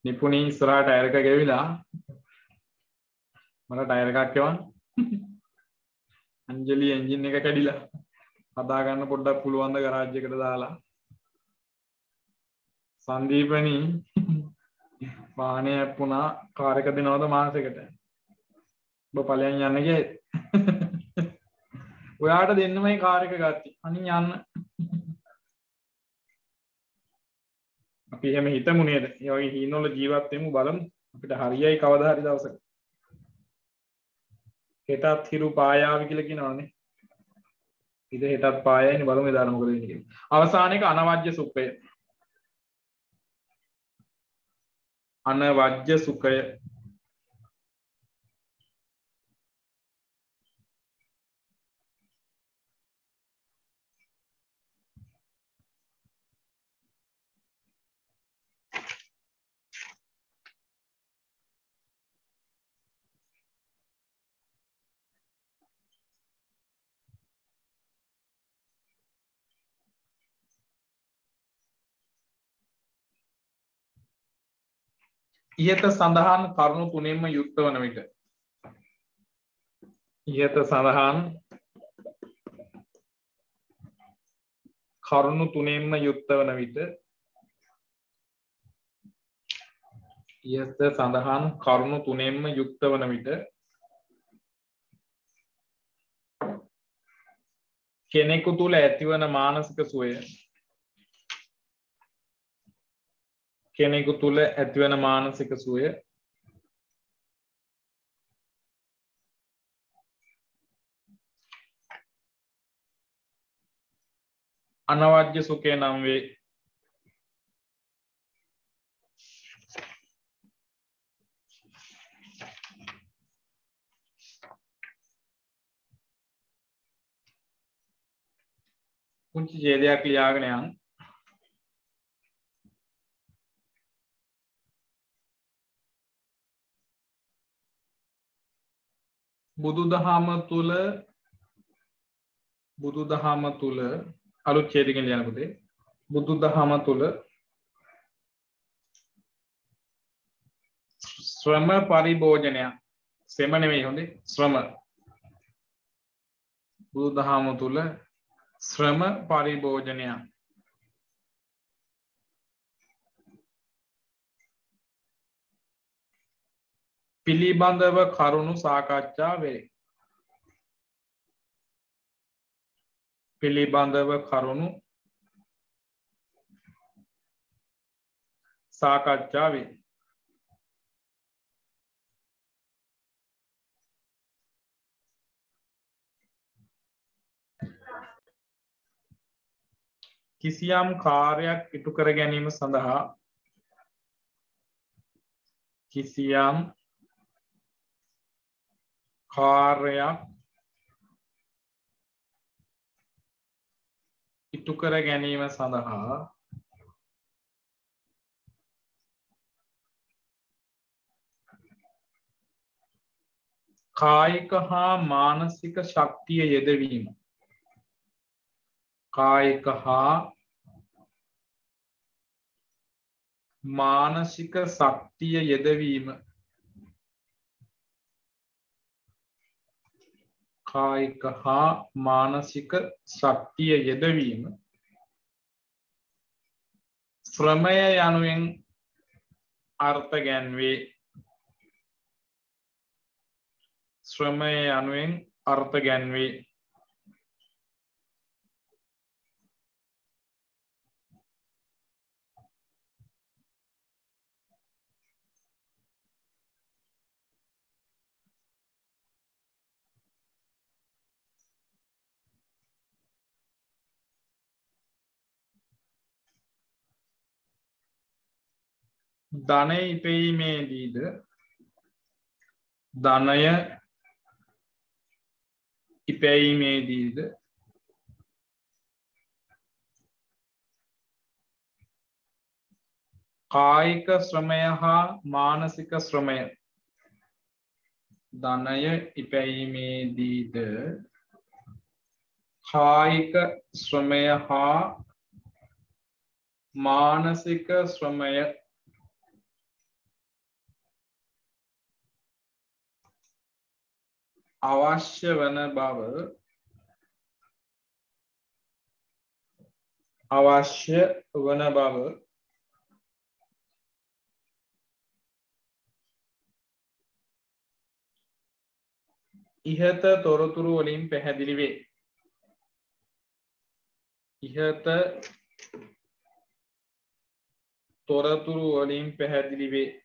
නිපුණී ඉස්සරහට ටයර් එක ගෙවිලා මට ටයර් එකක් එවන්න. අංජලි එන්ජින් එක කැඩිලා හදා ගන්න පොඩ්ඩක් පුළුවන් ද ගරාජ් එකට දාලා. සංදීපනි වාහනේ පුනා කාර් එක දෙනවද මාසෙකට? ඔබ ඵලයන් යන්න ගියේ. ඔයාට දෙන්නමයි කාර් එක ගත්තේ. අනින් යන්න. අපි එහෙම හිතමු නේද? ඒ වගේ හීනවල ජීවත් වෙමු බලමු. අපිට හරියයි කවදා හරි දවසක. හෙටත් හිරු පායාවි කියලා කියනවනේ. ඉත හෙටත් පායයිනේ බලමු එදාට මොකද වෙන්නේ කියලා. අවසාන එක අනවජ්‍ය සුඛය. අනවජ්‍ය සුඛය. ඉහත සඳහන් කරුණු තුනෙන්ම යුක්ත වන විට ඉහත සඳහන් කරුණු තුනෙන්ම යුක්ත වන විට ඉහත සඳහන් කරුණු තුනෙන්ම යුක්ත වන විට කෙනෙකු තුළ ඇතිවන මානසික සුවය කෙනෙකු තුළ ඇතිවන මානසික සුවය අනවජ්‍ය සුඛය නම් වේ. පුංචි ඡේදයක් ලියාගෙන යන්න. බුදුදහම තුල අලුත් ඡේදකින් ලියන පුතේ. බුදුදහම තුල ශ්‍රම පරිභෝජනය ශ්‍රම නෙමෙයි හොඳේ ශ්‍රම. බුදුදහම තුල ශ්‍රම පරිභෝජනය පිළිබඳව කරුණු සාකච්ඡා වේ. පිළිබඳව කරුණු සාකච්ඡා වේ. කිසියම් කාර්යයක් ඉටු කර ගැනීම සඳහා කිසියම් කාර්යයක් ඉටු කර ගැනීම සඳහා කායික හා මානසික ශක්තිය යෙදවීම කායික හා මානසික ශක්තිය යෙදවීම කායික හා මානසික ශක්තිය යෙදවීම ශ්‍රමය යනුවෙන් අර්ථ ගැන්වේ. ශ්‍රමය යනුවෙන් අර්ථ ගැන්වේ. ධනය ඉපැයීමේදීද ධනය ඉපැයීමේදීද කායික ශ්‍රමය හා මානසික ශ්‍රමය ධනය ඉපැයීමේදීද කායික ශ්‍රමය හා මානසික ශ්‍රමය අවශ්‍ය වන බව ඉහත තොරතුරු වලින් පැහැදිලි වේ. ඉහත තොරතුරු වලින් පැහැදිලි වේ.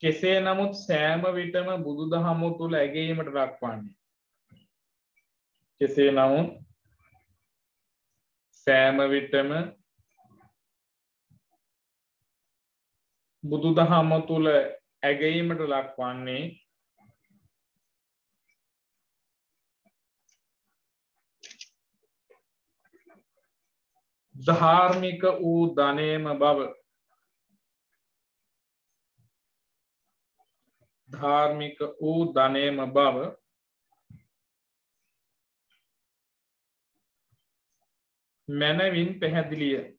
කෙසේ නමුත් සෑම විටම බුදුදහම තුළ ඇගීමට දක්වන්නේ. කෙසේ නමුත් සෑම විටම බුදුදහම තුළ ඇගීමට ලක්වන්නේ ධාර්මික වූ ධනයම බව. ධාර්මික වූ ධනයම බව මැනවින් පැහැදිලිය.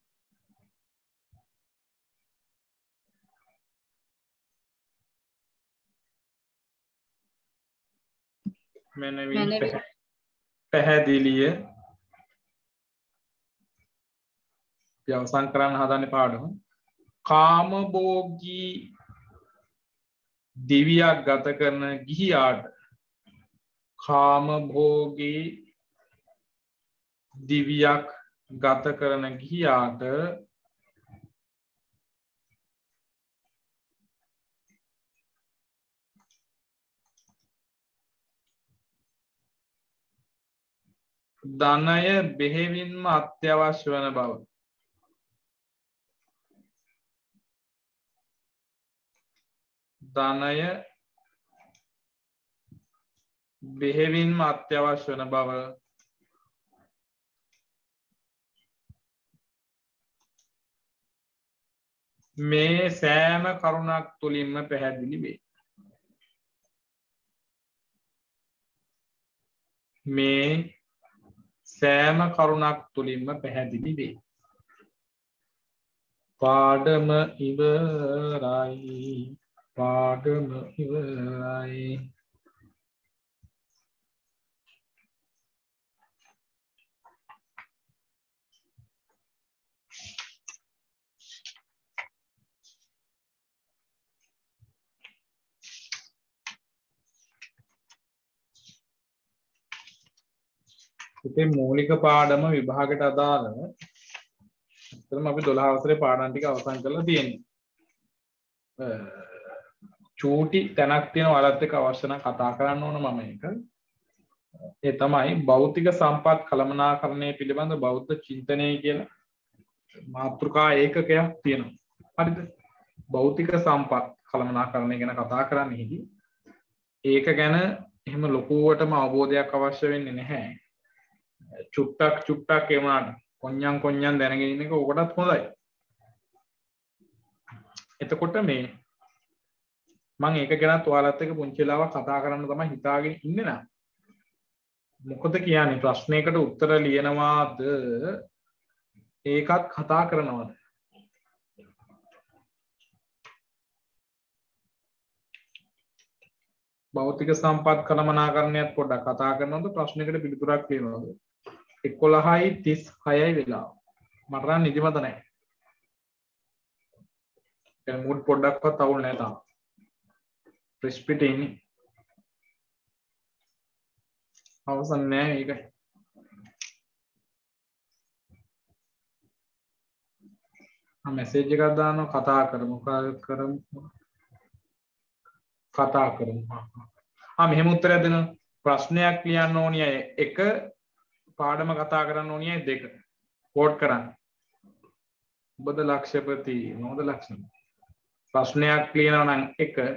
මැනවින් පැහැදිලිය. අවසන් කරන්න හදන්නේ පාඩම. කාමභෝගී දිවියක් ගත කරන ගිහියාට කාමභෝගී දිවියක් ගත කරන ගිහියාට ධනය බෙහෙවින්ම අත්‍යවශ්‍ය වන බව. ධනය බෙහෙවින්ම අත්‍යවශ්‍ය වන බව මේ සෑම කරුණක් තුළින්ම පැහැදිලි වේ. මේ සෑම කරුණක් තුළින්ම පැහැදිලි වේ. පාඩම ඉවරයි. පාඩම ඉවරයි. ඉතින් මූලික පාඩම විභාගයට අදාළව අතරම අපි 12 වසරේ පාඩම් ටික අවසන් කරලා තියෙනවා. චූටි තැනක් තියෙනවා ඔයාලත් එක්ක අවශ්‍ය නම් කතා කරන්න ඕන මම ඒක. ඒ තමයි භෞතික සම්පත් කළමනාකරණය පිළිබඳ බෞද්ධ චින්තනය කියලා මාතෘකා ඒකකයක් තියෙනවා. හරිද? භෞතික සම්පත් කළමනාකරණය ගැන කතා කරන්නේදී ඒක ගැන එහෙම ලොකුවටම අවබෝධයක් අවශ්‍ය වෙන්නේ නැහැ. චුට්ටක් ඒ වුණාට කොඤ්ඤම් දැනගෙන ඉන්න එක ඔකටත් හොඳයි. එතකොට මේ මම ඒක ගැනත් ඔයාලත් එක්ක පුංචි වෙලාවක් කතා කරන්න තමයි හිතාගෙන ඉන්නේ නා. මොකද කියන්නේ ප්‍රශ්නයකට උත්තර ලියනවාද ඒකත් කතා කරනවාද? භෞතික සම්පත් කළමනාකරණයත් පොඩ්ඩක් කතා කරනවද ප්‍රශ්නයකට පිළිතුරක් ලියනවද? 11:36යි වෙලාව. මට නම් නිදිමත නැහැ. දැන් මූඩ් පොඩ්ඩක්වත් අවුල් නැහැ තාම. ප්‍රෙස් පිටේ ඉන්නේ. අවසන් නැහැ ඒකයි. මෙසේජ් එකක් දානවා කතා කරමු. මෙහෙම උත්තරයක් දෙනවා. ප්‍රශ්නයක් ලියන්න ඕනි අය 1 පාඩම කතා කරන්න ඕනේ 2 කෝඩ් කරන්න. ඔබද ලක්ෂපති මොකද ලක්ෂණ? ප්‍රශ්නයක් ලියනවා නම් 1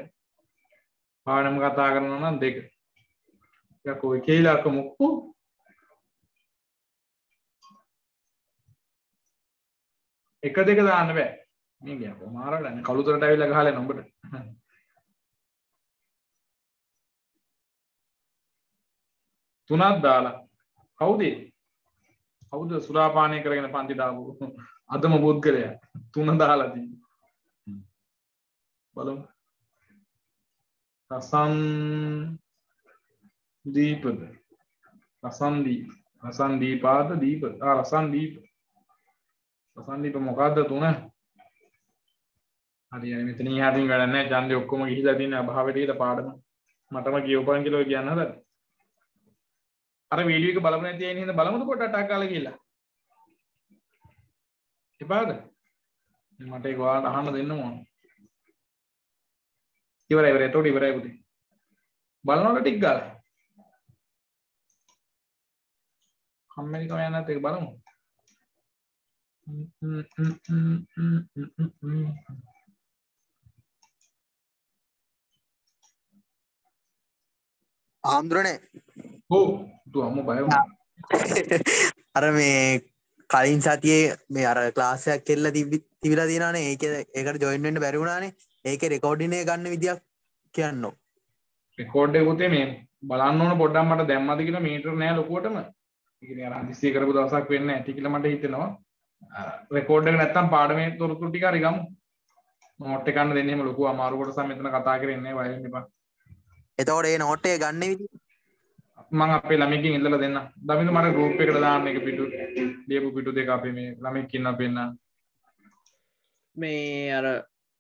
පාඩම කතා කරනවා නම් 2. යකෝ එකේලක මුක්කු එක දෙක දාන්න බෑ. මේ ගියා මාරලා කළුතරට ඇවිල්ලා ගහලා යන උඹට. තුනක් දාලා කවුද සුරාපානය කරගෙන පන්ති දාපු අදම පුද්ගලයා 3 දාලා තියෙනවා. බලමු. රසන්දීපද රසන්දීපාද දීප රසන්දීප මොකද්ද 3? හරියනේ මෙතන ඉහතින් වැඩක් නැහැ. ඡන්දේ ඔක්කොම ගිහිලා තියෙන අභාවයට ඉල පාඩම මටම කියවපන් කියලා කියන්න හදලා. අර වීඩියෝ එක බලමු නැති ඇයි නේද බලමුද පොඩ්ඩක් ටක් ගාලා ගිහලා. එපාද? මට ඒක ඔයාලට අහන්න දෙන්න ඕන. ඉවරයි පුතේ. බලනකොට ටික ගාලා. කම්මැලිකම යන නැත් ඒක බලමු. ආම්ද්‍රනේ ඔව් දුවමු බය වුණා. අර මේ කලින් සතියේ මේ අර ක්ලාස් එකක් කෙල්ල තිබිලා තියෙනවානේ ඒකට ජොයින් වෙන්න බැරි වුණානේ. ඒකේ රෙකෝඩින් එක ගන්න විදියක් කියන්නෝ. රෙකෝඩ් එක පුතේ මේ බලන්න ඕන පොඩ්ඩක් මට දැම්මද කියලා මීටර නෑ ලොකුවටම. ඒ කියන්නේ අර හදිස්සිය කරපු දවසක් වෙන්නේ නැති කියලා මට හිතෙනවා. රෙකෝඩ් එක නැත්තම් පාඩමේ තොරතුරු ටික හරි ගමු. නෝට් එක ගන්න දෙන්නේ එහෙම ලොකු අමාරු කොටසක් මෙතන කතා කරන්නේ නැහැ වයින් එපා. එතකොට ඒ නෝට් එක ගන්න විදිය මම අපේ ළමයිකින් ඉල්ලලා දෙන්න. දමින්ද මට ගෲප් එකට දාන්න එක පිටු ලියපු පිටු දෙක අපේ මේ ළමයිකින් අපෙන්න. මේ අර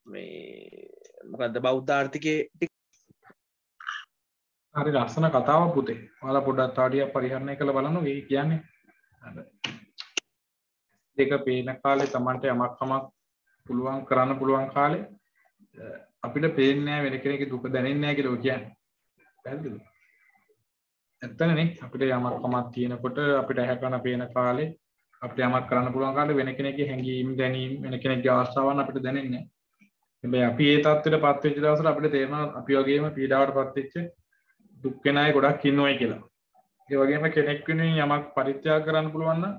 මේ මොකද්ද බෞද්ධ ආර්ථිකයේ හරි ලස්සන කතාවක් පුතේ. ඔයාලා පොඩ්ඩක් තාඩියක් පරිහරණය කරලා බලන්න මේ කියන්නේ. දෙක පේන කාලේ Tamante යමක් පුළුවන් කරන්න පුළුවන් කාලේ අපිට පේන්නේ නැහැ වෙන කෙනෙක්ගේ දුක දැනෙන්නේ නැහැ කියලා කියන්නේ. පැහැදිලිද? ඇත්තනේ අපිට යමක් තියෙනකොට අපිට හැකන පේන කාලේ අපිට යමක් කරන්න පුළුවන් කාලේ වෙන කෙනෙක්ගේ හැඟීම් දැනීම් වෙන කෙනෙක්ගේ ආශාවන් අපිට දැනෙන්නේ නැහැ. හැබැයි අපි ඒ තත්ත්වයටපත් වෙච්ච දවසට අපිට තේරෙනවා අපි වගේම පීඩාවටපත් වෙච්ච දුක් වෙන අය ගොඩක් ඉන්නවයි කියලා. ඒ වගේම කෙනෙක් වෙනුවෙන් යමක් පරිත්‍යාග කරන්න පුළුවන් නම්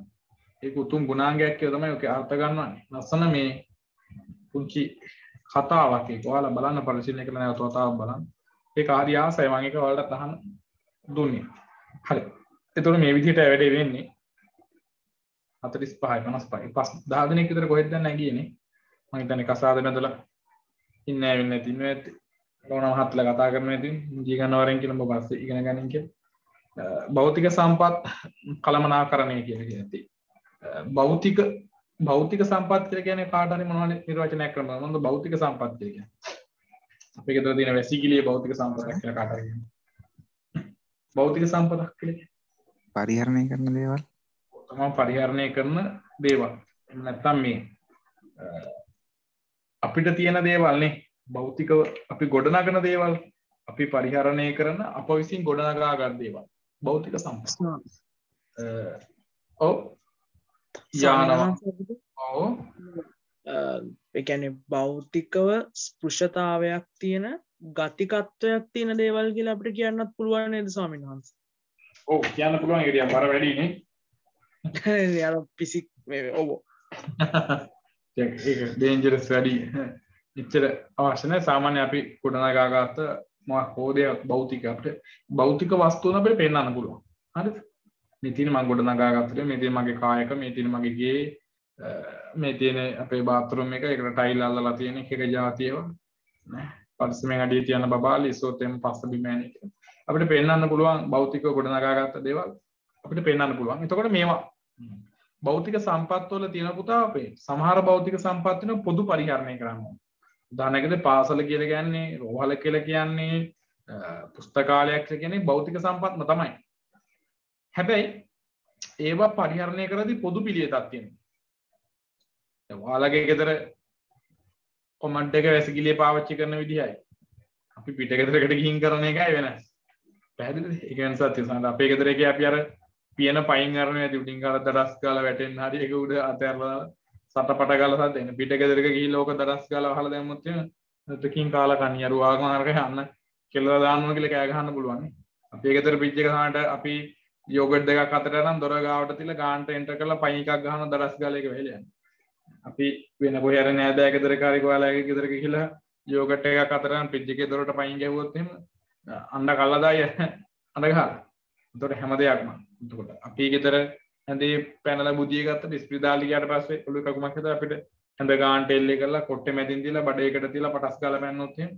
ඒක උතුම් ගුණාංගයක් කියලා තමයි ඔක අර්ථ ගන්නවන්නේ. ලස්සන මේ පුංචි කතාවක් ඒක. ඔයාලා බලන්න පරිශීලනය කරලා නැවත වතාවක් බලන්න. ඒක ආදි ආසයි මම ඒක ඔයාලට අහන්න දුන්නේ. හරි. ඒතකොට මේ විදිහට වැඩේ වෙන්නේ 45 55 10 දිනක් විතර කොහෙද දැන් නැගියනේ. මම හිතන්නේ කසාද බඳලා ඉන්නේ වෙන්නේ නැති ඉන්නේ ඇත්තේ. ඕනම හත්ලා කතා කරනවා ඉතින් ජී ගන්නවරෙන් කියන ඔබ පස්සේ ඉගෙන ගනින් කියලා. භෞතික සම්පත් කලමනාකරණය කියලා කියන්නේ. භෞතික සම්පත් කියලා කියන්නේ කාට හරි මොනවද නිර්වචනයක් කරනවා. මොනවද භෞතික සම්පත් කියන්නේ? අපේ ගෙදර තියෙන වැසිකිළියේ භෞතික සම්පතක් කියලා කාට හරි කියනවා. භෞතික සම්පතක් කියලා පරිහරණය කරන දේවල්. තමයි පරිහරණය කරන දේවල්. එහෙම නැත්නම් මේ අපිට තියෙන දේවල් නේ. භෞතිකව අපි ගොඩනගන දේවල් අපි පරිහරණය කරන අප විසින් ගොඩනගා ගන්න දේවල් භෞතික සම්පත්. ඔව් යානවා. ඔව් ඒ කියන්නේ භෞතිකව ස්පෘශතාවයක් තියෙන ගතිකත්වයක් තියෙන දේවල් කියලා අපිට කියන්නත් පුළුවන් නේද ස්වාමීන් වහන්සේ? ඔව් කියන්න පුළුවන්. ඒක ටිකක් බර වැඩි නේ. යාර ෆිසික් මේ ඔව්. ඒක ඩේන්ජරස් වැඩි. ඉච්චර අවශ්‍ය නැහැ. සාමාන්‍ය අපි ගොඩනගාගත්ත මොකක් හෝ දෙයක් භෞතික අපිට භෞතික වස්තුන් අපිට පෙන්වන්න පුළුවන්. හරිද? මේ තියෙන මම ගොඩනගාගත්තේ මේ තියෙන මගේ කායක මේ තියෙන මගේ ගේ මේ තියෙන අපේ බාත්රූම් එක ඒකට ටයිල් අල්ලලා තියෙන එක જાතියව නේ. පරිස්සමෙන් අඩිය තියන බබාලි සෝතෙන් පස්ස බිමෑනේ කියලා. අපිට පෙන්වන්න පුළුවන් භෞතිකව ගොඩනගාගත්ත දේවල් අපිට පෙන්වන්න පුළුවන්. එතකොට මේවා භෞතික සම්පත් වල තියෙන පුතා අපේ සමහර භෞතික සම්පත් වෙන පොදු පරිහරණය කරන්න ඕනේ. උදාහරණයකට පාසල කියලා කියන්නේ රෝහල කියලා කියන්නේ පුස්තකාලයක් කියලා කියන්නේ භෞතික සම්පත්ම තමයි. හැබැයි ඒවා පරිහරණය කරද්දී පොදු පිළිවෙතක් තියෙනවා. දැන් ඔයාලගේ ගෙදර කොමන්ට් එක වැසිකිළිය පාවිච්චි කරන විදිහයි අපි පිට ගෙදරකට ගිහින් කරන එකයි වෙනස්. පැහැදිලිද? ඒක වෙනසක් තියෙනවා. අපේ ගෙදර එකේ අපි අර පියන පයින් අරගෙන ඇති උඩින් කාලා දඩස් ගාලා වැටෙන්න හරි ඒක උඩ අතහැරලා සතපට ගාලා සද්ද එන පිට ගෙදරක ගිහිල්ලා ඕක දඩස් ගාලා වහලා දැම්මොත් එහෙම දෙකකින් කාලා කණියරු ආගමනරක යන්න කෙල්ලලා දාන්න ඕන කියලා කෑ ගහන්න පුළුවන් නේ. අපේ ගෙදර ෆ්‍රිජ් එක ගන්නට අපි යෝගට් දෙකක් අතට අරන් දොර ගාවට තියලා ගානට එන්ටර් කරලා පයින් එකක් ගහන දඩස් ගාලා ඒක වෙහෙල යනවා. අපි වෙන කොහේ හරි නෑදෑ ගෙදරක හරි ඔයාලගේ ගෙදරක ගිහිල්ලා යෝගට් එකක් අතට අරන් ෆ්‍රිජ් එකේ දොරට පයින් ගැහුවොත් එහෙම අඬ කල්ලා දායි අඬ ගහලා. එතකොට හැම දෙයක්ම. එතකොට අපි ගෙදර ඇඳේ පැනලා බුදිය ගත්ත ඩිස්ප්ලේ දාලා ගියාට පස්සේ ඔළුව කකුමක් හදලා අපිට ඇඳ ගානට එල්ලේ කරලා කොට්ටේ මැදින් තියලා බඩේකට තියලා පටස් ගාලා පැන්නොත් එහෙම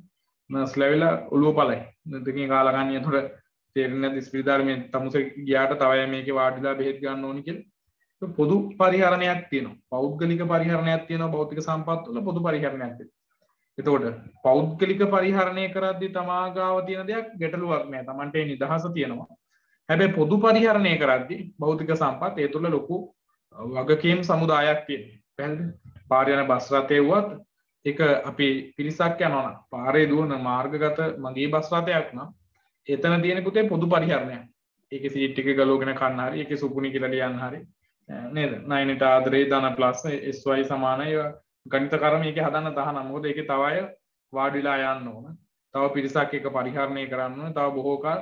නර්ස් ලැබිලා ඔළුව පළයි. දෙකකින් කාලා ගන්න. එතකොට තේරෙන්නේ නැති ඩිස්ප්ලේ දාලා මේ තමුසේ ගියාට තවයි මේකේ වාඩිලා බෙහෙත් ගන්න ඕනි කියලා. පොදු පරිහරණයක් තියෙනවා. පෞද්ගලික පරිහරණයක් තියෙනවා. භෞතික සම්පත් වල පොදු පරිහරණයක් තියෙනවා. එතකොට පෞද්ගලික පරිහරණය කරද්දී තමා ගාව තියෙන දෙයක් ගැටලුවක් නෑ. Tamante නිදහස තියෙනවා. හැබැයි පොදු පරිහරණය කරද්දී භෞතික සම්පත් ඒ තුළ ලොකු වගකීම් සමුදායක් තියෙනවා. පැහැදිලිද? පාරේ යන බස් රථේ වුවත් ඒක අපි පිරිසක් යනවා නම් පාරේ දුවන මාර්ගගත මගේ බස් රථයක් නම් එතන තියෙන පුතේ පොදු පරිහරණයක්. ඒකේ සීට් එක ගලවගෙන කන්න හරි ඒකේ සුපුනි කියලා ලියන්න හරි නේද? 9ට ආදරේ ධන ප්ලස් sy සමානයි ගණිත කර්ම මේකේ හදන්න තහනම්. මොකද ඒකේ තව අය වාඩිලා යන්න ඕන. තව පිරිසක් එක පරිහරණය කරන්න ඕන. තව බොහෝ කාල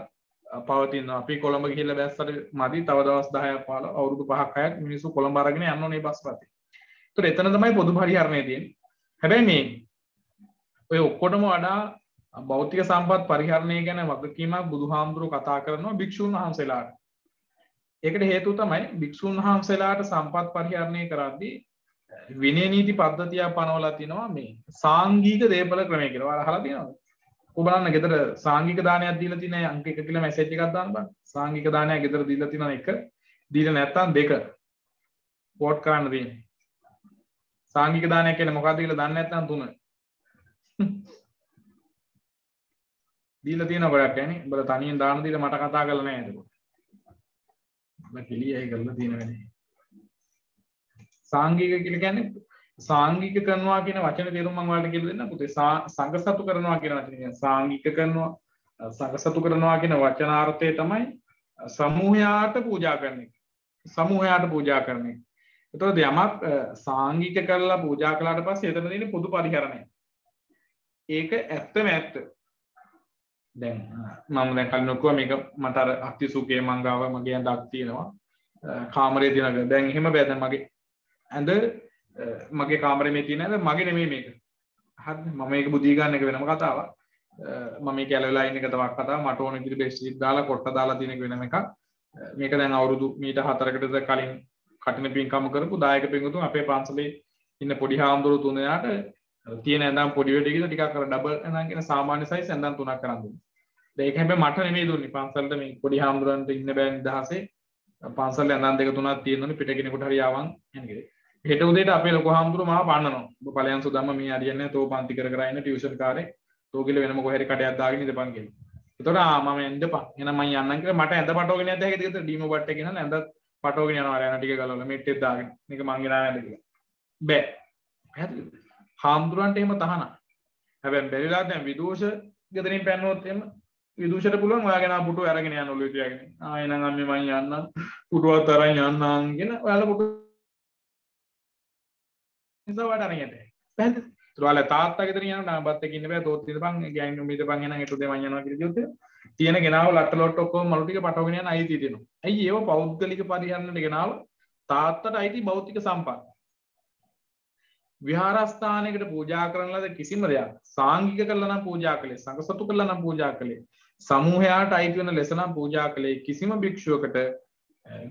පවතිනවා. අපි කොළඹ ගිහිල්ලා බැස්සට මදි තව දවස් 10ක් 15 අවුරුදු 5ක් 6ක් මිනිස්සු කොළඹ අරගෙන යන්න ඕනේ බස් රථේ. ඒතර එතන තමයි පොදු පරිහරණය තියෙන්නේ. හැබැයි මේ ඔය ඔක්කොටම වඩා භෞතික සම්පත් පරිහරණය ගැන වගකීමක් බුදුහාමුදුරුවෝ කතා කරනවා භික්ෂුන් වහන්සේලාට. ඒකට හේතුව තමයි භික්ෂුන් වහන්සේලාට සම්පත් පරිහරණය කරද්දී විනය නීති පද්ධතියක් පනවලා තිනවා මේ සාංගික දේපල ක්‍රමය කියලා. ඔයාලා අහලා තියෙනවද? ඔබ බලන්න ගෙදර සාංගික දානයක් දීලා තියෙන අංක 1 කියලා මැසේජ් එකක් දාන්න බෑ. සාංගික දානයක් ගෙදර දීලා තියෙනවා 1 දීලා නැත්තම් 2 වෝට් කරන්න තියෙන්නේ. සාංගික දානයක් කියන්නේ මොකක්ද කියලා දන්නේ නැත්නම් 3 දීලා තියෙනවා ගොඩක් يعني උඹලා තනියෙන් දාන දීලා මට කතා කරලා නැහැ ඒක. උඹලා කෙලියයි කරලා තියෙන වෙන්නේ. සාංගික කියලා කියන්නේ සාංගික කරනවා කියන වචනේ තේරුම මම ඔයාලට කියලා දෙන්නම් පුතේ. සංඝසතු කරනවා කියන වචනේ කියන්නේ සාංගික කරනවා සංඝසතු කරනවා කියන වචනාර්ථය තමයි සමූහයාට පූජා කරන එක. සමූහයාට පූජා කරන එක. එතකොට යමක් සාංගික කරලා පූජා කළාට පස්සේ එතන තියෙන පොදු පරිහරණය. ඒක ඇත්තම ඇත්ත. දැන් මම දැන් කලින් කිව්වා මේක මට අර අතිසුකේ මංගාව මගේ ඇඳක් තියෙනවා. කාමරේ තියෙනවා. දැන් එහෙම බෑ. දැන් මගේ ඇඳ මගේ කාමරේ මේ තියෙන ඇඳ මගේ නෙමෙයි මේක. හරිද? මම මේක බුදිය ගන්න එක වෙනම කතාවක්. මම මේ කැලවලා ඉන්න එක තවක් කතාවක්. මට ඕන විදිහට බෙස්ට් දාලා කොට්ට දාලා තියෙන එක වෙනම එකක්. මේක දැන් අවුරුදු මීට 4කට කලින් කටින පින්කම කරපු දායක පින්වතුන් අපේ පන්සලේ ඉන්න පොඩි හාමුදුරුවෝ තුන දෙනාට තියෙන ඇඳන් පොඩි වෙඩි කියලා ටිකක් අර ඩබල් ඇඳන් කියන සාමාන්‍ය සයිස් ඇඳන් 3ක් කරන් දුන්නා. දැන් ඒක හැබැයි මට නෙමෙයි දුන්නේ. පන්සලට මේ පොඩි හාමුදුරන්ට ඉන්න බෑ නිදහසේ. පන්සලේ ඇඳන් 2 3ක් තියෙනුනේ පිට කෙනෙකුට හරි ආවන් එනකේ. හෙට උදේට අපේ ලොකු හාමුදුරුවෝ මාව පන්නනවා. ඔබ ඵලයන් සුදම්ම මේ හරියන්නේ නැහැ. තෝ පන්ති කර ඉන්න ටියුෂන් කාරේ. තෝ කියලා වෙනම කොහේ හරි කඩයක් දාගෙන ඉඳපන් කියලා. එතකොට මම එන්නපන්. එහෙනම් මම යන්නම් කියලා මට ඇඳ පටවගෙන යද්දී හැකද කියලා ඩීමෝ බට් එක ගෙනල්ලා ඇඳ පටවගෙන යනවා යන ටික ගලවලා මෙට්ටෙත් දාගෙන. මේක මං ගෙනාව ඇඳ කියලා. බෑ. පැහැදිලිද? හාමුදුරන්ට එහෙම තහනම්. හැබැයි බැරිලා දැන් විදූෂ ගෙදරින් පැන්නොත් එහෙම විදූෂට පුළුවන් ඔයාගෙන පුටුව අරගෙන යන්න ඔළුවේ තියාගෙන. එහෙනම් අම්මේ මං යන්නම්. පුටුවත් අරන් යන්නම් කියන ඔයාලා පුටුව නිසා වඩ අරන් යන්න. පැහැදිලිද? ඔයාලා තාත්තා ගෙදරින් යනවා නම් බත් එක ඉන්න බෑ. තෝත් ඉඳපන් ගෑන් උඹිදපන් එහෙනම් හෙට උදේ මං යනවා කියලා කිව්වොත් තියෙන ගෙනාව ලට්ට ලොට්ට ඔක්කොම මලු ටික පටවගෙන යන අයිතිය තියෙනවා. ඇයි ඒව පෞද්ගලික පරිහරණයට ගෙනාව තාත්තට අයිති භෞතික සම්පත්. විහාරස්ථානයකට පූජා කරන ලද කිසිම දෙයක් සාංගික කරලා නම් පූජා කළේ සංඝසතු කරලා නම් පූජා කළේ සමූහයාට අයිති වෙන ලෙස නම් පූජා කළේ කිසිම භික්ෂුවකට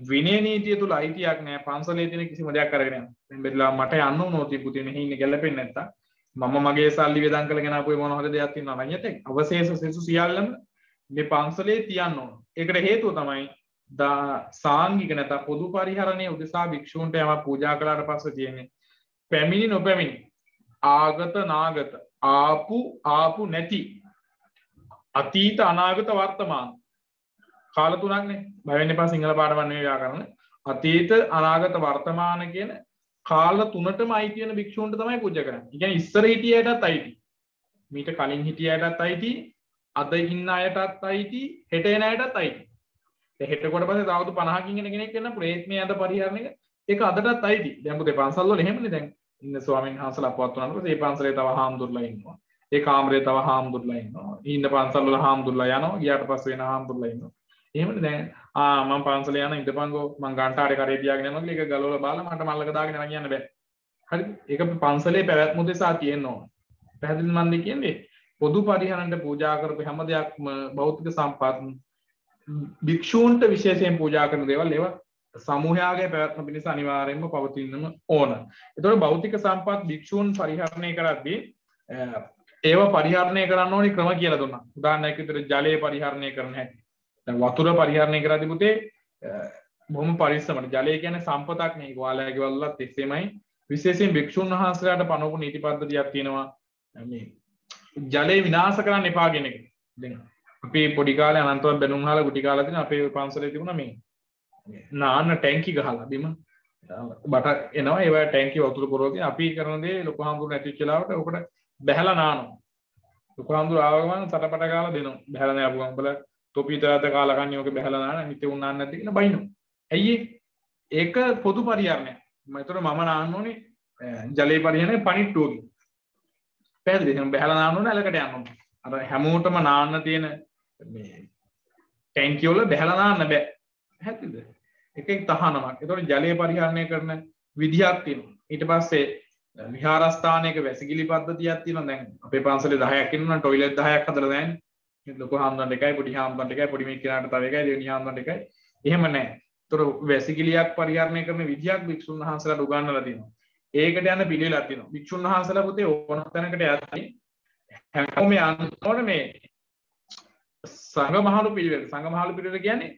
විනය නීතිය තුල අයිතියක් නැහැ. පන්සලේ තියෙන කිසිම දෙයක් අරගෙන යන්න. දැන් බෙදලා මට යන්න ඕනෝති පුතේ මෙහි ඉන්නේ ගැලපෙන්නේ නැත්තම් මම මගේ සල්ලි වේදම් කරගෙන ආපුවේ මොන හරි දෙයක් තියෙනවා නම් යතේ අවශේෂ සෙසු සියල්ලම මේ පන්සලේ තියන්න ඕන. ඒකට හේතුව තමයි සාංගික නැත්නම් පොදු පරිහරණයේ උදෙසා භික්ෂූන්ට යමක් පූජා කළාට පස්සේ තියෙන්නේ පැමිණි නොපැමිණි ආගත නාගත ආපු නැති අතීත අනාගත වර්තමාන කාල තුනක්නේ. බය වෙන්න එපා සිංහල පාඩම නෙවෙයි ව්‍යාකරණ. අතීත අනාගත වර්තමාන කියන කාල තුනටම අයිති වෙන භික්ෂූන්ට තමයි පූජා කරන්නේ. ඒ කියන්නේ ඉස්සර හිටියයටත් අයිති. මීට කලින් හිටියයටත් අයිති. අද ඉන්න අයටත් අයිති. හෙට එන අයටත් අයිති. හෙට කොට පස්සේ තවදු 50කින් එන කෙනෙක් වෙන්න පුළුවන්. ඒත් මේ අද පරිහරණය ඒක අදටත් අයිති. දැන් පුතේ පන්සල් වල එහෙමනේ දැන් ඉන්න ස්වාමීන් වහන්සේලා අපවත් වුණාට පස්සේ ඒ පන්සලේ තව හාමුදුරුවෝ ඉන්නවා. ඒ කාමරේ තව හාමුදුරුවෝ ඉන්නවා. ඉන්න පන්සල් වල හාමුදුරුවෝ යනවා. ගියාට පස්සේ වෙන හාමුදුරුවෝ ඉන්නවා. එහෙමනේ දැන් මම පන්සලේ යන ඉඳපන්කෝ මං ගන්ටාරේ කරේ තියාගෙන යනවා කියලා ඒක ගලවලා බලලා මට මල්ලක දාගෙන යන කියන්න බෑ. හරිද? ඒක පන්සලේ පැවැත්ම උදෙසා තියෙන්න ඕන. පැහැදිලිද මන්ද කියන්නේ? පොදු පරිහරණයට පූජා කරපු හැම දෙයක්ම භෞතික සම්පත් භික්ෂූන්ට විශේෂයෙන් පූජා කරන දේවල් ඒවා සමූහයාගේ පැවැත්ම පිණිස අනිවාර්යයෙන්ම පවතින්නම ඕන. ඒතකොට භෞතික සම්පත් භික්ෂූන් පරිහරණය කරද්දී ඒව පරිහරණය කරන්න ඕනි ක්‍රම කියලා දුන්නා. උදාහරණයක් විදිහට ජලය පරිහරණය කරන හැටි. දැන් වතුර පරිහරණය කරද්දී පුතේ බොහොම පරිස්සමට ජලය කියන්නේ සම්පතක් නේ. ඔයාලගේ වලත් එසේමයි. විශේෂයෙන් භික්ෂුන් වහන්සේලාට පනවපු නීති පද්ධතියක් තියෙනවා. මේ ජලය විනාශ කරන්න එපා කියන එක. දැන් අපි පොඩි කාලේ අනන්තවත් බැනුම් අහලා ගුටි කාලා තියෙන අපේ පන්සලේ තිබුණා මේ නාන්න ටැංකි ගහලා බිම බට එනවා ඒවා ටැංකි වතුර පුරවගෙන අපි කරන දේ ලොකු හාමුදුරුවෝ නැතිච්ච වෙලාවට ඔකට බැහැලා නානවා. ලොකු හාමුදුරුවෝ ආව ගමන් සටපට ගාලා දෙනවා. බැහැලා නෑ අපුගම් බල තොපි විතරද කාලා කන්නේ ඔක බැහැලා නාන හිතේ උන්නාන්න නැති කියලා බයිනවා. ඇයි ඒක පොදු පරිහරණයක්. මම ඒතර මම නාන්න ඕනේ ජලයේ පරිහරණය පණිට්ටුවකින්. පැහැදිලිද? එහෙනම් බැහැලා නාන්න ඕනේ අලකට යන්න ඕනේ. අර හැමෝටම නාන්න තියෙන මේ ටැංකිය වල බැහැලා නාන්න බෑ. හැටිද? එකෙන් තහනමක්. ඒතකොට ජලය පරිහරණය කරන විදිහක් තියෙනවා. ඊට පස්සේ විහාරස්ථානයක වැසිකිලි පද්ධතියක් තියෙනවා. දැන් අපේ පන්සලේ 10ක් ඉන්නවා නම් টয়ලට් 10ක් හදලා දාන්නේ. ලොකු හාමුදුරන්ට එකයි පොඩි හාමුදුරන්ට එකයි පොඩි මේ කෙනාට තව එකයි දෙවෙනි හාමුදුරන්ට එකයි. එහෙම නැහැ. ඒතකොට වැසිකිලියක් පරිහරණය කරන විදිහක් භික්ෂුන් වහන්සේලාට උගන්වලා තියෙනවා. ඒකට යන පිළිවෙලක් තියෙනවා. භික්ෂුන් වහන්සේලා පුතේ ඕන තැනකට යද්දී හැමෝම යන්න මේ සංඝමහලු පිළිවෙල. සංඝමහලු පිළිවෙල කියන්නේ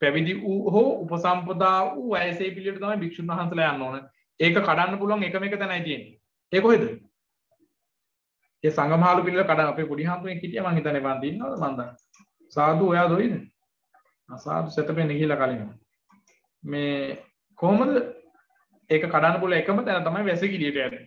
පැවිදි වූ හෝ උපසම්පදා වූ වයසේ පිළිවෙලට තමයි භික්ෂුන් වහන්සේලා යන්න ඕන. ඒක කඩන්න පුළුවන් එකම එක තැනයි තියෙන්නේ. ඒ කොහෙද? ඒ සංඝමහලු පිළිවෙල කඩන අපේ පොඩි හාමුදුරෙක් හිටියා මං හිතන්නේ මන් දින්නවද මන් දන්නේ. සාදු ඔයා දොයිද? සාදු සෙතපෙන්න ගිහිලා කලින්. මේ කොහොමද ඒක කඩන්න පුළුවන් එකම තැන තමයි වැසිකිළියට යන්නේ.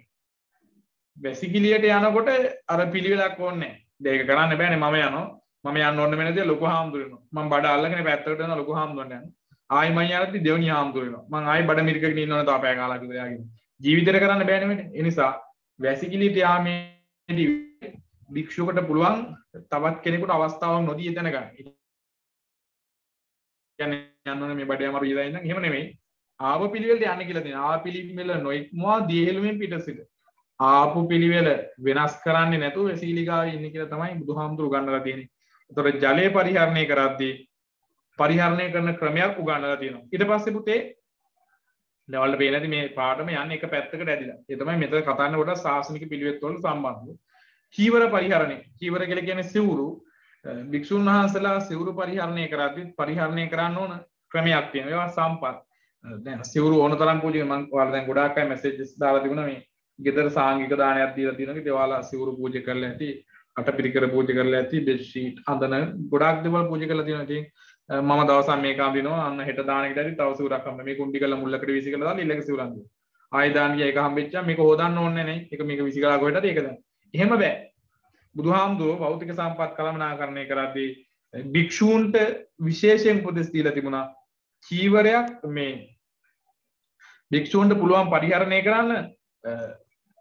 වැසිකිළියට යනකොට අර පිළිවෙලක් ඕනේ නැහැ. ඒක කරන්න බෑනේ මම යනවා. මම යන්න ඕන වෙන දේ ලොකු හාමුදුරනෝ. මම බඩ අල්ලගෙන පැත්තකට යනවා ලොකු හාමුදුරන් යනවා. ආයි මම යනදි දෙවෙනි හාමුදුරනෝ. මම ආයි බඩ මිරිකගෙන ඉන්නවනේ තව පැය කාලයක් විතර යාගෙන. ජීවිතේට කරන්න බෑනේ මේක. ඒ නිසා වැසිකිළියට යාමේදී භික්ෂුවකට පුළුවන් තවත් කෙනෙකුට අවස්ථාවක් නොදී එතන ගන්න. කියන්නේ යන්න ඕනේ මේ බඩේ අමාරු ඉඳලා ඉන්න. එහෙම නෙමෙයි. ආව පිළිවෙලට යන්න කියලා දෙනවා. ආව පිළිවෙල නොයික්මවා දියෙලුමින් පිටසිට. ආපු පිළිවෙල වෙනස් කරන්නේ නැතුව වැසීලිකාවේ ඉන්න කියලා තමයි බුදුහාමුදුරු උගන්වලා තියෙන්නේ. ඒතකොට ජලය පරිහරණය කරද්දී පරිහරණය කරන ක්‍රමයක් උගන්වලා තියෙනවා. ඊට පස්සේ පුතේ දැන් පේන්නේ නැති මේ පාඩම යන්නේ එක පැත්තකට ඇදිලා. ඒ තමයි මෙතන කතා කරන කොට සාසනික පිළිවෙත් වලට සම්බන්ධව. චීවර පරිහරණය. චීවර කියලා කියන්නේ සිවුරු. භික්ෂුන් වහන්සේලා සිවුරු පරිහරණය කරද්දී පරිහරණය කරන්න ඕන ක්‍රමයක් තියෙනවා. ඒවා සම්පත්. දැන් සිවුරු ඕන තරම් පූජා මම ඔයාලා දැන් ගොඩාක් අය මැසේජස් දාලා තිබුණා මේ ගෙදර සාංගික දානයක් දීලා තියෙනවා. ඒත් ඔයාලා සිවුරු පූජා කරලා ඇති, අටපිරිකර පූජා කරලා ඇති, බෙඩ් ෂීට් අඳන ගොඩාක් දේවල් පූජා කරලා තියෙනවා. ඉතින් මම දවසක් මේක අඳිනවා. අන්න හෙට දානෙකට ඇති තව සිවුරක් හම්බ. මේක උණ්ඩි කරලා මුල්ලකට විසි කරලා දාලා ඊළඟ සිවුර අඳිනවා. ආයෙ දාන ගියා එක හම්බෙච්චා මේක හොදන්න ඕනේ නැහැ. ඒක මේක විසි කරලා කොහෙටද ඒක දැන්. එහෙම බෑ. බුදුහාමුදුරුවෝ භෞතික සම්පත් කළමනාකරණය කරද්දී භික්ෂූන්ට විශේෂයෙන් උපදෙස් දීලා තිබුණා. චීවරයක් මේ භික්ෂූන්ට පුළුවන් පරිහරණය කරන්න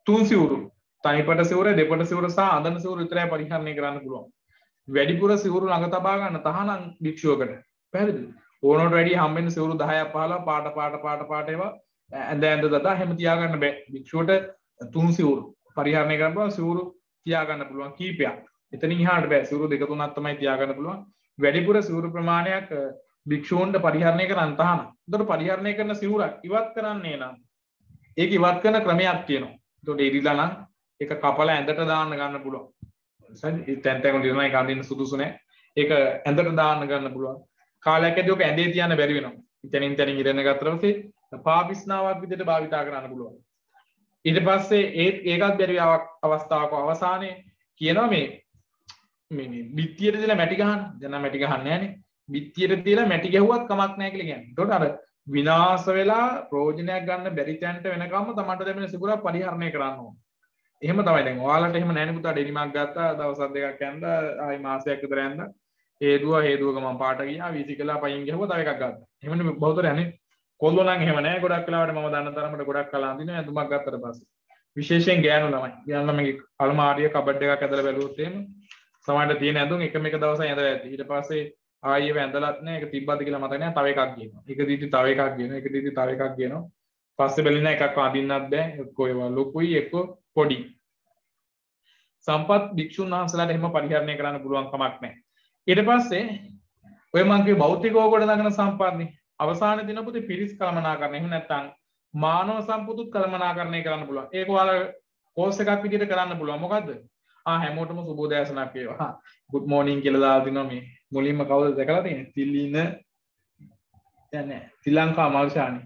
තුන් සිවුරු තනිපට සිවුර දෙපට සිවුර සහ අඳන සිවුර විතරයි පරිහරණය කරන්න පුළුවන්. වැඩිපුර සිවුරු ළඟ තබා ගන්න තහනම් භික්ෂුවකට. පැහැදිලිද? ඕනකට වැඩි හම්බෙන්න සිවුරු 10ක් 15 පාට ඒවා ඇඳ දදා හැම තියාගන්න බෑ. භික්ෂුවට තුන් සිවුරු පරිහරණය කරන්න පුළුවන් සිවුරු තියාගන්න පුළුවන් කීපයක්. එතනින් එහාට බෑ. සිවුරු දෙක තුනක් තමයි තියාගන්න පුළුවන්. වැඩිපුර සිවුරු ප්‍රමාණයක් භික්ෂූන්ට පරිහරණය කරන්න තහනම්. ඒතකොට පරිහරණය කරන සිවුරක් ඉවත් කරන්නේ නම් ඒක ඉවත් කරන ක්‍රමයක් තියෙනවා. ඒතකොට ඉරිලා නම් ඒක කපලා ඇඳට දාන්න ගන්න පුළුවන්. හරි තැන් තැන් වල දිනන එක අඳින්න සුදුසු නැහැ. ඒක ඇඳට දාන්න ගන්න පුළුවන්. කාලයක් ඇද්දී ඔක ඇඳේ තියන්න බැරි වෙනවා. ඉතින් ඉරෙන්න ගත්තා පස්සේ පාපිස්නාවක් විදිහට භාවිතා කරන්න පුළුවන්. ඊට පස්සේ ඒකත් බැරි අවස්ථාවක අවසානයේ කියනවා මේ බිත්තියට දාලා මැටි ගහන්න. දැන් නම් මැටි ගහන්නේ නැහනේ. බිත්තියට දාලා මැටි ගැහුවත් කමක් නැහැ කියලා කියන්නේ. ඒතකොට අර විනාශ වෙලා ප්‍රයෝජනයක් ගන්න බැරි තැනට වෙනකම්ම තමන්ට දෙන්න සිකුරක් පරිහරණය කරන්න ඕන. එහෙම තමයි දැන් ඔයාලට එහෙම නැහැ නේ පුතා ඩෙනිමක් ගත්තා දවස් දෙකක් යන්දා ආයි මාසයක් විතර යන්දා හේදුවක මම පාට ගියා වීසිකලා පයින් ගිහුවා තව එකක් ගත්තා. එහෙමනේ බහුතරය අනේ කොල්ලෝ නම් එහෙම නෑ ගොඩක් වෙලාවට මම දන්න තරමට ගොඩක් කලා අඳිනවා ඇඳුමක් ගත්තට පස්සේ. විශේෂයෙන් ගෑනු ළමයි. ගෑනු ළමයිගේ අල්මාරිය කබඩ් එකක් ඇදලා බැලුවොත් එහෙම සමහරට තියෙන ඇඳුම් එක දවසක් ඇඳලා ඇති. ඊට පස්සේ ආයෙ වැඳලත් නෑ ඒක තිබ්බද කියලා මතක නෑ තව එකක් ගේනවා. එක දීටි තව එකක් ගේනවා. එක දීටි තව එකක් ගේනවා. පස්සේ බැලින්න එකක් අඳින්නත් බෑ. එක්කෝ ඒවා ලොකුයි එක්කෝ පොඩි. සම්පත් භික්ෂුන් වහන්සේලාට එහෙම පරිහරණය කරන්න පුළුවන් කමක් නැහැ. ඊට පස්සේ ඔය මං කිය භෞතිකව කොට නගන සම්පත්නේ අවසාන දින පුතේ පිරිස් කළමනාකරණය. එහෙම නැත්නම් මානව සම්පතුත් කළමනාකරණය කරන්න පුළුවන්. ඒක ඔයාලා කෝස් එකක් විදිහට කරන්න පුළුවන්. මොකද්ද? හැමෝටම සුබෝදෑසනක් වේවා. good morning කියලා දාලා තිනවා මේ මුලින්ම කවුද දැකලා තියෙන්නේ? තිලින දැන් නෑ. ශ්‍රී ලංකා මාර්ෂානි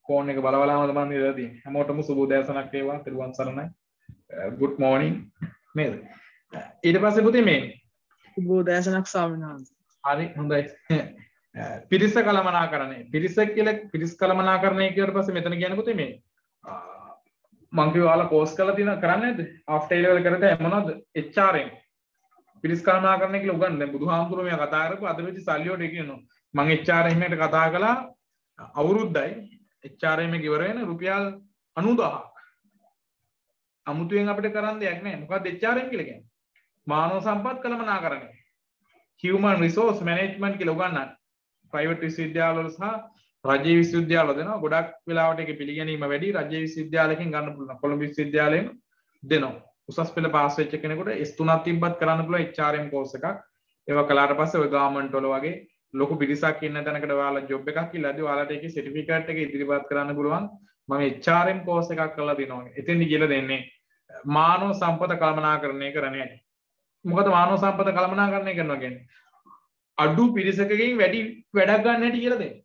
ෆෝන් එක බලවලාම තමයි ඉඳලා තියෙන්නේ. හැමෝටම සුබෝදෑසනක් වේවා. ත්‍රිවන් සරණයි. good morning නේද? ඊට පස්සේ පුතේ මේ සුබෝදෑසනක් ස්වාමීන් වහන්සේ. හරි හොඳයි. පිරිස කළමනාකරණය. පිරිස් කළමනාකරණය කියලාට පස්සේ මෙතන කියන්නේ පුතේ මේ මං කිව්වා ඔයාලා කෝස් කරලා තියෙන කරන්නේ නැද්ද? ආෆ්ටර් A level කරලා මොනවද? HRM. පිරිස් කළමනාකරණය කියලා උගන්වන්නේ. දැන් බුදුහාමුදුරුවෝ මෙයා කතා කරපු අද වෙච්ච සල්ලි වලට කියනවා. මං HRM එකට කතා කළා අවුරුද්දයි HRM එක ඉවර වෙන රුපියල් 90000ක්. අමුතුවෙන් අපිට කරන්න දෙයක් නැහැ. මොකක්ද HRM කියලා කියන්නේ? මානව සම්පත් කළමනාකරණය. human resource management කියලා උගන්වන්නේ. ප්‍රයිවට් විශ්වවිද්‍යාලවල සහ රජයේ විශ්වවිද්‍යාලවල දෙනවා. ගොඩක් වෙලාවට ඒක පිළිගැනීම වැඩි. රජයේ විශ්වවිද්‍යාලයකින් ගන්න පුළුවන්. කොළඹ විශ්වවිද්‍යාලයෙන් දෙනවා. උසස් පෙළ පාස් වෙච්ච කෙනෙකුට S3ක් තිබ්බත් කරන්න පුළුවන් HRM කෝස් එකක්. ඒවා කළාට පස්සේ ඔය ගාමන්ට් වල වගේ ලොකු පිරිසක් ඉන්න තැනකට ඔයාලා ජොබ් එකක් ඉල්ලද්දී ඔයාලට ඒකේ සර්ටිෆිකේට් එක ඉදිරිපත් කරන්න පුළුවන්. මම HRM කෝස් එකක් කරලා දෙනවා. එතෙන්දි කියලා දෙන්නේ මානව සම්පත කළමනාකරණය කරන්නේ. මොකද මානව සම්පත කළමනාකරණය කරනවා කියන්නේ අඩු පිරිසකකින් වැඩි වැඩක් ගන්න හැටි කියලා දෙන්නේ.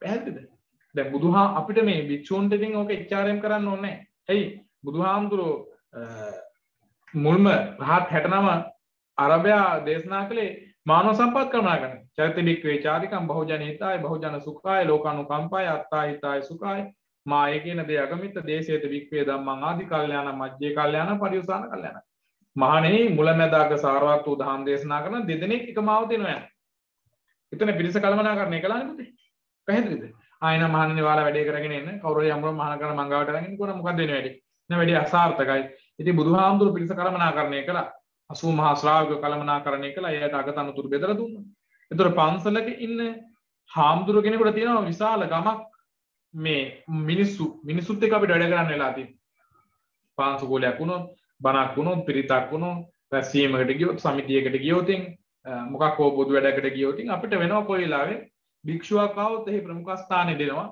පැහැදිලිද? දැන් අපිට මේ භික්ෂූන්ට ඉතින් ඕක HRM කරන්න ඕනේ නැහැ. ඇයි? බුදුහාමුදුරෝ මුල්ම රහත් 69 අරබයා දේශනා කළේ මානව සම්පත් කළමනාකරණය. චරිත වික්‍රේ චාරිකම් බහුජන හිතාය බහුජන සුඛාය ලෝකානුකම්පාය අත්තා හිතාය සුඛාය මාය කියන දේ අගමිත දේශේත වික්‍රේ ධම්මං ආදි කල්යාණ මජ්ජේ කල්යාණ පරිඋසాన කල්යාණ. මහණෙනි මුලැමැදාක සාරවත් වූ දහම් දේශනා කරන දෙදෙනෙක් එකමාව දෙනවා. එතන පිරිස කළමනාකරණය කළානේ පුතේ. පැහැදිලිද? ආයෙන මහණෙනි ඔයාලා වැඩේ කරගෙන එන්න. කවුරු හරි යමුන මහාන කරන මංගාවට අරගෙන ඉන්නකොට මොකක්ද වෙන්නේ වැඩේ? නෑ වැඩේ අසාර්ථකයි. ඉතින් බුදුහාමුදුරු පිරිස කළමනාකරණය කළා. 80 මහා ශ්‍රාවක කළමනාකරණය කළා. එයාට අගතනතුරු බෙදලා දුන්නා. ඒතර පන්සලක ඉන්න හාමුදුරු කෙනෙකුට තියෙනවා විශාල ගමක් මේ මිනිස්සුත් එක්ක අපිට වැඩ කරන්න වෙලා තියෙනවා. පාන්සුකෝලයක් වුණොත්, බණක් වුණොත්, පිරිතක් වුණොත්, රැස්වීමකට ගියොත්, සමිතියකට ගියොත්, මොකක් හෝ පොදු වැඩකට ගියොත් අපිට වෙනවා කොයි වෙලාවෙ භික්ෂුවක් ආවොත් එහි ප්‍රමුඛ ස්ථානෙ දෙනවා.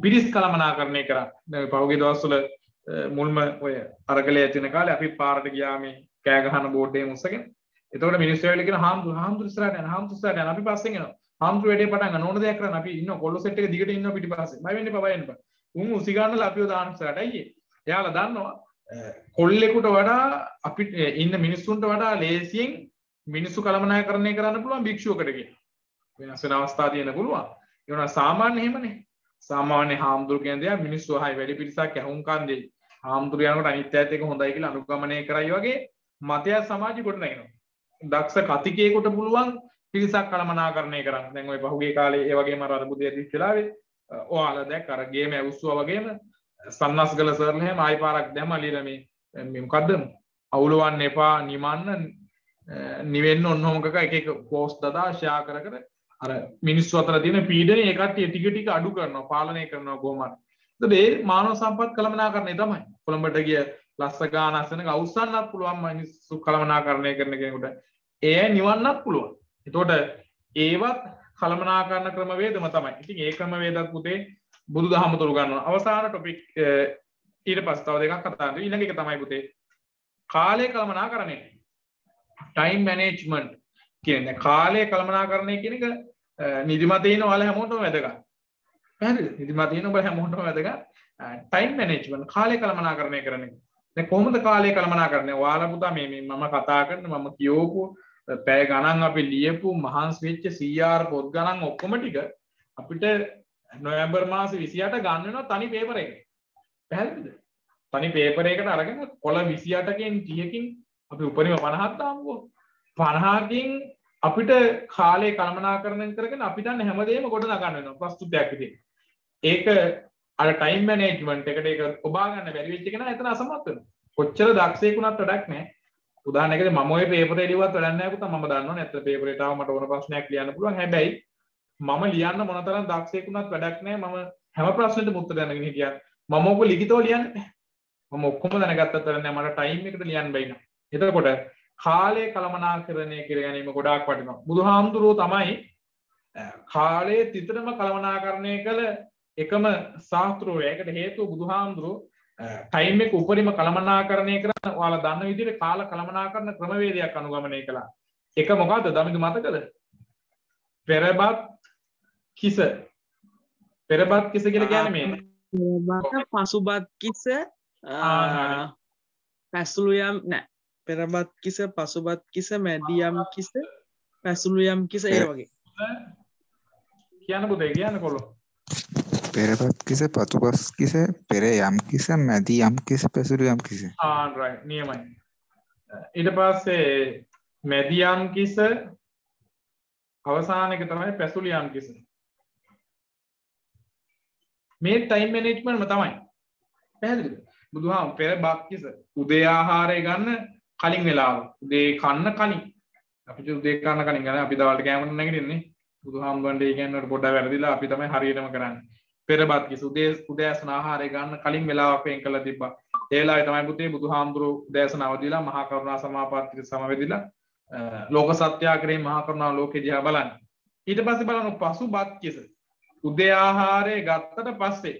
පිරිස් කළමනාකරණය කරා. දැන් පහුගිය දවස්වල මුල්ම ඔය අරගලයේ ඇතින කාලේ අපි පාරට ගියා මේ කෑ ගහන බෝඩ් එකේ මුස්සගෙන. එතකොට මිනිස්සු ඇවිල්ලා කියන හාමුදුරු ඉස්සරහට යන අපි පස්සෙන් එනවා. හාමුදුරු වැඩේ පටන් ගන්න ඕන දෙයක් කරන්න අපි ඉන්න කොල්ල සෙට් එක දිගට ඉන්නවා පිටිපස්සේ. බය වෙන්න එපා. උන් උසි ගන්නලා අපිව දාන්න ඉස්සරහට අයියේ. එයාලා දන්නවා කොල්ලෙකුට වඩා අපිට ඉන්න මිනිස්සුන්ට වඩා ලේසියෙන් මිනිස්සු කළමනාකරණය කරන්න පුළුවන් භික්ෂුවකට කියන. වෙනස් වෙන අවස්ථා තියෙන පුළුවන්. ඒ වුණා සාමාන්‍ය එහෙමනේ. සාමාන්‍ය හාමුදුරු කියන දේ මිනිස්සු අහයි වැඩි පිරිසක් ඇහුම්කන් දෙයි. හාමුදුරු යනකොට අනිත් ඈත් එක හොඳයි කියලා අනුගමනය කරයි වගේ මතයක් සමාජෙ කොට නැගෙනවා. දක්ෂ කතිකයෙකුට පුළුවන් පිරිසක් කළමනාකරණය කරන්න. දැන් ওই පහුගිය කාලේ ඒ වගේම අර බුදිය දිස් වෙලාවේ ඔයාලා දැක්ක අර ගේම ඇවුස්සුවා වගේම සන්නස්ගල සර්ලා හැම ආයි පාරක් දැම්මා ලියලා මේ මොකද්ද අවුලවන්න එපා නිමන්න නිවෙන්න ඔන්නෝම එක පෝස්ට් දාලා ෂෙයා කර අර මිනිස්සු අතර තියෙන පීඩනය ඒ කට්ටිය ටික අඩු කරනවා පාලනය කරනවා කොහොමද. ඒ මානව සම්පත් කළමනාකරණය තමයි. කොළඹට ගිය ලස්ස ගානක් වෙනක අවසන්නත් පුළුවන් මිනිස්සු කළමනාකරණය කරන කෙනෙකුට. ඒ නිවන්නත් පුළුවන්. එතකොට ඒවත් කළමනාකරණ ක්‍රමවේදම තමයි. ඉතින් ඒ ක්‍රමවේදත් පුතේ බුදුදහම තුල ගන්නවා. අවසාන ටොපික් ඊට පස්සේ තව දෙකක් කතා කරනවා. ඊළඟ එක තමයි පුතේ කාලය කළමනාකරණය. ටයිම් මැනේජ්මන්ට් කියන්නේ කාලය කළමනාකරණය කියන එක නිදිමතේ ඉන්න ඔයාලා හැමෝටම වැදගත්. පැහැදිලිද? නිදිමතේ ඉන්න ඔබ හැමෝටම වැදගත්. ටයිම් මැනේජ්මන්ට් කාලය කළමනාකරණය කරන එක. දැන් කොහොමද කාලය කළමනාකරණය? ඔයාලා පුතා මේ මම කතා කරන මම කියවපු පැය ගණන් අපි ලියපු මහන්සි වෙච්ච CR පොත් ගණන් ඔක්කොම ටික අපිට නොවැම්බර් මාසේ 28 ගන්න වෙනවා තනි පේපර් එකක. පැහැදිලිද? තනි පේපර් එකකට අරගෙන කොළ 28කින් 30කින් අපි උපරිම 50ක් දාමුකෝ. 50කින් අපිට කාලේ කළමනාකරණය කරගෙන අපි දන්න හැමදේම ගොඩ නගන්න වෙනවා ප්‍රස්තුතයක් විදිහට. ඒක අර ටයිම් මැනේජ්මන්ට් එකට ඒක ඔබා ගන්න බැරි වෙච්ච කෙනා එතන අසමත් වෙනවා. කොච්චර දක්ෂයෙකුණත් වැඩක් නැහැ. උදාහරණයකට මම ওই පේපර් එක ලියුවත් වැඩක් නැහැ පුතා මම දන්නවනේ ඇත්ත පේපර් එකට ආව මට ඕන ප්‍රශ්නයක් ලියන්න පුළුවන්. හැබැයි මම ලියන්න මොනතරම් දක්ෂයෙකුණත් වැඩක් නැහැ. මම හැම ප්‍රශ්නෙටම උත්තර දැනගෙන හිටියා. මම ඔක ලිඛිතව ලියන්නේ නැහැ. මම ඔක්කොම දැනගත්තත් වැඩක් නැහැ. මට ටයිම් එකට ලියන්න බැයි නා. එතකොට කාලය කළමනාකරණය කර ගැනීම ගොඩාක් වටිනවා. බුදුහාමුදුරුවෝ තමයි කාලයේ තිතරම කළමනාකරණය කළ එකම ශාස්ත්‍රෝය. ඒකට හේතුව බුදුහාමුදුරුවෝ ටයිම් එක උපරිම කළමනාකරණය කරන ඔයාලා දන්න විදිහට කාල කළමනාකරණ ක්‍රමවේදයක් අනුගමනය කළා. එක මොකද්ද? දමිදු මතකද? පෙරබත් කිස. පෙරබත් කිස කියලා කියන්නේ මේ පසුබත් කිස පැසුළු යම් නෑ. පෙරබත් කිස පසුබත් කිස මැදියම් කිස පැසුළු යම් කිස ඒ වගේ. කියන්න පුතේ කියන්න කොල්ලෝ. පෙරපත් කිස පසුපස් කිස පෙර යම් කිස මැදි යම් කිස පැසුළු යම් කිස. right නියමයි. ඊට පස්සේ මැදි යම් කිස අවසාන එක තමයි පැසුළු යම් කිස. මේ ටයිම් මැනේජ්මන්ට්ම තමයි. පැහැදිලිද? බුදුහාම පෙර බත් කිස උදේ ආහාරය ගන්න කලින් වෙලාව. උදේ කන්න කලින්. අපිට උදේ කන්න කලින් ගන්න අපි දවල්ට කෑමකට නැගිටින්නේ. බුදුහාමුදුරන්ට ඒ කියන්නේ පොඩ්ඩක් වැරදිලා අපි තමයි හරියටම කරන්නේ. පෙරබත් කිස උදෑසන ආහාරය ගන්න කලින් වෙලාවක් වෙන් කරලා තිබ්බා. ඒ වෙලාවේ තමයි පුතේ බුදුහාමුදුරුවෝ උදෑසන අවදිලා මහා කරුණා සමාපත්තියට සමවැදිලා ලෝක සත්‍යය කරේ මහා කරුණා ලෝකේ දිහා බලන්න. ඊට පස්සේ බලන්න පසුබත් කිස උදේ ආහාරය ගත්තට පස්සේ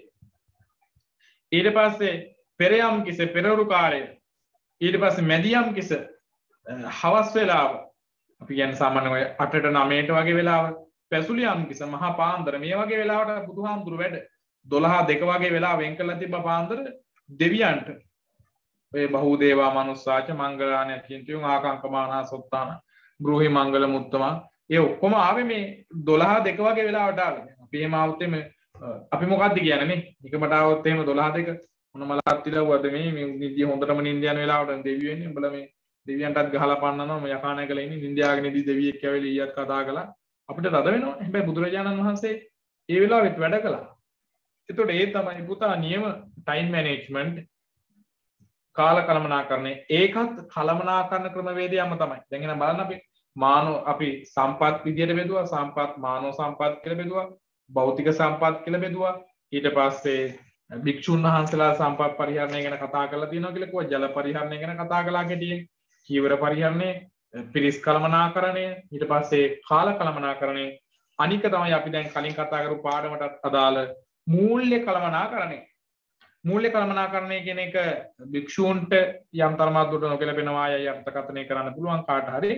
ඊට පස්සේ පෙරයම් කිස පෙරවරු කාලය ඊට පස්සේ මැදියම් කිස හවස් වෙලාව අපි කියන්නේ සාමාන්‍යයෙන් 8ට 9ට වගේ වෙලාව පැසුලියම් කිස මහා පාන්දර මේ වගේ වෙලාවට බුදුහාමුදුරු වැඩ 12 2 වගේ වෙලාව වෙන් කරලා තිබ්බ පාන්දර දෙවියන්ට ඔය බහූදේවා මනුස්සාච මංගලාන කියන තුන් ආකාංකමානා සොත්තාන බ්‍රෝහි මංගල මුත්තම ඒ ඔක්කොම ආවේ මේ 12 2 වගේ වෙලාවට ආවේ. අපි එහෙම ආවොත් එමේ අපි මොකද්ද කියන්නේ නේ? එකමට ආවොත් එහෙම 12 2 මොන මලක් තිලවුවද මේ නිදිය හොඳටම නිින්ද යන වෙලාවට දෙවියෝ එන්නේ. උඹලා මේ දෙවියන්ටත් ගහලා පන්නනවා මේ යකාන එකල ඉන්නේ නිින්දයාගෙන ඉඳි දෙවියෙක් ඇවිල්ලා ඊයත් කතා කළා. අපිට තද වෙනවා. හැබැයි බුදුරජාණන් වහන්සේ ඒ වෙලාවෙත් වැඩ කළා. එතකොට ඒ තමයි පුතා නියම ටයිම් මැනේජ්මන්ට් කාල කළමනාකරණය. ඒකත් කළමනාකරණ ක්‍රමවේදයක්ම තමයි. දැන් එහෙනම් බලන්න අපි සම්පත් විදියට බෙදුවා. සම්පත් මානව සම්පත් කියලා බෙදුවා. භෞතික සම්පත් කියලා බෙදුවා. ඊට පස්සේ භික්ෂුන් වහන්සේලා සම්පත් පරිහරණය ගැන කතා කරලා තියෙනවා කියලා කිව්වා. ජල පරිහරණය ගැන කතා කළා කෙටියෙන්. චීවර පරිහරණය, පිරිස් කළමනාකරණය, ඊට පස්සේ කාල කළමනාකරණය. අනික තමයි අපි දැන් කලින් කතා කරපු පාඩමටත් අදාළ මූල්‍ය කළමනාකරණය. මූල්‍ය කළමනාකරණය කියන එක භික්ෂූන්ට යම් තරමක් දුරට නොගැලපෙනවා යයි අර්ථකථනය කරන්න පුළුවන් කාට හරි.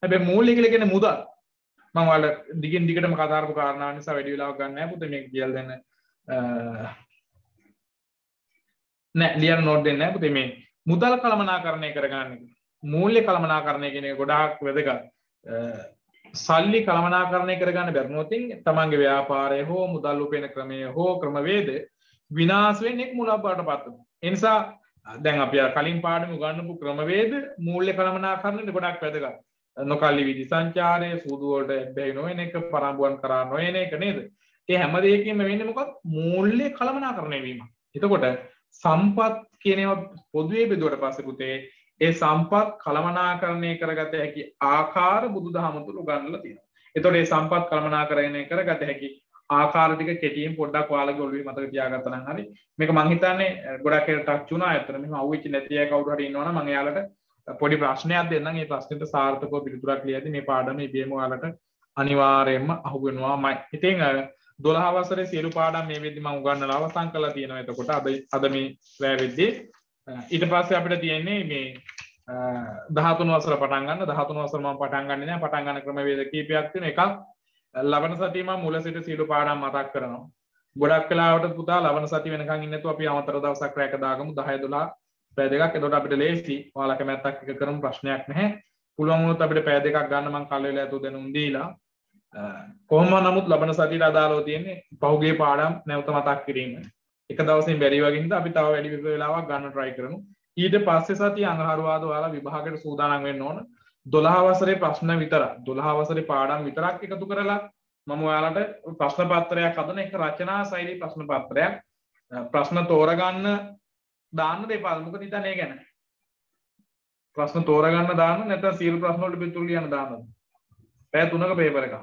හැබැයි මූල්‍ය කියලා කියන්නේ මුදල්. මම ඔයාලා දිගින් දිගටම කතා කරපු කාරණා නිසා වැඩි වෙලාවක් ගන්න නැහැ පුතේ මේක කියලා දෙන්න. නෑ ලියන්න නෝට් දෙන්න නැහැ පුතේ මේ මුදල් කළමනාකරණය කරගන්න එක. මූල්‍ය කළමනාකරණය කියන එක ගොඩාක් වැදගත්. සල්ලි කළමනාකරණය කරගන්න බැරිනොත් තමන්ගේ ව්‍යාපාරය හෝ මුදල් උපයන ක්‍රමය හෝ ක්‍රමවේද විනාශ වෙන්නේ එක් මුලක් බවට පත් වෙනවා. ඒ නිසා දැන් අපි කලින් පාඩම උගන්වපු ක්‍රමවේද මූල්‍ය කළමනාකරණයට ගොඩක් වැදගත්. නොකල්ලි විදි සංචාරය, සූදු වලට බැහැ නොවන එක, පරම්පුවන් කරා නොයන එක නේද? ඒ හැම දෙයකින්ම වෙන්නේ මොකක්ද? මූල්‍ය කළමනාකරණය වීම. එතකොට සම්පත් කියන ඒවා පොදුවේ බෙදුවට පස්සේ පුතේ ඒ සම්පත් කළමනාකරණය කරගත හැකි ආකාර බුදුදහම තුල උගන්වලා තියෙනවා. එතකොට මේ සම්පත් කළමනාකරණය කරගත හැකි ආකාර ටික කෙටියෙන් පොඩ්ඩක් ඔයාලගේ ඔළුවේ මතක තියාගත්තා නම් හරි. මේක මම හිතන්නේ ගොඩක් ඒකට ටච් වුණා. ඇත්තට මෙහෙම අහුවෙච්ච නැති අය කවුරු හරි ඉන්නවනම් මම එයාලට පොඩි ප්‍රශ්නයක් දෙන්නම්. ඒ ප්‍රශ්නෙට සාර්ථකව පිළිතුරක් ලියද්දි මේ පාඩම ඉබේම ඔයාලට අනිවාර්යයෙන්ම අහු වෙනවාමයි. ඉතින් 12 වසරේ සියලු පාඩම් මේ වෙද්දි මම උගන්වලා අවසන් කරලා තියෙනවා. එතකොට අද මේ වැය වෙද්දි ඊට පස්සේ අපිට තියෙන්නේ මේ 13 වසර පටන් ගන්න. 13 වසර මම පටන් ගන්නෙ නෑ. පටන් ගන්න ක්‍රමවේද කීපයක් තියෙනවා. එකක් ලබන සතිය මම මුල සිට සියලු පාඩම් මතක් කරනවා. ගොඩක් වෙලාවට පුතා ලබන සතිය වෙනකන් ඉන්නේ නැතුව අපි අමතර දවසක් රැක දාගමු 10 12 පැය දෙකක්. එතකොට අපිට ලේසි. ඔයාලා කැමැත්තක් එක කරමු ප්‍රශ්නයක් නැහැ. පුළුවන් වුණොත් අපිට පැය දෙකක් ගන්න මම කල් වෙලා ඇතුව දෙනුම් දීලා කොහොම නමුත් ලබන සතියට අදාළව තියෙන්නේ පහුගිය පාඩම් නැවත මතක් කිරීම. එක දවසින් බැරි වගේ හින්දා අපි තව වැඩි වෙලාවක් ගන්න try කරමු. ඊට පස්සේ සතිය අඟහරුවාද ඔයාලා විභාගයට සූදානම් වෙන්න ඕන. 12 වසරේ ප්‍රශ්න විතරක් 12 වසරේ පාඩම් විතරක් එකතු කරලා මම ඔයාලට ප්‍රශ්න පත්‍රයක් හදන එක රචනා ශෛලී ප්‍රශ්න පත්‍රයක් ප්‍රශ්න තෝරගන්න දාන්න දෙපා මොකද හිතන්නේ ගැන ප්‍රශ්න තෝරගන්න දාන්න නැත්නම් සියලු ප්‍රශ්න වලට පිළිතුරු ලියන්න දාන්නද පැය 3ක පේපර් එකක්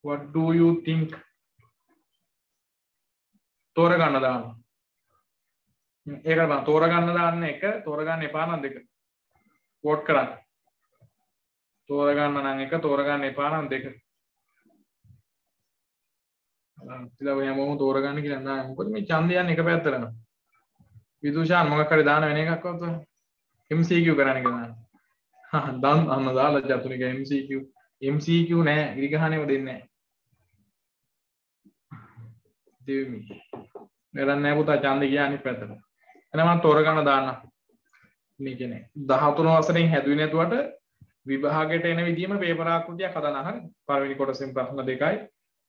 what do you think තෝරගන්න දාන්න ඒක බා තෝරගන්න දාන්න එක තෝරගන්න එපා නම් දෙක වෝට් කරන්න තෝරගන්න නම් එක තෝරගන්න එපා නම් දෙක ඉතින් ඔය හැමෝම තෝරගන්න කියලා නෑ මොකද මේ ඡන්දය යන්නේ එක පැත්තට නම් විදුෂාන් මොකක් හරි දාන වෙන එකක් වත්ත MCQ කරන්න කියලා දාන්න අන්න දාලා ජතුනික MCQ නෑ ඉරි ගහන්නේම දෙන්නේ නෑ දෙවි නේරන් නෑ පුතා ඡන්දය කියන්නේ පැත්තට එහෙනම් මම තෝරගන්න දාන්න මේ කියන්නේ 13 වසරෙන් හැදුවේ නැතුවට විභාගයට එන විදිහම පේපර් ආකෘතියක් හදන්න හරි පළවෙනි කොටසෙන් ප්‍රශ්න දෙකයි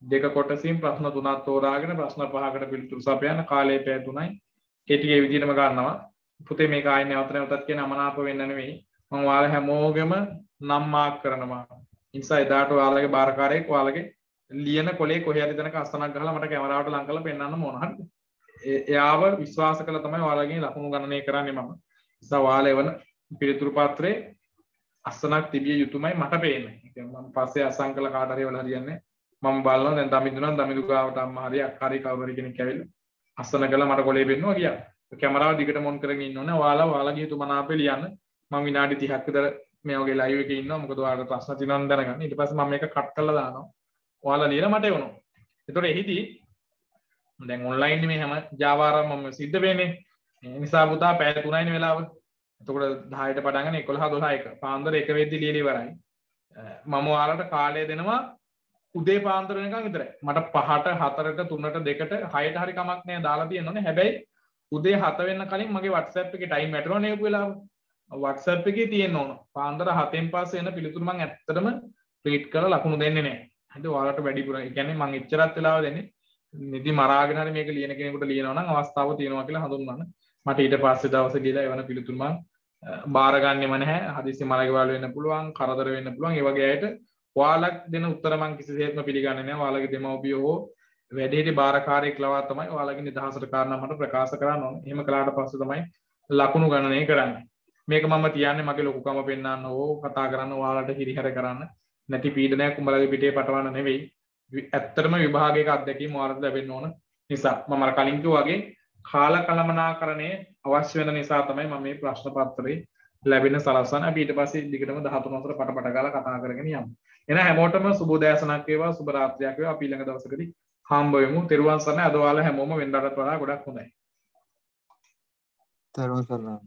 දෙක කොටසින් ප්‍රශ්න තුනක් තෝරාගෙන ප්‍රශ්න පහකට පිළිතුරු සපයන කාලය පැය 3යි ඒ ටිකේ විදිහටම ගන්නවා පුතේ මේක ආයෙ නැවත නැවතත් කියන අමනාප වෙන්න නෙවෙයි මම ඔයාලා හැමෝගෙම නම් මාක් කරනවා ඉන්සා එදාට ඔයාලගේ බාරකාරයෙක් ඔයාලගේ ලියන කොලේ කොහේ හරි තැනක අස්තනක් ගහලා මට කැමරාවට ලං කරලා පෙන්නන්න ඕන හරිද එයාව විශ්වාස කළා තමයි ඔයාලගේ ලකුණු ගණනය කරන්නේ මම නිසා ඔයාලා එවන පිළිතුරු පත්‍රයේ අස්තනක් තිබිය යුතුමයි මට පේන්නේ ඒ කියන්නේ මම පස්සේ අසං කළ කාට හරි වල හරියන්නේ මම බලනවා දැන් දමිදුනන් දමිදු ගාවට අම්මා හරි අක්කා හරි කවුරු හරි කෙනෙක් ඇවිල්ලා අස්සන කළා මට කොලේ පෙන්නවා කියලා. කැමරාව දිගට මොන් කරගෙන ඉන්න ඕනේ. ඔයාලගේ හිතුමනාපේ ලියන්න. මම විනාඩි 30ක් විතර මේ වගේ ලයිව් එකේ ඉන්නවා. මොකද ඔයාලට ප්‍රශ්න තියෙනවා නම් දැනගන්න. ඊට පස්සේ මම මේක කට් කරලා දානවා. ඔයාලා ලියලා මට එවනවා. ඒතකොට එහිදී දැන් ඔන්ලයින් මේ හැම Java ආරම්භ මම සිද්ධ වෙන්නේ. ඒ නිසා පුතා පැය 3යිනේ වෙලාව. එතකොට 10ට පටන් ගන්න 11 12 1 පාන්දර 1 වෙද්දි ලියලා ඉවරයි. මම ඔයාලට කාලය දෙනවා උදේ පාන්දර වෙනකන් විතරයි. මට 5ට 4ට 3ට 2ට 6ට හරි කමක් නෑ දාලා තියෙනෝනේ. හැබැයි උදේ 7 වෙන්න කලින් මගේ WhatsApp එකේ ටයිම් වැටෙනවා නේ වෙලාව. WhatsApp එකේ තියෙන්න ඕන. පාන්දර 7න් පස්සේ එන පිළිතුරු මම ඇත්තටම රීඩ් කරලා ලකුණු දෙන්නේ නෑ. හරි ඔයාලට වැඩිපුර. ඒ කියන්නේ මම එච්චරත් වෙලාව දෙන්නේ නිදි මරාගෙන හරි මේක ලියන කෙනෙකුට ලියනවා නම් අවස්ථාව තියෙනවා කියලා හඳුන්වන්න. මට ඊට පස්සේ දවසේ දීලා එවන පිළිතුරු මම බාරගන්නෙම නැහැ. හදිස්සි මලගේ වල වෙන්න පුළුවන්, කරදර වෙන්න පුළුවන්. ඒ වගේ අයට ඔයාලක් දෙන උත්තර මම කිසිසේත්ම පිළිගන්නේ නැහැ. ඔයාලගේ දෙමව්පියෝ වැඩේට බාරකාරයෙක් ලවා තමයි ඔයාලගේ නිදහසට කාරණා මට ප්‍රකාශ කරන්න ඕනේ. එහෙම කළාට පස්සේ තමයි ලකුණු ගණනය කරන්නේ. මේක මම තියන්නේ මගේ ලොකුකම පෙන්වන්න ඕ කතා කරන්න ඔයාලට හිරිහැර කරන්න. නැති පීඩනයක් උඹලගේ පිටේ පටවන්න නෙවෙයි. ඇත්තටම විභාගයක අත්දැකීම් ඔයාලට ලැබෙන්න ඕන නිසා මම අර කලින් කිව්වා වගේ කාල කළමනාකරණය අවශ්‍ය වෙන නිසා තමයි මම මේ ප්‍රශ්න පත්‍රේ ලැබෙන සලස්වන. අපි ඊට පස්සේ දිගටම 13 වසර පට ගාලා කතා කරගෙන යමු. එහෙනම් හැමෝටම සුබ උදෑසනක් වේවා, සුබ රාත්‍රියක් වේවා. අපි ඊළඟ දවසකදී හම්බ වෙමු. තෙරුවන් සරණයි. අද ඔයාලා හැමෝම වෙනදාටත් වඩා ගොඩක් හොඳයි. තෙරුවන් සරණයි.